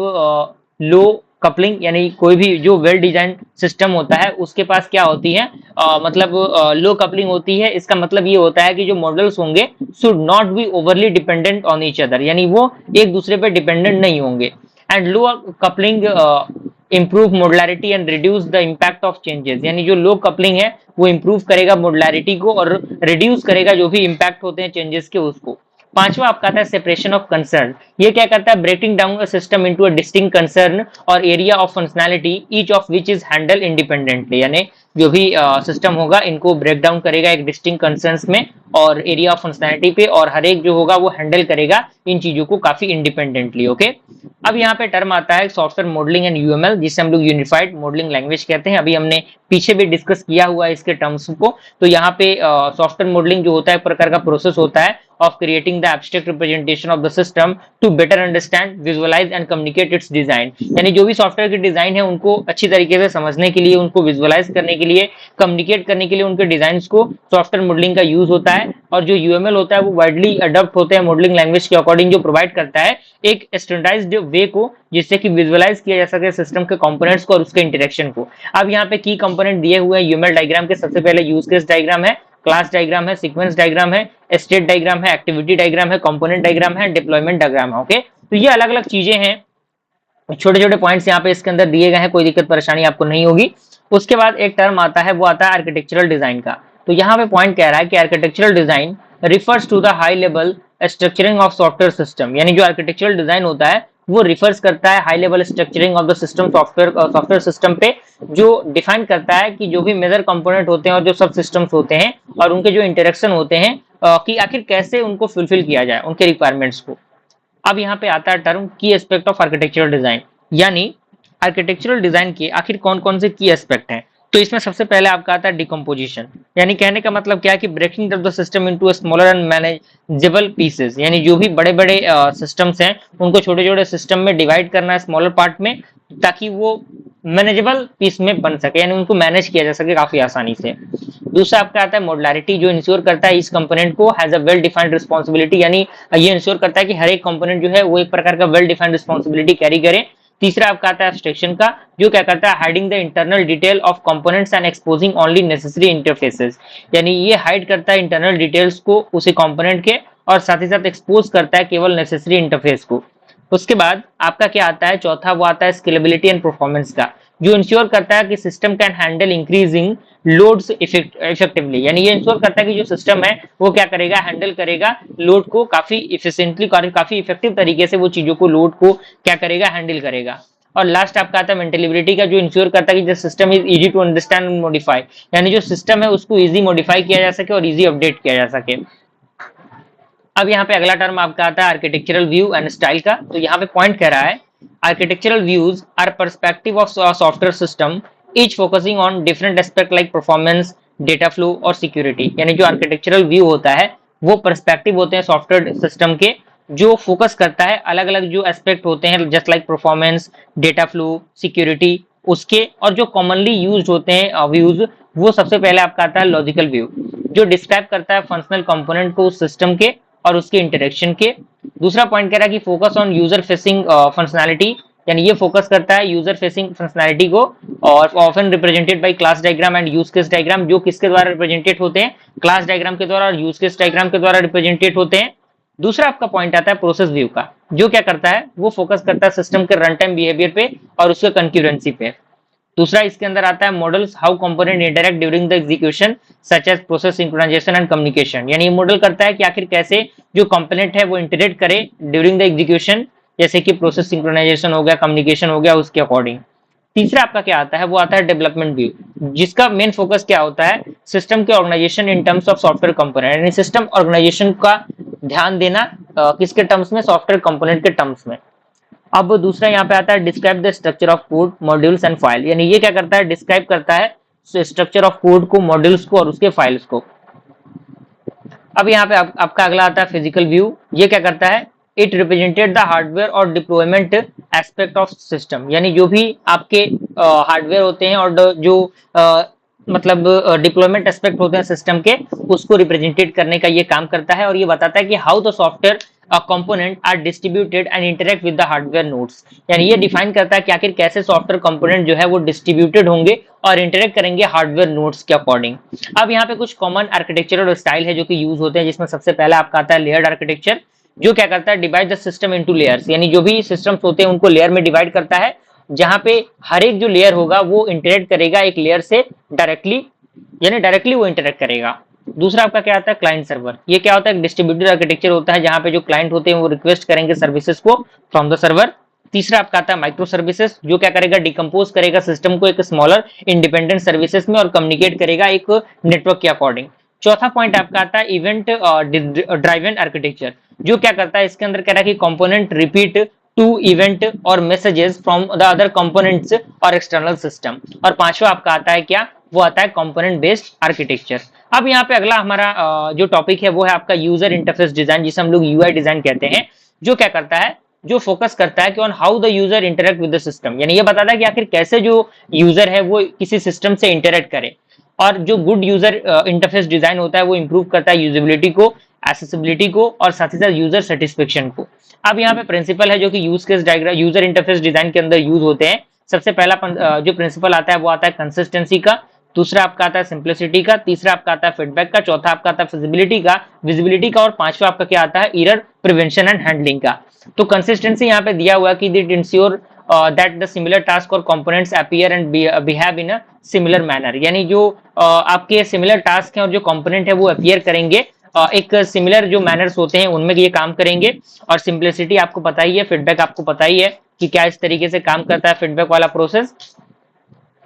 low coupling. यानी कोई भी जो वेल डिजाइन सिस्टम होता है उसके पास क्या होती है, मतलब लो कपलिंग होती है। इसका मतलब ये होता है कि जो मॉडल्स होंगे should not be overly dependent on each other. यानी वो एक दूसरे पे डिपेंडेंट नहीं होंगे। And low coupling improve modularity and reduce the impact of changes. यानी जो लो कपलिंग है वो इंप्रूव करेगा मॉड्युलैरिटी को और रिड्यूस करेगा जो भी इम्पैक्ट होते हैं चेंजेस के उसको। पांचवा आपका आता है सेपरेशन ऑफ कंसर्न। ये क्या करता है, breaking down a system into a distinct concern और area of functionality each of which is handle independently. यानी जो भी सिस्टम होगा इनको ब्रेक डाउन करेगा एक डिस्टिंक्ट कंसर्न्स में और एरिया ऑफ फंक्शनैलिटी पे, और हर एक जो होगा वो हैंडल करेगा इन चीजों को काफी इंडिपेंडेंटली। ओके, अब यहाँ पे टर्म आता है सॉफ्टवेयर मॉडलिंग एंड यूएमएल, जिसे हम लोग यूनिफाइड मॉडलिंग लैंग्वेज कहते हैं। अभी हमने पीछे भी डिस्कस किया हुआ है इसके टर्म्स को। तो यहाँ पे सॉफ्टवेयर मॉडलिंग जो होता है एक प्रकार का प्रोसेस होता है of creating the abstract representation of the system to better understand, visualize and communicate its design। यानी जो भी सॉफ्टवेयर की डिजाइन है उनको अच्छी तरीके से समझने के लिए, उनको विजुअलाइज करने के लिए, कम्युनिकेट करने के लिए उनके डिजाइन्स को सॉफ्टवेयर मॉडलिंग का यूज होता है। और जो यूएमएल होता है वो वाइडली अडॉप्ट होते हैं मॉडलिंग लैंग्वेज के अकॉर्डिंग, जो प्रोवाइड करता है एक स्टैंडर्डाइज्ड वे को जिससे कि विजुअलाइज किया जा सके सिस्टम के कंपोनेंट्स को और उसके इंटरेक्शन को। अब यहाँ पे की कंपोनेंट दिए हुए हैं यूएमएल डायग्राम के। सबसे पहले यूज केस डायग्राम है, क्लास डायग्राम है, सीक्वेंस डायग्राम है, स्टेट डायग्राम है, एक्टिविटी डायग्राम है, कंपोनेंट डायग्राम है, डिप्लॉयमेंट डायग्राम है। ओके, तो ये अलग अलग चीजें हैं, छोटे छोटे पॉइंट्स यहाँ पे इसके अंदर दिए गए हैं, कोई दिक्कत परेशानी आपको नहीं होगी। उसके बाद एक टर्म आता है, वो आता है आर्किटेक्चरल डिजाइन का। तो यहाँ पे पॉइंट कह रहा है कि architectural design refers to the high level structuring of software system. यानी जो आर्किटेक्चरल डिजाइन होता है वो रिफर्स करता है high level structuring of the system, software system पे, जो डिफाइन करता है कि जो भी मेजर कंपोनेंट होते हैं और जो सब सिस्टम्स होते हैं और उनके जो इंटरेक्शन होते हैं कि आखिर कैसे उनको फुलफिल किया जाए उनके रिक्वायरमेंट्स को। अब यहाँ पे आता है टर्म की एस्पेक्ट ऑफ आर्किटेक्चरल डिजाइन, यानी आर्किटेक्चरल डिजाइन के आखिर कौन कौन से की एस्पेक्ट हैं। तो इसमें सबसे पहले आपका आता है डिकम्पोजिशन, यानी कहने का मतलब क्या है कि breaking the system into smaller and manageable pieces. यानी जो भी बड़े बड़े सिस्टम्स हैं उनको छोटे छोटे सिस्टम में डिवाइड करना है स्मॉलर पार्ट में, ताकि वो मैनेजेबल पीस में बन सके, यानी उनको मैनेज किया जा सके काफी आसानी से। दूसरा आपका आता है मॉड्युलैरिटी, जो इंश्योर करता है इस कंपोनेंट को has a well defined responsibility, यानी ये इंश्योर करता है कि हर एक कंपोनेंट जो है वो एक प्रकार का वेल डिफाइंड रिस्पांसिबिलिटी कैरी करे। तीसरा आपका आता है एब्स्ट्रैक्शन का, जो क्या करता है hiding the internal detail of components and exposing only necessary interfaces. यानी ये हाइड करता है इंटरनल डिटेल्स को उसी कंपोनेंट के, और साथ ही साथ एक्सपोज करता है केवल नेसेसरी इंटरफेस को। उसके बाद आपका क्या आता है चौथा, वो आता है स्केलेबिलिटी एंड परफॉर्मेंस का, जो इंश्योर करता है कि system can handle increasing loads effectively. यानी ये इंश्योर करता है कि जो सिस्टम है वो क्या करेगा, हैंडल करेगा लोड को काफी इफिशिएंटली, काफी इफेक्टिव तरीके से वो चीजों को, लोड को क्या करेगा, हैंडल करेगा। और लास्ट आपका आता है मेंटेनेबिलिटी का, जो इंश्योर करता है कि the system is easy to understand and modify. यानी जो सिस्टम है उसको इजी मॉडिफाई किया जा सके और इजी अपडेट किया जा सके। अब यहाँ पे अगला टर्म आपका आता है आर्किटेक्चरल व्यू एंड स्टाइल का। तो यहाँ पे पॉइंट कह रहा है architectural views are perspective of software system each focusing on different aspect like performance, data flow और सिक्योरिटी। यानी जो आर्किटेक्चरल व्यू होता है वो पर्सपेक्टिव होते हैं सॉफ्टवेयर सिस्टम के, जो फोकस करता है अलग अलग जो एस्पेक्ट होते हैं just like performance, data flow, security उसके। और जो कॉमनली यूज्ड होते हैं व्यूज, वो सबसे पहले आपका आता है लॉजिकल व्यू, जो डिस्क्राइब करता है फंक्शनल कंपोनेंट को उस सिस्टम के और उसके इंटरेक्शन के। दूसरा पॉइंट कह रहा है कि focus on user facing functionality, यानी ये फोकस करता है यूजर फेसिंग फंक्शनैलिटी को, और often represented by class diagram and use case diagram, जो किसके द्वारा रिप्रेजेंटेड होते हैं, क्लास डायग्राम के द्वारा और यूज केस डायग्राम के द्वारा रिप्रेजेंटेड होते हैं। दूसरा आपका पॉइंट आता है प्रोसेस व्यू का, जो क्या करता है वो फोकस करता है सिस्टम के रन टाइम बिहेवियर पे और उसके कंक्यूरेंसी पे। दूसरा इसके अंदर आता है models how component interact during the execution such as process synchronisation and communication. यानी ये मॉडल करता है कि आखिर कैसे जो कंपोनेंट है वो इंटरैक्ट करे ड्यूरिंग द एग्जीक्यूशन, जैसे कि प्रोसेस सिंक्रोनाइजेशन हो गया, कम्युनिकेशन हो गया, उसके अकॉर्डिंग। तीसरा आपका क्या आता है, वो आता है डेवलपमेंट व्यू, जिसका मेन फोकस क्या होता है, सिस्टम के organisation in terms of software component. यानी सिस्टम ऑर्गेनाइजेशन का ध्यान देना किसके टर्म्स में, सॉफ्टवेयर कंपोनेंट के टर्म्स में। अब दूसरा यहाँ पे आता है describe the structure of code, modules and file. यानी ये क्या करता है, डिस्क्राइब करता है स्ट्रक्चर ऑफ कोड को, मॉड्यूल्स को और उसके फाइल्स को। अब यहाँ पे आपका अगला आता है फिजिकल व्यू। ये क्या करता है, इट रिप्रेजेंटेड द हार्डवेयर और डिप्लॉयमेंट एस्पेक्ट ऑफ सिस्टम। यानी जो भी आपके हार्डवेयर होते हैं और जो मतलब डिप्लॉयमेंट एस्पेक्ट होते हैं सिस्टम के, उसको रिप्रेजेंटेट करने का ये काम करता है। और ये बताता है कि how the software component are distributed and interact with the hardware nodes. यानी ये डिफाइन करता है कि आखिर कैसे सॉफ्टवेयर कंपोनेंट जो है वो डिस्ट्रीब्यूटेड होंगे और इंटरेक्ट करेंगे हार्डवेयर नोड्स के अकॉर्डिंग। अब यहाँ पे कुछ कॉमन आर्किटेक्चरल स्टाइल है जो कि यूज होते हैं, जिसमें सबसे पहला आपका आता है लेयर्ड आर्किटेक्चर, जो क्या करता है divide the system into layers. यानी जो भी सिस्टम्स होते हैं उनको लेयर में डिवाइड करता है, जहां पे हर एक जो लेयर होगा वो इंटरेक्ट करेगा एक लेयर से डायरेक्टली, यानी डायरेक्टली वो इंटरेक्ट करेगा। दूसरा आपका क्या आता है क्लाइंट सर्वर। ये क्या होता है, डिस्ट्रीब्यूटेड आर्किटेक्चर होता है, जहां पे जो क्लाइंट होते हैं वो रिक्वेस्ट करेंगे सर्विसेज को फ्रॉम द सर्वर। तीसरा आपका आता है माइक्रो सर्विसेज, जो क्या करेगा, डिकम्पोज करेगा सिस्टम को एक स्मॉलर इंडिपेंडेंट सर्विसेज में और कम्युनिकेट करेगा एक नेटवर्क के अकॉर्डिंग। चौथा पॉइंट आपका आता है इवेंट ड्राइवन आर्किटेक्चर, जो क्या करता है, इसके अंदर कह रहा है कि कंपोनेंट रिपीट टू इवेंट और messages from the other components और एक्सटर्नल सिस्टम। और पांचवा आपका आता है क्या, वो आता है कंपोनेंट बेस्ड आर्किटेक्चर। अब यहाँ पे अगला हमारा जो टॉपिक है वो है आपका यूजर इंटरफेस डिजाइन, जिसे हम लोग यूआई डिजाइन कहते हैं, जो क्या करता है, जो फोकस करता है कि on how the user interact with the system, यानी ये बताता है कि आखिर कैसे जो यूजर है वो किसी सिस्टम से इंटरेक्ट करे। और जो गुड यूजर इंटरफेस डिजाइन होता है वो इंप्रूव करता है यूजेबिलिटी को, एक्सेसिबिलिटी को और साथ ही साथ यूजर सेटिस्फेक्शन को। अब यहाँ पे प्रिंसिपल है जो कि use case diagram user interface design के अंदर यूज होते हैं। सबसे पहला जो प्रिंसिपल आता है वो आता है कंसिस्टेंसी का, दूसरा आपका आता है सिंप्लिसिटी का, तीसरा आपका आता है फीडबैक का, चौथा आपका आता है फिजिबिलिटी का, विजिबिलिटी का, और पांचवा आपका क्या आता है, एरर प्रिवेंशन एंड हैंडलिंग का। तो कंसिस्टेंसी यहाँ पे दिया हुआ है कि it ensure that the similar task और components appear and behave in a similar manner, यानी जो आपके सिमिलर टास्क हैं और जो कंपोनेंट है वो अपीयर करेंगे एक सिमिलर जो मैनर्स होते हैं उनमें ये काम करेंगे। और सिंप्लिसिटी आपको पता ही है, फीडबैक आपको पता ही है कि क्या इस तरीके से काम करता है फीडबैक वाला प्रोसेस।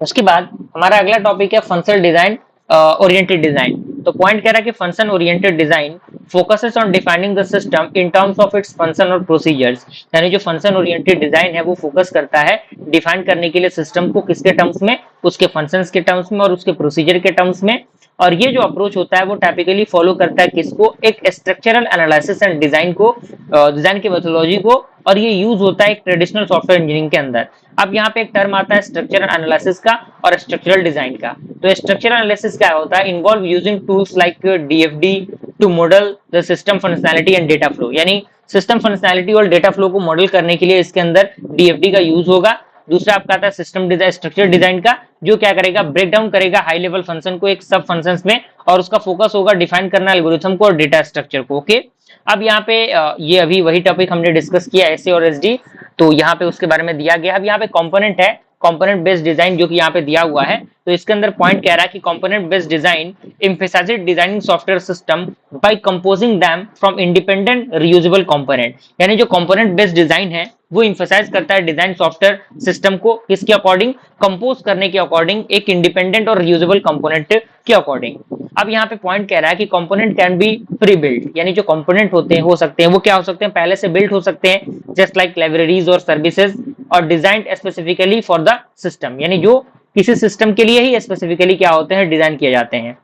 उसके बाद हमारा अगला टॉपिक है फंक्शनल डिजाइन ओरिएंटेड डिजाइन। तो पॉइंट कह रहा है कि function oriented design focuses on defining the system in terms of its function और प्रोसीजर्स, यानी जो फंक्शन ओरिएंटेड डिजाइन है वो फोकस करता है डिफाइन करने के लिए सिस्टम को किसके टर्म्स में, उसके फंक्शंस के टर्म्स में और उसके प्रोसीजर के टर्म्स में। और ये जो अप्रोच होता है वो टाइपिकली फॉलो करता है किसको, एक स्ट्रक्चरल एनालिसिस एंड डिजाइन को, डिजाइन की मेथोडोलॉजी को, और ये यूज होता है एक ट्रेडिशनल सॉफ्टवेयर इंजीनियरिंग के अंदर। अब यहाँ पे एक टर्म आता है स्ट्रक्चरल एनालिसिस का और स्ट्रक्चरल डिजाइन का। तो स्ट्रक्चरल एनालिसिस क्या होता है, involve using tools like DFD to model the system functionality and data flow, यानी सिस्टम फंक्शनैलिटी और डेटा फ्लो को मॉडल करने के लिए इसके अंदर डीएफडी का यूज होगा। दूसरा आपका आता है सिस्टम डिजाइन, स्ट्रक्चर डिजाइन का, जो क्या करेगा, ब्रेक डाउन करेगा हाई लेवल फंक्शन को एक सब फंक्शंस में, और उसका फोकस होगा डिफाइन करना एल्गोरिथम को और डेटा स्ट्रक्चर को। ओके, अब यहाँ पे ये अभी वही टॉपिक हमने डिस्कस किया एसए और एसडी, तो यहाँ पे उसके बारे में दिया गया। अब यहाँ पे कंपोनेंट है, कंपोनेंट बेस्ड डिजाइन जो कि यहाँ पे दिया हुआ है। तो इसके अंदर पॉइंट कह रहा है कि component based design emphasizes designing software system by composing them from independent reusable component, यानी जो कंपोनेंट बेस्ड डिजाइन है वो इंफेसाइज करता है डिजाइन सॉफ्टवेयर सिस्टम को किसके अकॉर्डिंग, कंपोज करने के अकॉर्डिंग, एक इंडिपेंडेंट और रियूजेबल कंपोनेंट के अकॉर्डिंग। अब यहाँ पे पॉइंट कह रहा है कि component can be pre build, यानी जो कंपोनेंट होते हैं हो सकते हैं वो क्या हो सकते हैं, पहले से बिल्ड हो सकते हैं, जस्ट लाइक लाइब्रेरीज और सर्विसेज, और design specifically for the system, यानी जो किसी सिस्टम के लिए ही स्पेसिफिकली क्या होते हैं, डिजाइन किए जाते हैं।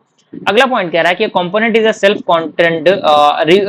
अगला पॉइंट कह रहा है कि component is a self content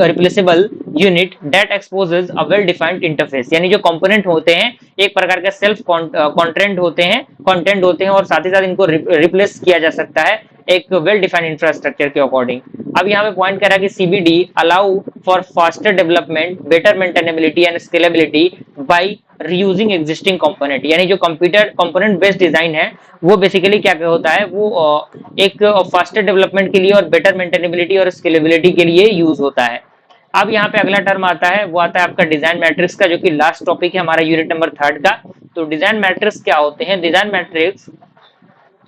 replaceable unit that exposes a well defined interface, यानी जो कंपोनेंट होते हैं एक प्रकार के सेल्फ कंटेंट होते हैं और साथ ही साथ इनको रिप्लेस किया जा सकता है एक वेल डिफाइंड इंफ्रास्ट्रक्चर के अकॉर्डिंग। अब यहाँ पे पॉइंट कर रहा है कि CBD allow for faster development, better maintainability and scalability by reusing existing component, यानी जो कंप्यूटर कंपोनेंट बेस्ड डिजाइन है वो बेसिकली क्या होता है, वो एक फास्टर डेवलपमेंट के लिए और बेटर मेंटेनेबिलिटी और स्केलेबिलिटी के लिए यूज होता है। अब यहाँ पे अगला टर्म आता है, वो आता है आपका डिजाइन मैट्रिक्स का, जो कि लास्ट टॉपिक है हमारा यूनिट नंबर 3 का। तो डिजाइन मैट्रिक्स क्या होते हैं, design matrix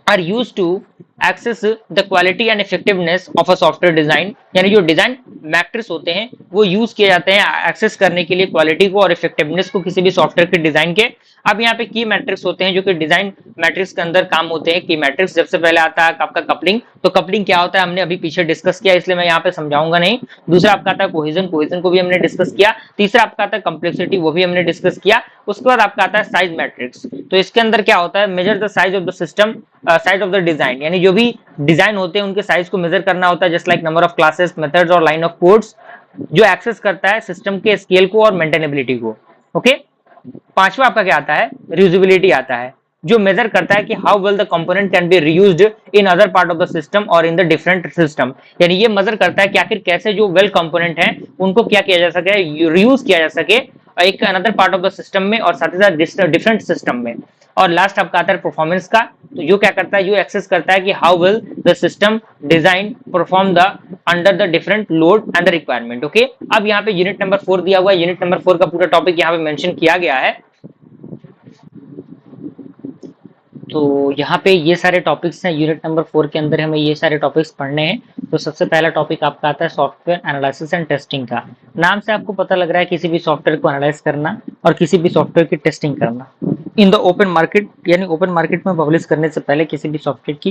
are used to access the quality and effectiveness of a software design, यानी जो डिजाइन मैट्रिक्स होते हैं वो यूज किए जाते हैं एक्सेस करने के लिए क्वालिटी को और इफेक्टिवनेस को किसी भी सॉफ्टवेयर के डिजाइन के। अब यहाँ पे की मैट्रिक्स होते हैं जो कि डिजाइन मैट्रिक्स के अंदर काम होते हैं। की मैट्रिक्स सबसे पहले आता है आपका कपलिंग, तो कपलिंग क्या होता है हमने अभी पीछे डिस्कस किया, इसलिए मैं यहाँ पे समझाऊंगा नहीं। दूसरा आपका आता है कोहेजन, कोहेजन को भी हमने डिस्कस किया। तीसरा आपका आता है कम्प्लेक्सिटी, वो भी हमने डिस्कस किया। उसके बाद आपका आता है साइज मैट्रिक्स, तो इसके अंदर क्या होता है, measure the size of the system, size of the design, यानी जो भी डिजाइन होते हैं उनके साइज को मेजर करना होता है, just like number of classes, methods और लाइन ऑफ कोड्स, जो एक्सेस करता है सिस्टम के स्केल को और मेंटेनेबिलिटी को। ओके, पांचवा आपका क्या आता है, रियूजेबिलिटी आता है, जो मेजर करता है कि how well the component can be reused in other part of the system और इन द डिफरेंट सिस्टम, यानी ये मेजर करता है कि आखिर कैसे जो वेल कंपोनेंट है उनको क्या किया जा सके, रीयूज किया जा सके एक another part of the system में और साथ ही साथ डिफरेंट सिस्टम में। और लास्ट आपका आता है परफॉर्मेंस का, तो जो क्या करता है, जो एक्सेस करता है कि how well the system design perform the under the different load and the requirement. Okay, अब यहाँ पे यूनिट नंबर 4 दिया हुआ है, यूनिट नंबर 4 का पूरा टॉपिक यहाँ पे मेंशन किया गया है। तो यहाँ पे ये सारे टॉपिक्स हैं यूनिट नंबर 4 के अंदर, हमें ये सारे टॉपिक्स पढ़ने हैं। तो सबसे पहला टॉपिक आपका आता है सॉफ्टवेयर एनालिसिस एंड टेस्टिंग का। नाम से आपको पता लग रहा है किसी भी सॉफ्टवेयर को एनालाइज करना और किसी भी सॉफ्टवेयर की टेस्टिंग करना इन द ओपन मार्केट, यानी ओपन मार्केट में पब्लिश करने से पहले किसी भी सॉफ्टवेयर की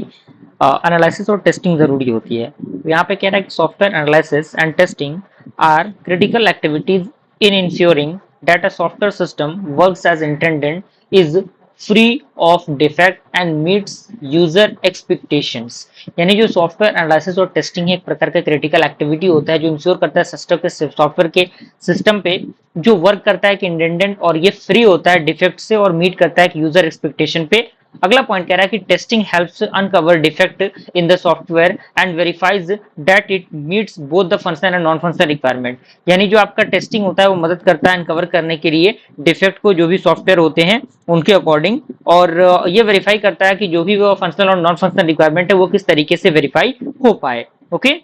एनालिसिस और टेस्टिंग जरूरी होती है। यहाँ पे कह रहा है कि software analysis and testing are critical activities in ensuring that a software system works as intended, is free of defect and meets user expectations. यानी जो सॉफ्टवेयर एनालिसिस और टेस्टिंग है एक प्रकार का क्रिटिकल एक्टिविटी होता है जो इंश्योर करता है सिस्टम के सॉफ्टवेयर के सिस्टम पे जो वर्क करता है कि इंडेंडेंट, और ये फ्री होता है डिफेक्ट से और मीट करता है कि यूजर एक्सपेक्टेशन पे। अगला पॉइंट कह रहा है कि testing helps uncover defect in the software and verifies that it meets both the functional and non functional requirement. यानी जो आपका टेस्टिंग होता है वो मदद करता है अनकवर करने के लिए डिफेक्ट को जो भी सॉफ्टवेयर होते हैं उनके अकॉर्डिंग, और ये वेरीफाई करता है कि जो भी वो फंक्शनल और नॉन फंक्शनल रिक्वायरमेंट है वो किस तरीके से वेरीफाई हो पाए। ओके,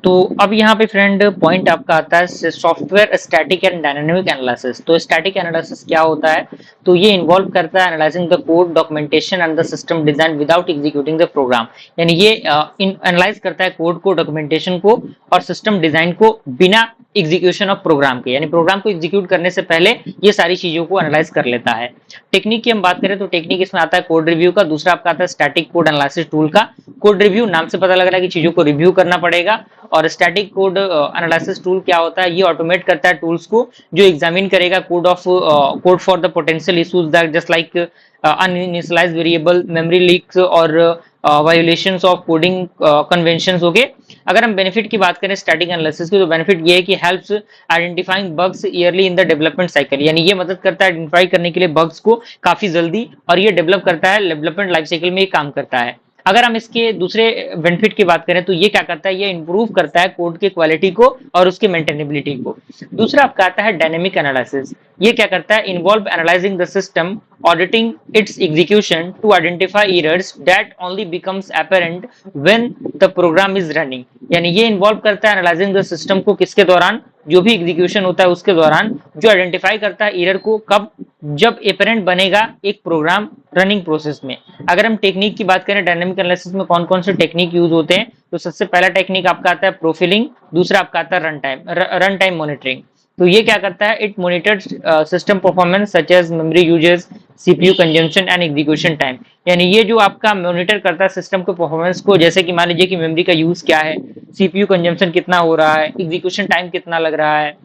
तो अब यहाँ पे फ्रेंड पॉइंट आपका आता है software static and dynamic analysis. तो स्टैटिक एनालिसिस क्या होता है? तो ये इन्वॉल्व करता है analysing the code documentation and the system design without executing the program. यानी ये एनालाइज करता है कोड को, डॉक्यूमेंटेशन को और सिस्टम डिजाइन को बिना एग्जीक्यूशन ऑफ प्रोग्राम के, यानी प्रोग्राम को एग्जीक्यूट करने से पहले ये सारी चीजों को एनालाइज कर लेता है। टेक्निक की हम बात करें तो टेक्निक इसमें आता है कोड रिव्यू का, दूसरा आपका आता है स्टैटिक कोड एनालिसिस टूल का। कोड रिव्यू नाम से पता लग रहा है कि चीजों को रिव्यू करना पड़ेगा, और स्टैटिक कोड एनालिसिस टूल क्या होता है? ये ऑटोमेट करता है टूल्स को जो एग्जामिन करेगा code for the potential issues that just like uninitialized variable, memory leaks और वायोलेशंस ऑफ कोडिंग कन्वेंशंस हो गए। अगर हम बेनिफिट की बात करें स्टैटिक एनालिसिस की, तो बेनिफिट ये है कि helps identifying bugs yearly in the development cycle. यानी ये मदद करता है आइडेंटिफाई करने के लिए बग्स को काफी जल्दी, और ये डेवलप करता है डेवलपमेंट लाइफ साइकिल में ये काम करता है। अगर हम इसके दूसरे बेनिफिट की बात करें तो ये क्या करता है? ये इंप्रूव करता है कोड की क्वालिटी को और उसकी मेंटेनेबिलिटी को। दूसरा आपका आता है डायनेमिक एनालिसिस। ये क्या करता है? Involve analysing the system, auditing its execution to identify errors that only becomes apparent when the program is running. यानी ये इन्वॉल्व करता है एनालाइजिंग द सिस्टम को, किसके दौरान? जो भी एग्जीक्यूशन होता है उसके दौरान, जो आइडेंटिफाई करता है एरर को कब? जब अपरेंट बनेगा एक प्रोग्राम रनिंग प्रोसेस में। अगर हम टेक्निक की बात करें डायनेमिक एनालिसिस में कौन कौन से टेक्निक यूज होते हैं, तो सबसे पहला टेक्निक आपका आता है प्रोफिलिंग, दूसरा आपका आता है रन टाइम मॉनिटरिंग। तो ये क्या करता है? It monitors system performance such as memory uses, CPU consumption and execution time. यानी ये जो आपका मॉनिटर करता है सिस्टम के परफॉर्मेंस को, जैसे कि मान लीजिए कि मेमोरी का यूज क्या है, सीपीयू कंजम्पशन कितना हो रहा है, एग्जीक्यूशन टाइम कितना लग रहा है।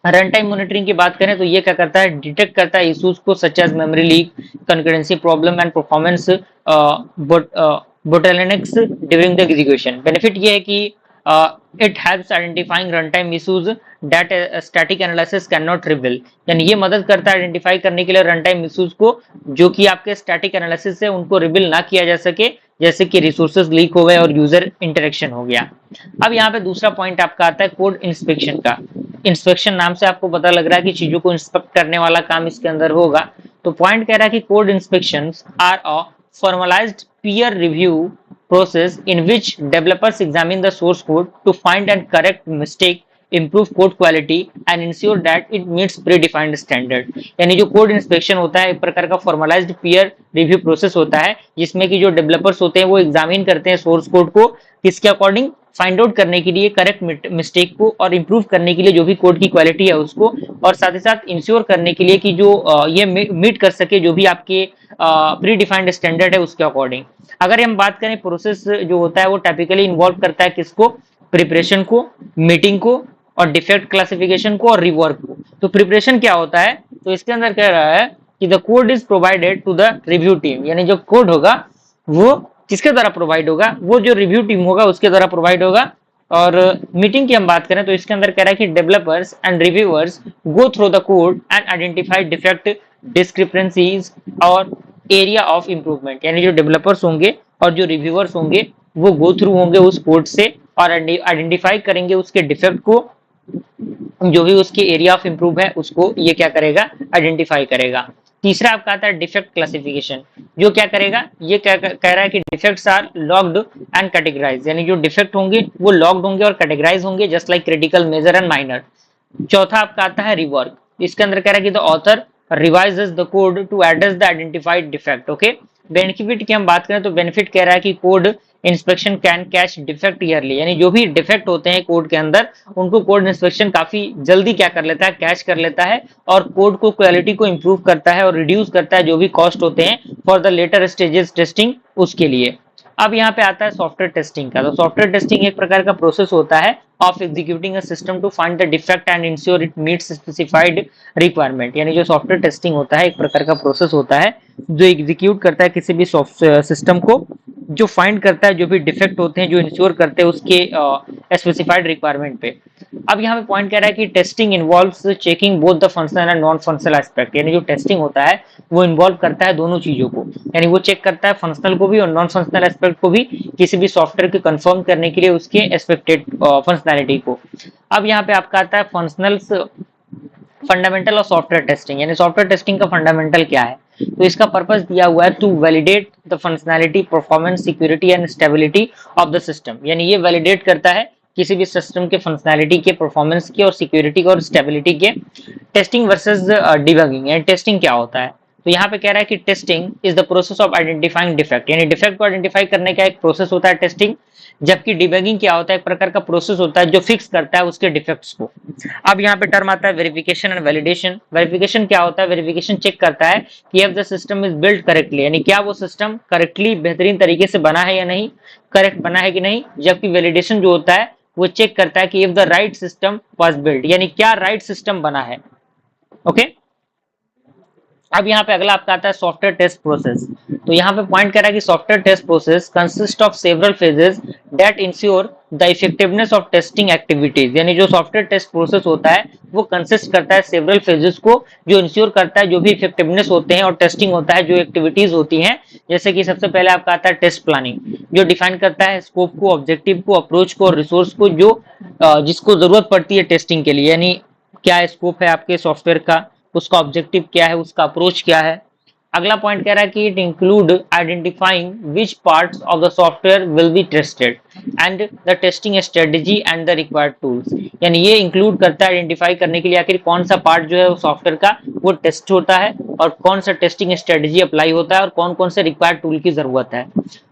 रन टाइम मॉनिटरिंग की बात करें तो ये क्या करता है? डिटेक्ट करता है इश्यूज को such as memory leak, concurrency problem and performance bottlenecks during the execution. Benefit ये है कि it helps identifying run time issues that static analysis can not reveal. यानी ये मदद करता है आइडेंटिफाई करने के लिए रन टाइम इश्यूज को जो कि आपके स्टैटिक एनालिसिस से उनको रिवील ना किया जा सके, जैसे कि रिसोर्सेज लीक हो गए और यूजर इंटरेक्शन हो गया। अब यहाँ पे दूसरा पॉइंट आपका आता है कोड इंस्पेक्शन का। इंस्पेक्शन नाम से आपको पता लग रहा है कि चीजों को इंस्पेक्ट करने वाला काम इसके अंदर होगा। तो पॉइंट कह रहा है कि code inspections are a formalised peer review process in which developers examine the source code to find and correct mistake, improve code quality and ensure that it meets predefined standard। यानी जो code inspection होता है एक प्रकार का formalised peer review process होता है जिसमें कि जो डेवलपर्स होते हैं वो एग्जामिन करते हैं सोर्स कोड को किसके अकॉर्डिंग? फाइंड आउट करने के लिए, करेक्ट मिस्टेक को और इंप्रूव करने के लिए जो भी कोड की क्वालिटी है उसको, और साथ ही साथ इंश्योर करने के लिए कि जो ये मीट कर सके जो भी आपके प्री डिफाइंड स्टैंडर्ड है उसके अकॉर्डिंग। अगर हम बात करें प्रोसेस जो होता है वो टाइपिकली इन्वॉल्व करता है किसको? प्रिपरेशन को, मीटिंग को और डिफेक्ट क्लासिफिकेशन को और रिवर्क को। तो प्रिपरेशन क्या होता है? तो इसके अंदर कह रहा है कि the code is provided to the review team. यानी जो कोड होगा वो किसके द्वारा प्रोवाइड होगा? वो जो रिव्यू टीम होगा उसके द्वारा प्रोवाइड होगा। और मीटिंग की हम बात करें तो इसके अंदर कह रहा है कि developers and reviewers go through the code and identify defect, discrepancies और एरिया ऑफ इंप्रूवमेंट। यानी जो डेवलपर्स होंगे और जो रिव्यूअर्स होंगे वो गो थ्रू होंगे उस कोड से और आइडेंटिफाई करेंगे उसके डिफेक्ट को, जो भी उसके एरिया ऑफ इंप्रूव है उसको ये क्या करेगा? आइडेंटिफाई करेगा। तीसरा आपका आता है डिफेक्ट क्लासिफिकेशन। जो क्या करेगा? ये क्या कह रहा है कि defects are logged and categorised. यानी जो डिफेक्ट होंगे वो लॉग्ड होंगे और कैटेगराइज होंगे just like critical, major and minor. चौथा आपका आता है रिवर्क। इसके अंदर कह रहा है कि the author revises the code to address the identified defect. Okay, benefit की हम बात करें तो बेनिफिट कह रहा है कि code inspection can catch defect yearly. यानी जो भी डिफेक्ट होते हैं कोड के अंदर उनको कोड इंस्पेक्शन काफी जल्दी क्या कर लेता है? कैच कर लेता है और कोड को क्वालिटी को इंप्रूव करता है और रिड्यूस करता है जो भी कॉस्ट होते हैं for the later stages testing उसके लिए। अब यहाँ पे आता है सॉफ्टवेयर टेस्टिंग का। तो सॉफ्टवेयर टेस्टिंग एक प्रकार का प्रोसेस होता है of executing a system to find the defect and ensure it meets specified requirement. यानी जो सॉफ्टवेयर टेस्टिंग होता है एक प्रकार का प्रोसेस होता है जो एग्जीक्यूट करता है किसी भी सॉफ्टवेयर सिस्टम को, जो फाइंड करता है जो भी डिफेक्ट होते हैं, जो इंश्योर करते हैं उसके स्पेसिफाइड रिक्वायरमेंट पे। अब यहाँ पे पॉइंट कह रहा है कि testing involves checking both the functional and non functional aspect. यानी जो टेस्टिंग होता है वो इन्वॉल्व करता है दोनों चीजों को, यानी वो चेक करता है फंक्शनल को भी और नॉन फंक्शनल एस्पेक्ट को भी, किसी भी सॉफ्टवेयर को कंफर्म करने के लिए उसके एक्सपेक्टेड फंक्शनैलिटी को। अब यहाँ पे आपका आता है functionals fundamental of software testing. यानी सॉफ्टवेयर टेस्टिंग का फंडामेंटल क्या है, तो इसका पर्पस दिया हुआ है to validate the functionality, performance, security and stability of the system. यानी ये वैलिडेट करता है किसी भी सिस्टम के फंक्शनैलिटी के, परफॉर्मेंस के और सिक्योरिटी के और स्टेबिलिटी के। टेस्टिंग वर्सेस डिबगिंग, यानी टेस्टिंग क्या होता है, तो यहाँ पे कह रहा है कि testing is the process of identifying defect. यानी डिफेक्ट को आइडेंटिफाई करने का एक प्रोसेस होता है टेस्टिंग, जबकि डिबगिंग क्या होता है, एक प्रकार का प्रोसेस होता है जो फिक्स करता है उसके डिफेक्ट्स को। अब यहाँ पे टर्म आता है वेरिफिकेशन एंड वैलिडेशन। वेरिफिकेशन क्या होता है, वेरिफिकेशन चेक करता है कि if the system is built correctly, यानी क्या वो सिस्टम करेक्टली बेहतरीन तरीके से बना है या नहीं, करेक्ट बना है कि नहीं। जबकि वैलिडेशन जो होता है वो चेक करता है कि if the right system was built, यानी क्या राइट सिस्टम बना है। ओके अब यहाँ पे अगला आपका आता है सॉफ्टवेयर टेस्ट प्रोसेस। तो यहाँ पे पॉइंट कर रहा है कि software test process consist of several phases that ensure the effectiveness of testing activities. यानी जो सॉफ्टवेयर टेस्ट प्रोसेस होता है वो कंसिस्ट करता है सेवरल फेजेस को, जो इंश्योर करता है जो भी इफेक्टिवनेस होते हैं और टेस्टिंग होता है जो एक्टिविटीज होती हैं। जैसे कि सबसे पहले आपका आता है टेस्ट प्लानिंग, जो डिफाइन करता है स्कोप को, ऑब्जेक्टिव को, अप्रोच को और रिसोर्स को, जो जिसको जरूरत पड़ती है टेस्टिंग के लिए। यानी क्या स्कोप है आपके सॉफ्टवेयर का, उसका ऑब्जेक्टिव क्या है, उसका अप्रोच क्या है। अगला पॉइंट कह रहा है कि it include identifying which parts of the software will be tested and the testing strategy and the required tools. यानी ये इंक्लूड करता है आइडेंटिफाई करने के लिए आखिर कौन सा पार्ट जो है वो सॉफ्टवेयर का वो टेस्ट होता है और कौन सा टेस्टिंग स्ट्रेटजी अप्लाई होता है और कौन कौन से रिक्वायर्ड टूल की जरूरत है।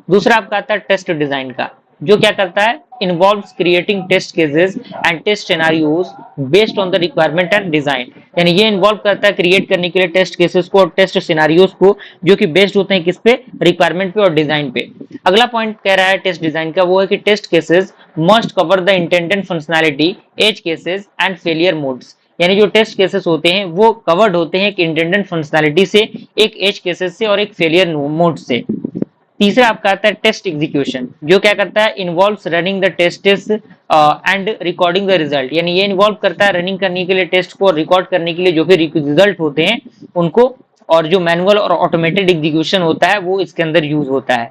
दूसरा आपका आता है टेस्ट डिजाइन का, जो क्या करता है, involves creating test cases and test scenarios based on the requirement and design. यानी ये इन्वॉल्व करता है क्रिएट करने के लिए टेस्ट केसेस को और टेस्ट सिनेरियोज को, जो कि बेस्ड होते हैं किस पे, रिक्वायरमेंट पे और डिजाइन पे। अगला पॉइंट कह रहा है टेस्ट डिजाइन का, वो है कि test cases must cover the intended functionality, edge cases and failure modes. यानी जो टेस्ट केसेस होते हैं वो कवर्ड होते हैं एक इंटेंडेड फंक्शनैलिटी से, एक एज केसेस से और एक फेलियर मोड से। तीसरा आपका आता है टेस्ट एग्जीक्यूशन, जो क्या करता है, involves running the test and recording the result. यानी ये इन्वॉल्व करता है रनिंग करने के लिए टेस्ट को, रिकॉर्ड करने के लिए जो भी रिजल्ट होते हैं उनको, और जो मैनुअल और ऑटोमेटेड एग्जीक्यूशन होता है वो इसके अंदर यूज होता है।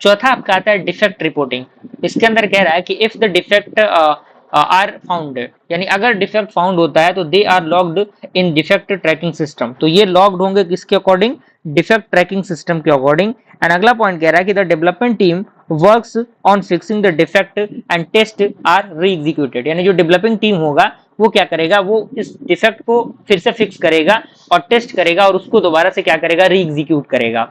चौथा आपका आता है डिफेक्ट रिपोर्टिंग। इसके अंदर कह रहा है कि if the defect are found, यानी अगर डिफेक्ट फाउंड होता है तो they are logged in defect tracking system. तो ये लॉग्ड होंगे किसके अकॉर्डिंग, डिफेक्ट ट्रैकिंग सिस्टम के अकॉर्डिंग। एंड अगला पॉइंट कह रहा है कि the development team works on fixing the defect and test are re executed. यानी जो डेवलपिंग टीम होगा वो क्या करेगा, वो इस डिफेक्ट को फिर से फिक्स करेगा और टेस्ट करेगा और उसको दोबारा से क्या करेगा, री एग्जीक्यूट करेगा।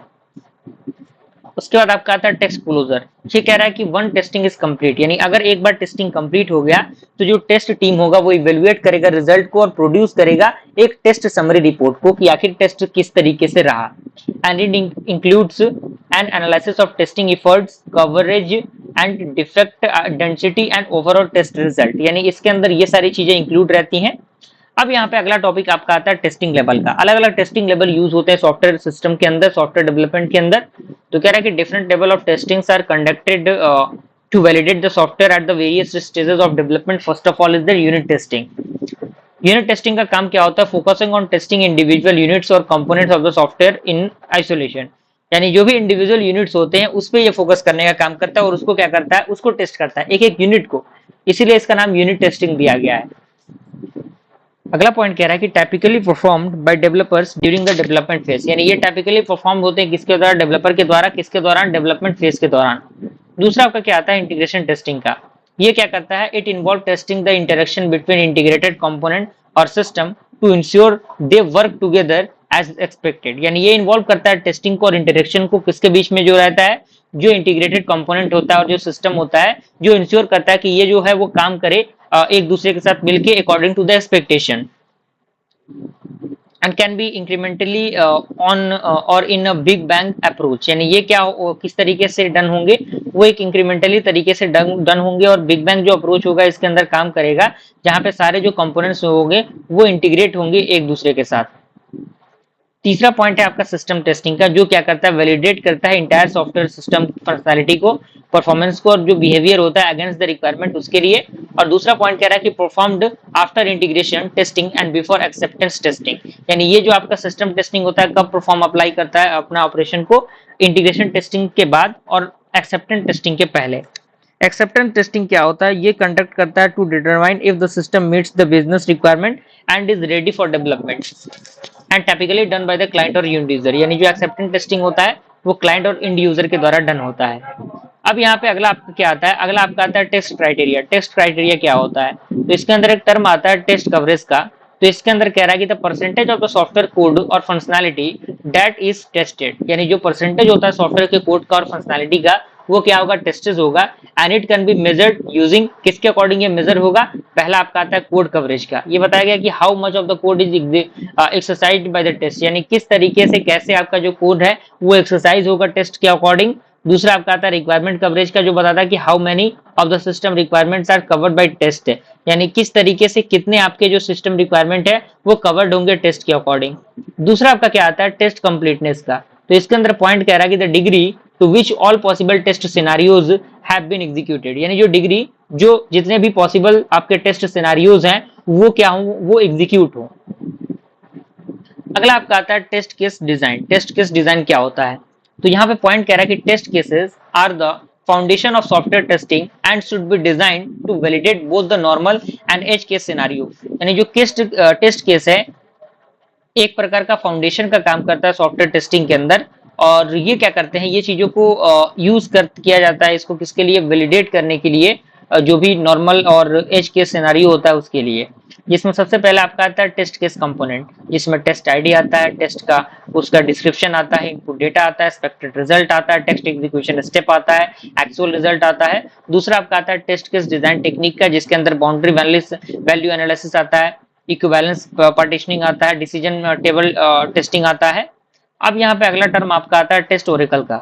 उसके बाद आपका आता है टेस्ट क्लोजर। ये कह रहा है कि वन टेस्टिंग इज कंप्लीट, यानी अगर एक बार टेस्टिंग कंप्लीट हो गया तो जो टेस्ट टीम होगा वो इवेलुएट करेगा रिजल्ट को और प्रोड्यूस करेगा एक टेस्ट समरी रिपोर्ट को कि आखिर टेस्ट किस तरीके से रहा। And it includes an analysis of testing efforts, coverage and defect density and overall test result. यानी इसके अंदर ये सारी चीजें इंक्लूड रहती हैं। अब यहाँ पे अगला टॉपिक आपका आता है टेस्टिंग लेवल का। अलग अलग टेस्टिंग लेवल यूज होते हैं सॉफ्टवेयर सिस्टम के अंदर, सॉफ्टवेयर डेवलपमेंट के अंदर। तो कह रहा है कि different level of testings are conducted to validate the software at the various stages of development. First of all is the unit testing. Unit testing का काम क्या होता है, focusing on testing individual units और components of the software in isolation. यानी जो भी individual units होते हैं उस पर ये फोकस करने का काम करता है और उसको क्या करता है, उसको टेस्ट करता है, एक एक यूनिट को, इसीलिए इसका नाम यूनिट टेस्टिंग दिया गया है। अगला पॉइंट कह रहा है कि typically performed by developers during the development phase. यानी ये टाइपिकली परफॉर्म होते हैं किसके द्वारा, डेवलपर के द्वारा, किसके दौरान, डेवलपमेंट फेज के दौरान। दूसरा आपका क्या आता है इंटीग्रेशन टेस्टिंग का। ये क्या करता है, it involve testing the interaction between integrated component और system to ensure they work together as expected. यानी ये इन्वॉल्व करता है टेस्टिंग को और इंटरेक्शन को किसके बीच में जो रहता है, जो इंटीग्रेटेड कंपोनेंट होता है और जो सिस्टम होता है, जो इंश्योर करता है कि ये जो है वो काम करे एक दूसरे के साथ मिलके according to the expectation. And can be incrementally on और in a big bang approach, यानी ये क्या किस तरीके से डन होंगे, वो एक इंक्रीमेंटली तरीके से डन होंगे और बिग बैंग जो अप्रोच होगा इसके अंदर काम करेगा, जहां पे सारे जो कंपोनेंट्स होंगे वो इंटीग्रेट होंगे एक दूसरे के साथ। तीसरा पॉइंट है आपका सिस्टम टेस्टिंग का, जो क्या करता है, वैलिडेट करता है इंटायर सॉफ्टवेयर सिस्टम फंक्शनैलिटी को, परफॉर्मेंस को, और जो बिहेवियर होता है अगेंस्ट द रिक्वायरमेंट उसके लिए। और दूसरा पॉइंट कह रहा है कि performed after integration testing and before acceptance testing, यानी ये जो आपका सिस्टम टेस्टिंग होता है कब परफॉर्म अप्लाई करता है अपना ऑपरेशन को, इंटीग्रेशन टेस्टिंग के बाद और एक्सेप्टेंस टेस्टिंग के पहले। एक्सेप्टेंस टेस्टिंग क्या होता है, ये कंडक्ट करता है to determine if the system meets the business requirement and is ready for development and typically done by the client और इंड यूजर, यानी जो एक्सेप्टेंस टेस्टिंग होता है वो क्लाइंट और इंड यूजर के द्वारा डन होता है। अब यहाँ पे अगला आपका क्या आता है, अगला आपका आता है टेस्ट क्राइटेरिया। टेस्ट क्राइटेरिया क्या होता है, तो इसके अंदर एक टर्म आता है टेस्ट कवरेज का। तो इसके अंदर कह रहा है कि the percentage of the software code और फंक्शनैलिटी दैट इज टेस्टेड, यानी जो परसेंटेज होता है सॉफ्टवेयर के कोड का और फंक्शनैलिटी का वो क्या होगा, टेस्टेड होगा। And it can be measured using, किसके अकॉर्डिंग ये मेजर होगा, पहला आपका आता है कोड कवरेज का। ये बताया गया कि how much of the code is exercised by the test, यानी किस तरीके से कैसे आपका जो कोड है वो एक्सरसाइज होगा टेस्ट के अकॉर्डिंग। दूसरा आपका आता है रिक्वायरमेंट कवरेज का, जो बताता है कि how many of the system requirements are covered by test, यानी किस तरीके से कितने आपके जो सिस्टम रिक्वायरमेंट है वो कवर्ड होंगे टेस्ट के अकॉर्डिंग। दूसरा आपका क्या आता है टेस्ट कंप्लीटनेस का, तो इसके अंदर पॉइंट कह रहा है कि the degree to which all possible test scenarios have been executed, यानी जो डिग्री, जो जितने भी पॉसिबल आपके टेस्ट सिनारियोज हैं वो क्या हो, वो एग्जीक्यूट हो। अगला आपका आता है test case design. Test case design क्या होता है, तो यहाँ पे पॉइंट कह रहा है कि test cases are the foundation of software testing and should be design to validate both the normal and edge case scenario, यानी जो टेस्ट केस है एक प्रकार का फाउंडेशन का काम करता है सॉफ्टवेयर टेस्टिंग के अंदर। और ये क्या करते हैं, ये चीजों को यूज किया जाता है इसको किसके लिए, वैलिडेट करने के लिए, जो भी नॉर्मल और एज केस सिनारियो होता है उसके लिए। जिसमें सबसे पहले आपका आता है टेस्ट केस कंपोनेंट, जिसमें टेस्ट आईडी आता है, टेस्ट का उसका डिस्क्रिप्शन आता है, इनपुट डेटा आता है, एक्सपेक्टेड रिजल्ट आता है, टेस्ट एग्जीक्यूशन स्टेप आता है, एक्चुअल रिजल्ट आता है। दूसरा आपका आता है टेस्ट केस डिजाइन टेक्निक का, जिसके अंदर बाउंड्री वैल्यू एनालिसिस आता है, इक्विवेलेंस पार्टीशनिंग आता है, डिसीजन टेबल टेस्टिंग आता है। अब यहाँ पे अगला टर्म आपका आता है टेस्ट ओरेकल का।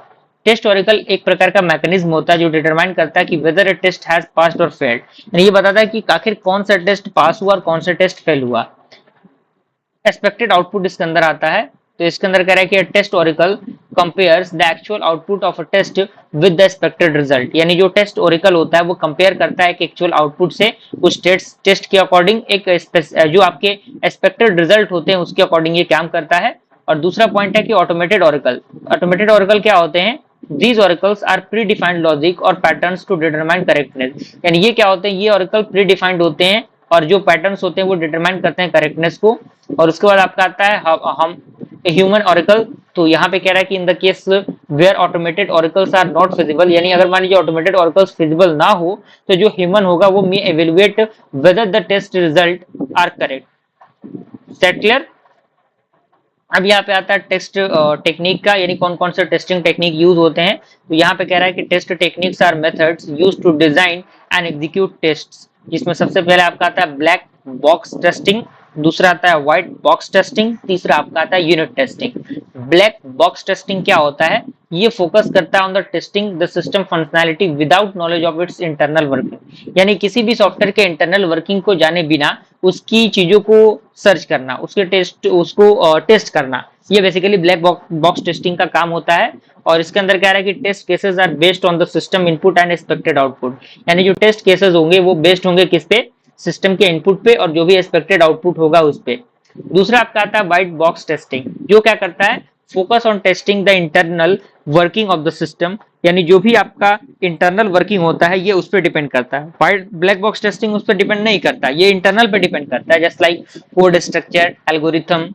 टेस्ट ओरेकल एक प्रकार का मैकेनिज्म होता है जो डिटरमाइन करता है कि whether a test has passed और फेल्ड, यानी ये बताता है कि आखिर कौन सा टेस्ट पास हुआ और कौन सा टेस्ट फेल हुआ। एक्सपेक्टेड आउटपुट इसके अंदर आता है, तो इसके अंदर कह रहा है कि test oracle compares the actual output of a test with the expected result, यानी जो टेस्ट ओरेकल होता है वो कंपेयर करता है कि एक्चुअल आउटपुट से उस टेस्ट के अकॉर्डिंग एक जो आपके एक्सपेक्टेड रिजल्ट होते हैं उसके अकॉर्डिंग ये काम करता है। और दूसरा पॉइंट है कि ऑटोमेटेड ओरेकल। ऑटोमेटेड ओरेकल क्या होते हैं, these oracles are predefined logic और patterns to determine correctness, यानी ये क्या होते हैं, ये oracle predefined होते हैं और जो पैटर्न्स होते हैं वो डिटरमाइन करते हैं करेक्टनेस को। और उसके बाद आपका आता है हम ह्यूमन ओरेकल। तो यहाँ पे कह रहा है कि in the case where automated oracles are not feasible, यानी अगर मान लीजिए ऑटोमेटेड ओरेकल्स फिजिबल ना हो तो जो ह्यूमन होगा वो may evaluate whether the test result are correct. Set clear. अब यहाँ पे आता है टेस्ट टेक्निक का, यानी कौन कौन से टेस्टिंग टेक्निक यूज होते हैं। तो यहाँ पे कह रहा है कि test techniques are methods used to design and execute tests, जिसमें सबसे पहले आपका आता है ब्लैक बॉक्स टेस्टिंग, दूसरा आता है व्हाइट बॉक्स टेस्टिंग, तीसरा आपका आता है unit testing. Black box testing क्या होता है, ये फोकस करता है on the testing the system functionality without knowledge of its internal working, यानी किसी भी सॉफ्टवेयर के इंटरनल वर्किंग को जाने बिना उसकी चीजों को सर्च करना, उसके टेस्ट करना, ये बेसिकली ब्लैक बॉक्स टेस्टिंग का काम होता है। और इसके अंदर क्या है कि test cases are based on the system input and expected output, यानी जो टेस्ट केसेस होंगे वो बेस्ड होंगे किस पे, सिस्टम के इनपुट पे और जो भी एक्सपेक्टेड आउटपुट होगा उस पे। दूसरा आपका आता है व्हाइट बॉक्स टेस्टिंग, जो क्या करता है, focus on testing the internal working of the system, यानी जो भी आपका इंटरनल वर्किंग होता है ये उस पर डिपेंड करता है। व्हाइट ब्लैक बॉक्स टेस्टिंग उस पर डिपेंड नहीं करता, ये इंटरनल पे डिपेंड करता है, just like code structure, algorithm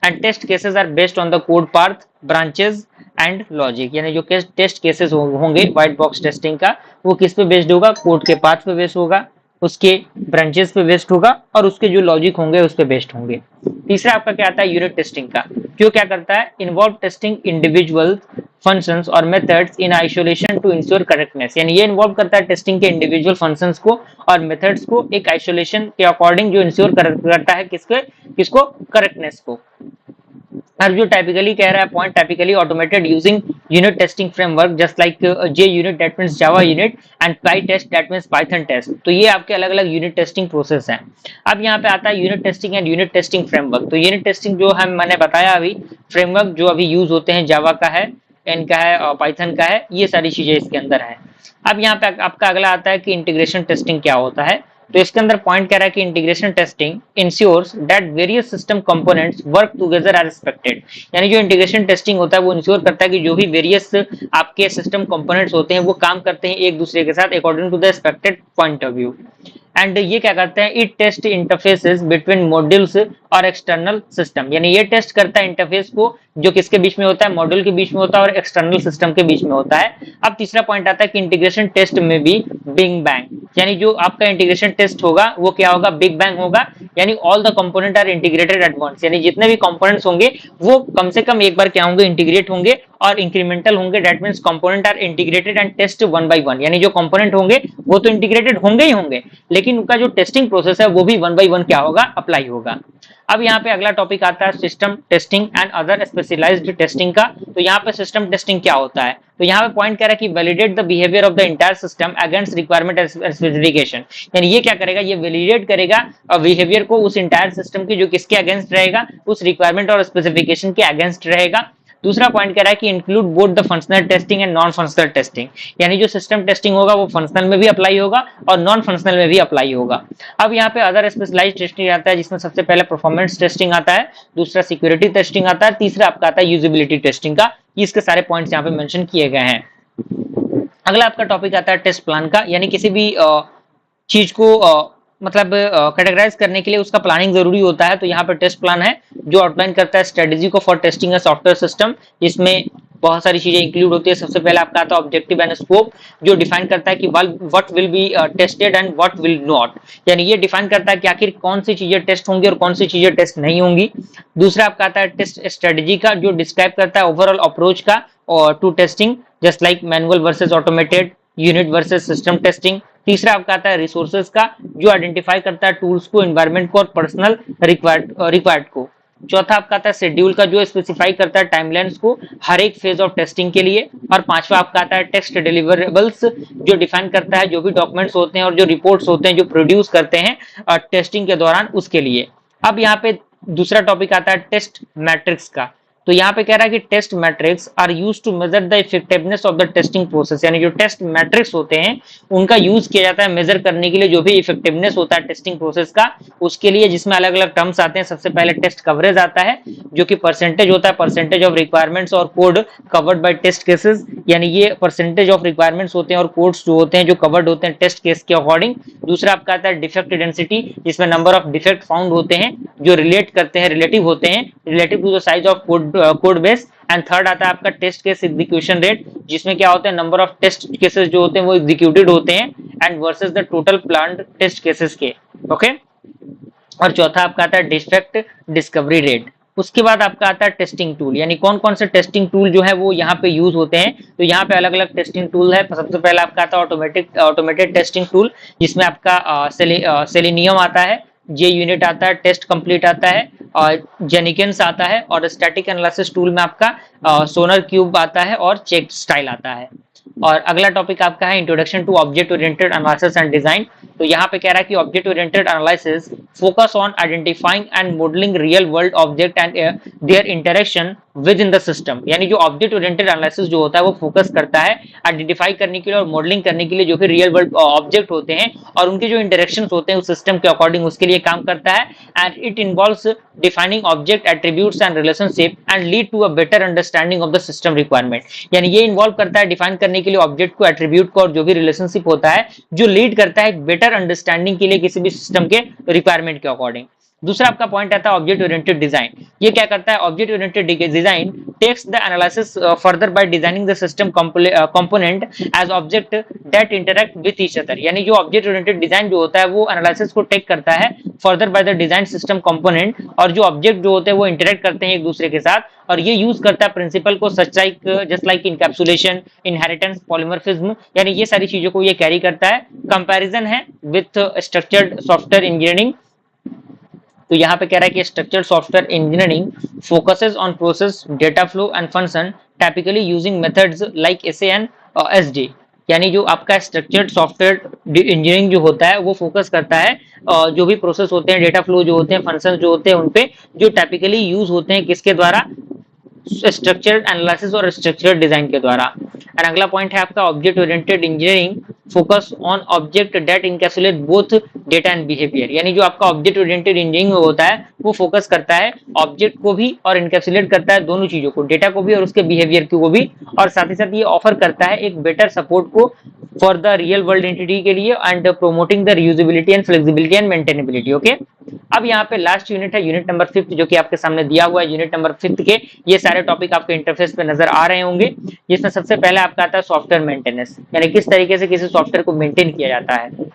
and test cases are based on the code path, branches and logic, यानी जो टेस्ट केसेस होंगे व्हाइट बॉक्स टेस्टिंग का वो किस पे बेस्ड होगा, कोड के पाथ पे बेस्ड होगा। उसके ब्रांचेस पे बेस्ड होगा और उसके जो लॉजिक होंगे उस पे बेस्ड होंगे। तीसरा आपका क्या आता है यूनिट टेस्टिंग का, जो क्या करता है इन्वॉल्व टेस्टिंग इंडिविजुअल फंक्शंस और methods in isolation to ensure correctness, यानी ये इन्वॉल्व करता है टेस्टिंग के इंडिविजुअल फंक्शंस को और मेथड्स को एक आइसोलेशन के अकॉर्डिंग जो इंश्योर करता है किसको करेक्टनेस को। और जो टाइपिकली कह रहा है point, typically automated using unit testing framework just like JUnit that means Java unit and pytest that means Python test. तो ये आपके अलग अलग यूनिट टेस्टिंग प्रोसेस हैं। अब यहाँ पे आता है unit testing and unit testing framework. तो यूनिट टेस्टिंग जो है मैंने बताया अभी, फ्रेमवर्क जो अभी यूज होते हैं जावा का है, एन का है और पाइथन का है, ये सारी चीजें इसके अंदर है। अब यहाँ पे आपका अगला आता है कि इंटीग्रेशन टेस्टिंग क्या होता है। तो इसके अंदर पॉइंट कह रहा है कि integration testing ensures that various system components work together as expected, यानी जो इंटीग्रेशन टेस्टिंग होता है वो इंश्योर करता है कि जो भी वेरियस आपके सिस्टम कंपोनेंट्स होते हैं वो काम करते हैं एक दूसरे के साथ according to the expected point of view. And ये क्या करते हैं it test interfaces between modules और एक्सटर्नल सिस्टम, यानी ये टेस्ट करता है इंटरफेस को जो किसके बीच में होता है, मॉड्यूल के बीच में होता है और एक्सटर्नल सिस्टम के बीच में होता है। अब तीसरा पॉइंट आता है कि इंटीग्रेशन टेस्ट में भी बिग बैंग, यानी जो आपका इंटीग्रेशन टेस्ट होगा वो क्या होगा, बिग बैंग होगा, यानी all the component are integrated at once, यानी जितने भी कंपोनेंट्स होंगे वो कम से कम एक बार क्या होंगे, इंटीग्रेट होंगे और इंक्रीमेंटल होंगे। That means component are integrated and test one by one, यानी जो कंपोनेंट होंगे वो तो इंटीग्रेटेड होंगे ही होंगे, लेकिन उनका जो टेस्टिंग प्रोसेस है वो भी वन बाय वन क्या होगा, अप्लाई होगा। अब यहाँ पे अगला टॉपिक आता है system testing and other specialised testing का। तो यहाँ पे सिस्टम टेस्टिंग क्या होता है, तो यहाँ पे पॉइंट कह रहा है कि validate the behaviour of the entire system against requirement and specification, यानी ये क्या करेगा, ये वैलिडेट करेगा बिहेवियर को उस एंटायर सिस्टम की जो किसके अगेंस्ट रहेगा, उस रिक्वायरमेंट और स्पेसिफिकेशन के अगेंस्ट रहेगा। दूसरा पॉइंट कह रहा है कि include both the functional testing and non functional testing, यानी जो सिस्टम टेस्टिंग होगा वो फंक्शनल में भी अप्लाई होगा और नॉन फंक्शनल में भी अप्लाई होगा। अब यहाँ पे अदर स्पेशलाइज्ड टेस्टिंग आता है जिसमें सबसे पहले परफॉर्मेंस टेस्टिंग आता है, दूसरा सिक्योरिटी टेस्टिंग आता है, तीसरा आपका आता है यूजिबिलिटी टेस्टिंग का। इसके सारे पॉइंट्स यहाँ पे मेंशन किए गए हैं। अगला आपका टॉपिक आता है टेस्ट प्लान का, यानी किसी भी चीज को मतलब कैटेगराइज करने के लिए उसका प्लानिंग जरूरी होता है। तो यहाँ पर टेस्ट प्लान है जो आउटलाइन करता है स्ट्रेटेजी को for testing a software system, इसमें बहुत सारी चीजें इंक्लूड होती है। सबसे पहले आपका आता है ऑब्जेक्टिव एंड स्कोप, जो डिफाइन करता है कि what will be tested and what will not, यानी ये डिफाइन करता है कि आखिर कौन सी चीजें टेस्ट होंगी और कौन सी चीजें टेस्ट नहीं होंगी। दूसरा आपका आता है टेस्ट स्ट्रेटेजी का, जो डिस्क्राइब करता है ओवरऑल अप्रोच का और to testing just like manual versus automated, unit versus system testing. तीसरा आपका आता है रिसोर्सेज का, जो आइडेंटिफाई करता है टूल्स को, एनवायरनमेंट को और पर्सनल रिक्वायर्ड को। चौथा आपका आता है शेड्यूल का, जो स्पेसिफाई करता है टाइमलाइंस को हर एक फेज ऑफ टेस्टिंग के लिए। और पांचवा आपका आता है टेक्स्ट डिलीवरेबल्स, जो डिफाइन करता है जो भी डॉक्यूमेंट्स होते हैं और जो रिपोर्ट्स होते हैं जो प्रोड्यूस करते हैं टेस्टिंग के दौरान उसके लिए। अब यहाँ पे दूसरा टॉपिक आता है टेस्ट मैट्रिक्स का। तो यहाँ पे कह रहा है कि test metrics are use to measure the effectiveness of the testing process, यानी जो टेस्ट मैट्रिक्स होते हैं उनका यूज किया जाता है मेजर करने के लिए जो भी इफेक्टिवनेस होता है टेस्टिंग प्रोसेस का उसके लिए, जिसमें अलग अलग टर्म्स आते हैं। सबसे पहले टेस्ट कवरेज आता है, जो कि परसेंटेज होता है, परसेंटेज ऑफ रिक्वायरमेंट्स और code covered by test cases, यानी ये परसेंटेज ऑफ रिक्वायरमेंट्स होते हैं और कोड्स जो होते हैं जो कवर्ड होते हैं टेस्ट केस के अकॉर्डिंग। दूसरा आपका आता है डिफेक्ट डेंसिटी, जिसमें नंबर ऑफ डिफेक्ट फाउंड होते हैं जो रिलेट करते हैं, रिलेटिव होते हैं, relative to the size of code base. And third आता है आपका टेस्ट केस एग्जीक्यूशन रेट, जिसमें क्या होता है नंबर ऑफ टेस्ट केसेस जो होते हैं वो एग्जीक्यूटेड होते हैं and versus the total planned test cases के। ओके, और चौथा आपका आता है डिफेक्ट डिस्कवरी रेट। उसके बाद आपका आता है टेस्टिंग टूल, यानी कौन कौन से टेस्टिंग टूल जो है वो यहाँ पे यूज होते हैं। तो यहाँ पे अलग अलग टेस्टिंग टूल है। सबसे पहले आपका आता है ऑटोमेटेड टेस्टिंग टूल, जिसमें आपका सेलेनियम आता है, जे यूनिट आता है, टेस्ट कंप्लीट आता है और जेनिकिंस आता है, और स्टैटिक एनालिसिस टूल में आपका सोनर क्यूब आता है और चेक स्टाइल आता है। और अगला टॉपिक आपका है introduction to object oriented analysis and design. तो यहाँ पे कह रहा है कि object oriented analysis focus on identifying and modelling real world object and their interaction within the system, यानी जो ऑब्जेक्ट ओरिएंटेड एनालिसिस जो होता है वो फोकस करता है आइडेंटिफाई करने के लिए और मॉडलिंग करने के लिए जो कि रियल वर्ल्ड ऑब्जेक्ट होते हैं और उनके जो इंटरेक्शंस होते हैं उस सिस्टम के अकॉर्डिंग उसके लिए काम करता है। And it involves defining object attributes and relationship and lead to a better understanding of the system requirement, यानी ये इन्वॉल्व करता है डिफाइन करने के लिए ऑब्जेक्ट को, एट्रीब्यूट को और जो भी रिलेशनशिप होता है जो लीड करता है बेटर अंडरस्टैंडिंग के लिए किसी भी सिस्टम के रिक्वायरमेंट के अकॉर्डिंग। दूसरा आपका पॉइंट आता है ऑब्जेक्ट ओरिएंटेड डिजाइन। ये क्या करता है, object oriented design takes the analysis further by designing the system component as object that interact with each other. यानी जो ऑब्जेक्ट ओरिएंटेड डिजाइन जो होता है वो एनालिसिस को टेक करता है further by the design system component, और जो ऑब्जेक्ट जो होते हैं वो इंटरेक्ट करते हैं एक दूसरे के साथ, और ये यूज करता है प्रिंसिपल को such like just like encapsulation, inheritance, polymorphism, यानी ये सारी चीजों को ये कैरी करता है। कंपैरिजन है विथ स्ट्रक्चर्ड सॉफ्टवेयर इंजीनियरिंग। तो यहाँ पे कह रहा है कि structured software engineering focuses on process, data flow and function, typically using methods like SAN और एसडी। यानी जो आपका स्ट्रक्चर्ड सॉफ्टवेयर इंजीनियरिंग जो होता है वो फोकस करता है जो भी प्रोसेस होते हैं, डेटा फ्लो जो होते हैं, फंक्शन जो होते हैं, उनपे जो टाइपिकली यूज होते हैं किसके द्वारा, स्ट्रक्चर्ड एनालिसिस और स्ट्रक्चर्ड डिजाइन के द्वारा। एंड अगला पॉइंट है आपका object oriented engineering focus on object that encapsulate both data and behaviour. यानी जो आपका ऑब्जेक्ट ओरिएंटेड इंजीनियरिंग होता है वो फोकस करता है ऑब्जेक्ट को भी और इनकैप्सुलेट करता है दोनों चीजों को, डेटा को भी और उसके बिहेवियर को भी, और साथ ही साथ ये ऑफर करता है एक बेटर सपोर्ट को for the real world entity के लिए and promoting the reusability and flexibility and maintainability. Okay, अब यहाँ पे लास्ट यूनिट है यूनिट नंबर 5 जो कि आपके सामने दिया हुआ है। यूनिट नंबर 5 के ये सारे टॉपिक आपके इंटरफेस पे नजर आ रहे होंगे, जिसमें सबसे पहले आपका आता है सॉफ्टवेयर मेंटेनेंस, यानी किस तरीके से किसी सॉफ्टवेयर को मेंटेन किया जाता है।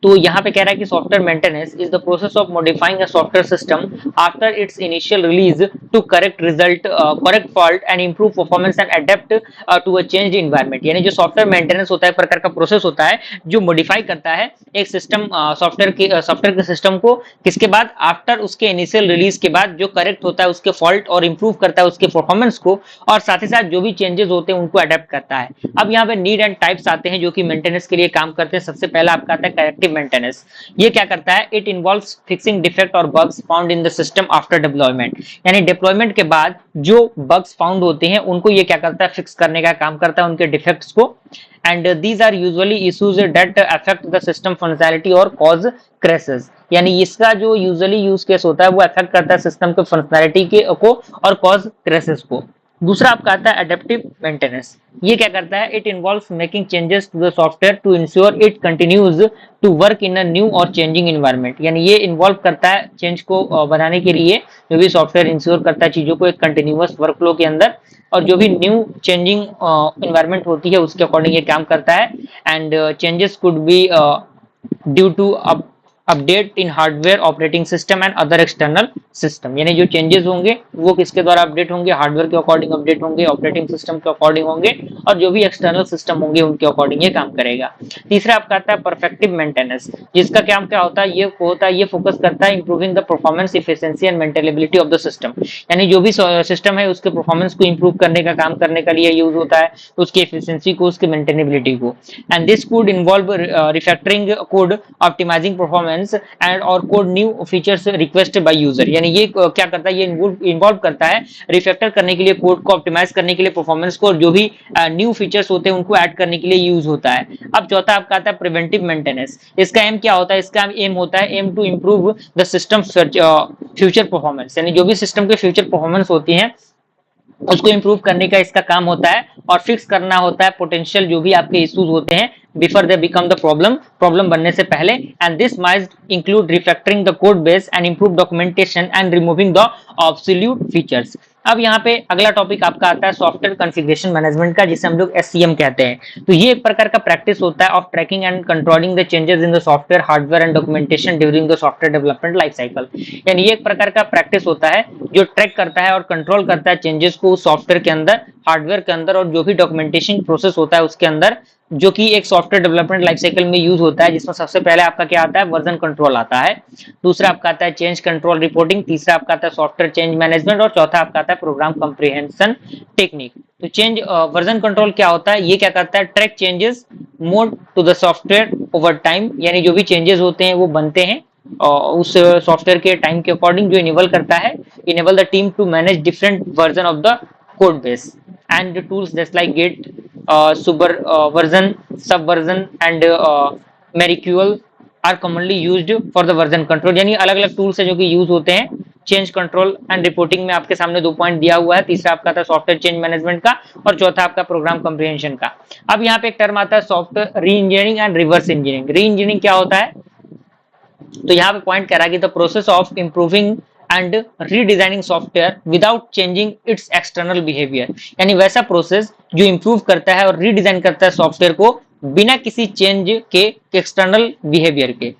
तो यहाँ पे कह रहा है कि software maintenance is the process of modifying a software system after its initial release to correct result, correct fault and improve performance and adapt to a changed environment. यानी जो सॉफ्टवेयर मेंटेनेंस होता है एक प्रकार का प्रोसेस होता है जो मॉडिफाई करता है एक सिस्टम, सॉफ्टवेयर के सिस्टम को, किसके बाद, आफ्टर उसके इनिशियल रिलीज के बाद जो करेक्ट होता है उसके फॉल्ट और इंप्रूव करता है उसके परफॉर्मेंस को, और साथ ही साथ जो भी चेंजेस होते हैं उनको अडेप्ट करता है। अब यहाँ पे नीड एंड टाइप्स आते हैं जो कि मेंटेनेंस के लिए काम करते हैं। सबसे पहला आपका आता है करेक्टिव मेंटेनेंस। ये क्या करता है, इट इन्वॉल्व्स फिक्सिंग डिफेक्ट और bugs found in the system after deployment. यानी डिप्लॉयमेंट के बाद जो बग्स फाउंड होते हैं उनको ये क्या करता है, फिक्स करने का काम करता है, उनके डिफेक्ट्स को। And these are usually issues that affect the system functionality और कॉज क्रैशेस। यानी इसका जो यूजुअली यूज केस होता है वो अफेक्ट करता है सिस्टम के फंक्शनैलिटी के को और कॉज क्रैशेस को। दूसरा आपका आता है एडेप्टिव मेंटेनेंस। ये क्या करता है, it involves making changes to the software to ensure it continues to work in a new और चेंजिंग एनवायरनमेंट। यानी ये इन्वॉल्व करता है चेंज को बनाने के लिए, जो भी सॉफ्टवेयर इंश्योर करता है चीजों को एक कंटिन्यूअस वर्कफ्लो के अंदर, और जो भी न्यू चेंजिंग एनवायरनमेंट होती है उसके अकॉर्डिंग ये काम करता है। And changes could be due to update in hardware, operating system and other external system. यानी जो चेंजेस होंगे वो किसके द्वारा अपडेट होंगे, हार्डवेयर के अकॉर्डिंग अपडेट होंगे, ऑपरेटिंग सिस्टम के अकॉर्डिंग होंगे, और जो भी एक्सटर्नल सिस्टम होंगे उनके अकॉर्डिंग ये काम करेगा। तीसरा आपका आता है परफेक्टिव मेंटेनेंस, जिसका काम क्या होता है, ये फोकस करता है improving the performance, efficiency and maintainability of the system. यानी जो भी सिस्टम है उसके परफॉर्मेंस को इंप्रूव करने का काम करने के लिए यूज होता है, उसकी एफिशिएंसी को, उसकी मेंटेनेबिलिटी को। And this could involve refactoring code, optimizing performance and और code new features requested by user. यानी ये क्या करता है, ये इन्वॉल्व करता है रिफैक्टर करने के लिए, कोड को ऑप्टिमाइज करने के लिए, परफॉर्मेंस को, और जो भी न्यू फीचर्स होते हैं उनको ऐड करने के लिए यूज होता है। अब चौथा आपका आता है प्रिवेंटिव मेंटेनेंस। इसका एम क्या होता है, इसका एम होता है aim to improve the system future performance. यानी जो भी सिस्टम के फ्यूचर परफॉर्मेंस होती है उसको इंप्रूव करने का इसका काम होता है, और फिक्स करना होता है पोटेंशियल जो भी आपके इश्यूज होते हैं before they become the problem बनने से पहले। And this might include refactoring the code base and improve documentation and removing the absolute features. अब यहाँ पे अगला टॉपिक आपका आता है सॉफ्टवेयर कॉन्फ़िगरेशन मैनेजमेंट का, जिसे हम लोग एससीएम कहते हैं। तो ये एक प्रकार का प्रैक्टिस होता है of tracking and controlling the changes in the software, hardware and documentation during the software development life cycle. यानी ये एक प्रकार का प्रैक्टिस होता है जो ट्रैक करता है और कंट्रोल करता है चेंजेस को सॉफ्टवेयर के अंदर, हार्डवेयर के अंदर, और जो भी डॉक्यूमेंटेशन प्रोसेस होता है उसके अंदर, जो कि एक सॉफ्टवेयर डेवलपमेंट लाइफ साइकिल में यूज होता है, जिसमें सबसे पहले आपका क्या आता है, वर्जन कंट्रोल आता है। दूसरा आपका आता है चेंज कंट्रोल रिपोर्टिंग। तीसरा आपका आता है सॉफ्टवेयर चेंज मैनेजमेंट, और चौथा आपका आता है प्रोग्राम कंप्रीहेंशन टेक्निक। तो चेंज वर्जन कंट्रोल क्या होता है, ये क्या करता है, track changes made to the software over time. यानी जो भी चेंजेस होते हैं वो बनते हैं उस सॉफ्टवेयर के टाइम के अकॉर्डिंग, जो इनेबल करता है, enable the team to manage different version of the code base and tools just like git, super version, subversion and MySQL are commonly used for the version control। यानी अलग अलग tools है जो कि use होते हैं चेंज कंट्रोल एंड रिपोर्टिंग में। आपके सामने 2 पॉइंट दिया हुआ है, तीसरा आपका था सॉफ्टवेयर चेंज मैनेजमेंट का, और चौथा आपका प्रोग्राम कम्प्रीहेंशन का। अब यहाँ पे एक टर्म आता है सॉफ्टवेयर री इंजीनियरिंग एंड रिवर्स इंजीनियरिंग। री इंजीनियरिंग क्या होता है, तो यहाँ पे पॉइंट कह रहा है कि the process of improving and redesigning software without changing it's external behaviour, यानी वैसा प्रोसेस जो इम्प्रूव करता है और रीडिजाइन करता है सॉफ्टवेयर को बिना किसी चेंज के एक्सटर्नल बिहेवियर के।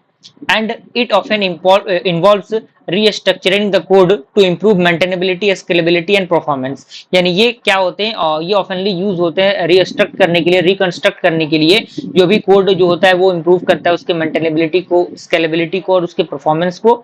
And it often involves restructuring the code to improve maintainability, scalability and performance, यानी ये क्या होते हैं और ये ऑफनली यूज होते हैं रीस्ट्रक्ट करने के लिए, रिकंस्ट्रक्ट करने के लिए। जो भी कोड जो होता है वो इंप्रूव करता है उसके मेंटेनेबिलिटी को, स्केलेबिलिटी को और उसके परफॉर्मेंस को।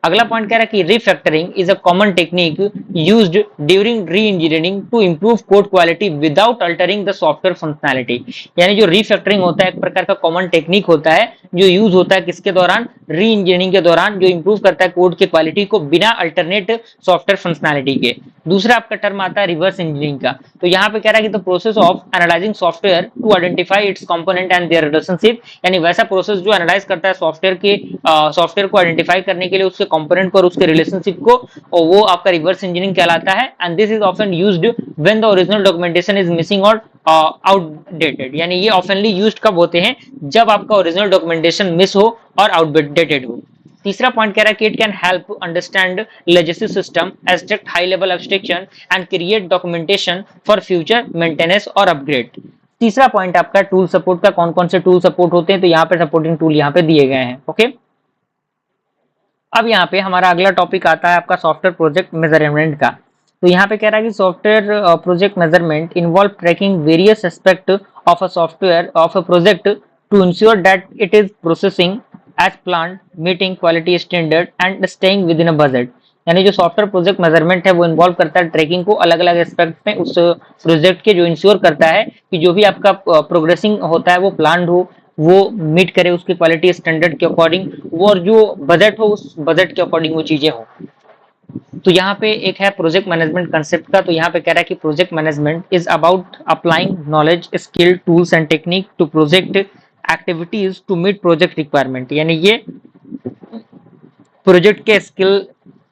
अगला पॉइंट कह रहा है कि refactoring is a common technique used during reengineering to improve code quality without altering the software functionality, यानी जो रिफैक्टरिंग होता है एक प्रकार का कॉमन टेक्निक होता है जो यूज होता है किसके दौरान, री इंजीनियरिंग के दौरान, जो इंप्रूव करता है कोड की क्वालिटी को बिना अल्टरनेट सॉफ्टवेयर फंक्शनैलिटी के। दूसरा आपका टर्म आता है रिवर्स इंजीनियरिंग का। तो यहाँ पे कह रहा है कि the process of analysing software to identify its component and their relationship, यानी वैसा प्रोसेस जो एनालाइज करता है सॉफ्टवेयर को आइडेंटिफाई करने के लिए उसके कंपोनेंट को और उसके रिलेशनशिप को, और वो आपका रिवर्स इंजीनियरिंग कहलाता है। And this is often used when the original documentation is missing और आउटडेटेड, यानी ये ऑफनली यूज्ड कब होते हैं, जब आपका ओरिजिनल डॉक्यूमेंटेशन मिस हो और आउटडेटेड हो। तीसरा पॉइंट कह रहा है कि it can help understand legacy system, abstract high level abstraction and create documentation for future maintenance और अपग्रेड। तीसरा पॉइंट आपका टूल सपोर्ट का, कौन कौन से टूल सपोर्ट होते हैं, तो यहाँ पे सपोर्टिंग टूल यहाँ पे दिए गए हैं। ओके, अब यहाँ पे हमारा अगला टॉपिक आता है आपका सॉफ्टवेयर प्रोजेक्ट मेजरमेंट का। तो यहाँ पे कह रहा है कि software project measurement involve tracking various aspect of a software of a project to ensure that it is processing as planned, meeting quality standard and staying within a budget, यानी जो सॉफ्टवेयर प्रोजेक्ट मेजरमेंट है वो involve करता है trekking को अलग अलग aspect में उस प्रोजेक्ट के, जो इंश्योर करता है कि जो भी आपका प्रोग्रेसिंग होता है वो प्लान्ड हो, वो मीट करे उसकी क्वालिटी स्टैंडर्ड के अकॉर्डिंग, वो और जो बजट हो उस बजट के अकॉर्डिंग वो चीजें हो। तो यहाँ पे एक है प्रोजेक्ट मैनेजमेंट कंसेप्ट का। तो यहाँ पे कह रहा है कि project management is about applying knowledge, skill, tools and technique to project activities to meet project requirement, यानी ये प्रोजेक्ट के स्किल,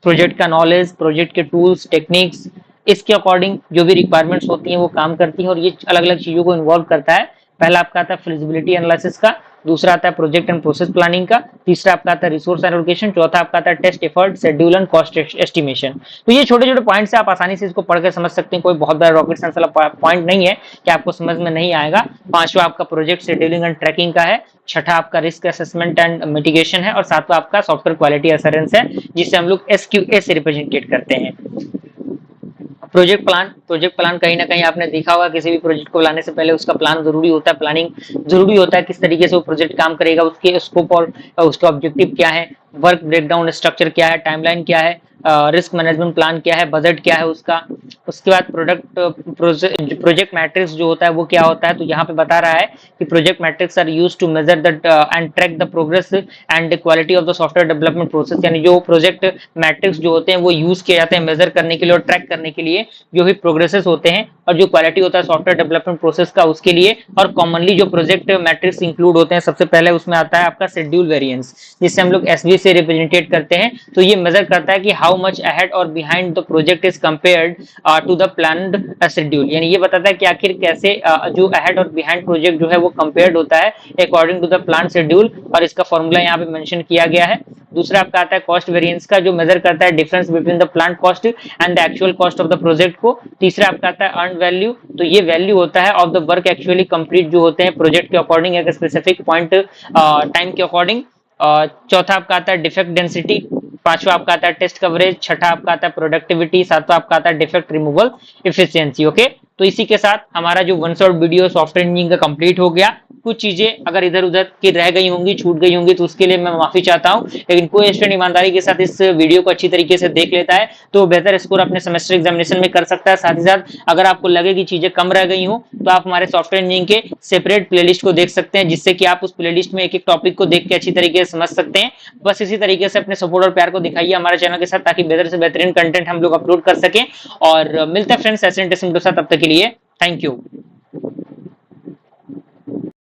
प्रोजेक्ट का नॉलेज, प्रोजेक्ट के टूल्स, टेक्निक्स, इसके अकॉर्डिंग जो भी रिक्वायरमेंट्स होती हैं वो काम करती हैं और ये अलग अलग चीजों को इन्वॉल्व करता है। पहला आपका आता है फिजिबिलिटी एनालिसिस का, दूसरा आता है प्रोजेक्ट एंड प्रोसेस प्लानिंग का, तीसरा आपका आता है रिसोर्स एलोकेशन, चौथा आपका आता है test effort, schedule and cost estimation. तो ये छोटे छोटे पॉइंट्स है, आप आसानी से इसको पढ़ के समझ सकते हैं, कोई बहुत बड़ा रॉकेट साइंस वाला पॉइंट नहीं है कि आपको समझ में नहीं आएगा। पांचवा आपका प्रोजेक्ट शेड्यूलिंग एंड ट्रैकिंग का है, छठा आपका रिस्क असेसमेंट एंड मिटिगेशन है और सातवां आपका सॉफ्टवेयर क्वालिटी एश्योरेंस है जिसे हम लोग SQA से रिप्रेजेंटेट करते हैं। प्रोजेक्ट प्लान कहीं ना कहीं आपने देखा होगा, किसी भी प्रोजेक्ट को लाने से पहले उसका प्लान जरूरी होता है, प्लानिंग जरूरी होता है, किस तरीके से वो प्रोजेक्ट काम करेगा, उसके स्कोप और उसका ऑब्जेक्टिव क्या है, वर्क ब्रेकडाउन स्ट्रक्चर क्या है, टाइमलाइन क्या है, रिस्क मैनेजमेंट प्लान क्या है, बजट क्या है उसका। उसके बाद प्रोजेक्ट मैट्रिक्स जो होता है वो क्या होता है, तो यहाँ पे बता रहा है कि project metrics are used to measure the and track the progress and quality of the software development process, यानी जो प्रोजेक्ट मैट्रिक्स जो होते हैं वो यूज किए जाते हैं मेजर करने के लिए और ट्रैक करने के लिए जो भी प्रोग्रेसेस होते हैं और जो क्वालिटी होता है सॉफ्टवेयर डेवलपमेंट प्रोसेस का उसके लिए। और कॉमनली जो प्रोजेक्ट मैट्रिक्स इंक्लूड होते हैं सबसे पहले उसमें आता है आपका शेड्यूल वेरिएंस, जिससे हम लोग SV से रिप्रेजेंटेट करते हैं। तो ये मेजर करता है कि हाउ मच अहेड और behind the project is compared to the planned schedule, यानी ये बताता है कि आखिर कैसे जो अहेड और बिहाइंड प्रोजेक्ट जो है वो कंपेयर्ड होता है according to the plan schedule, और इसका फॉर्मूला यहाँ पे मेंशन किया गया है। दूसरा आपका आता है कॉस्ट वेरिएंस का, जो मेजर करता है difference between the plan cost and the actual cost of the project को। तीसरा आपका आता है अर्न वैल्यू, तो ये वैल्यू होता है of the work actually complete जो होते हैं प्रोजेक्ट के अकॉर्डिंग एक स्पेसिफिक पॉइंट टाइम के अकॉर्डिंग। चौथा आपका आता है डिफेक्ट डेंसिटी, पांचवा आपका आता है टेस्ट कवरेज, छठा आपका आता है प्रोडक्टिविटी, सातवां आपका आता है डिफेक्ट रिमूवल एफिशिएंसी। ओके, तो इसी के साथ हमारा जो one shot video software engineering का कंप्लीट हो गया। कुछ चीजें अगर इधर उधर की रह गई होंगी, छूट गई होंगी, तो उसके लिए मैं माफी चाहता हूं, लेकिन कोई स्टूडेंट ईमानदारी के साथ इस वीडियो को अच्छी तरीके से देख लेता है तो बेहतर स्कोर अपने सेमेस्टर एग्जामिनेशन में कर सकता है। साथ ही साथ अगर आपको लगे कि चीजें कम रह गई हो तो आप हमारे सॉफ्टवेयर इंजीनियरिंग के सेपरेट प्लेलिस्ट को देख सकते हैं, जिससे कि आप उस प्लेलिस्ट में एक एक टॉपिक को देख के अच्छी तरीके से समझ सकते हैं। बस इसी तरीके से अपने सपोर्ट और प्यार को दिखाइए हमारे चैनल के साथ, ताकि बेहतर से बेहतरीन कंटेंट हम लोग अपलोड कर सकें। और मिलते हैं फ्रेंड्स ऐसे इंटरेस्टिंग के साथ, तब तक के लिए थैंक यू।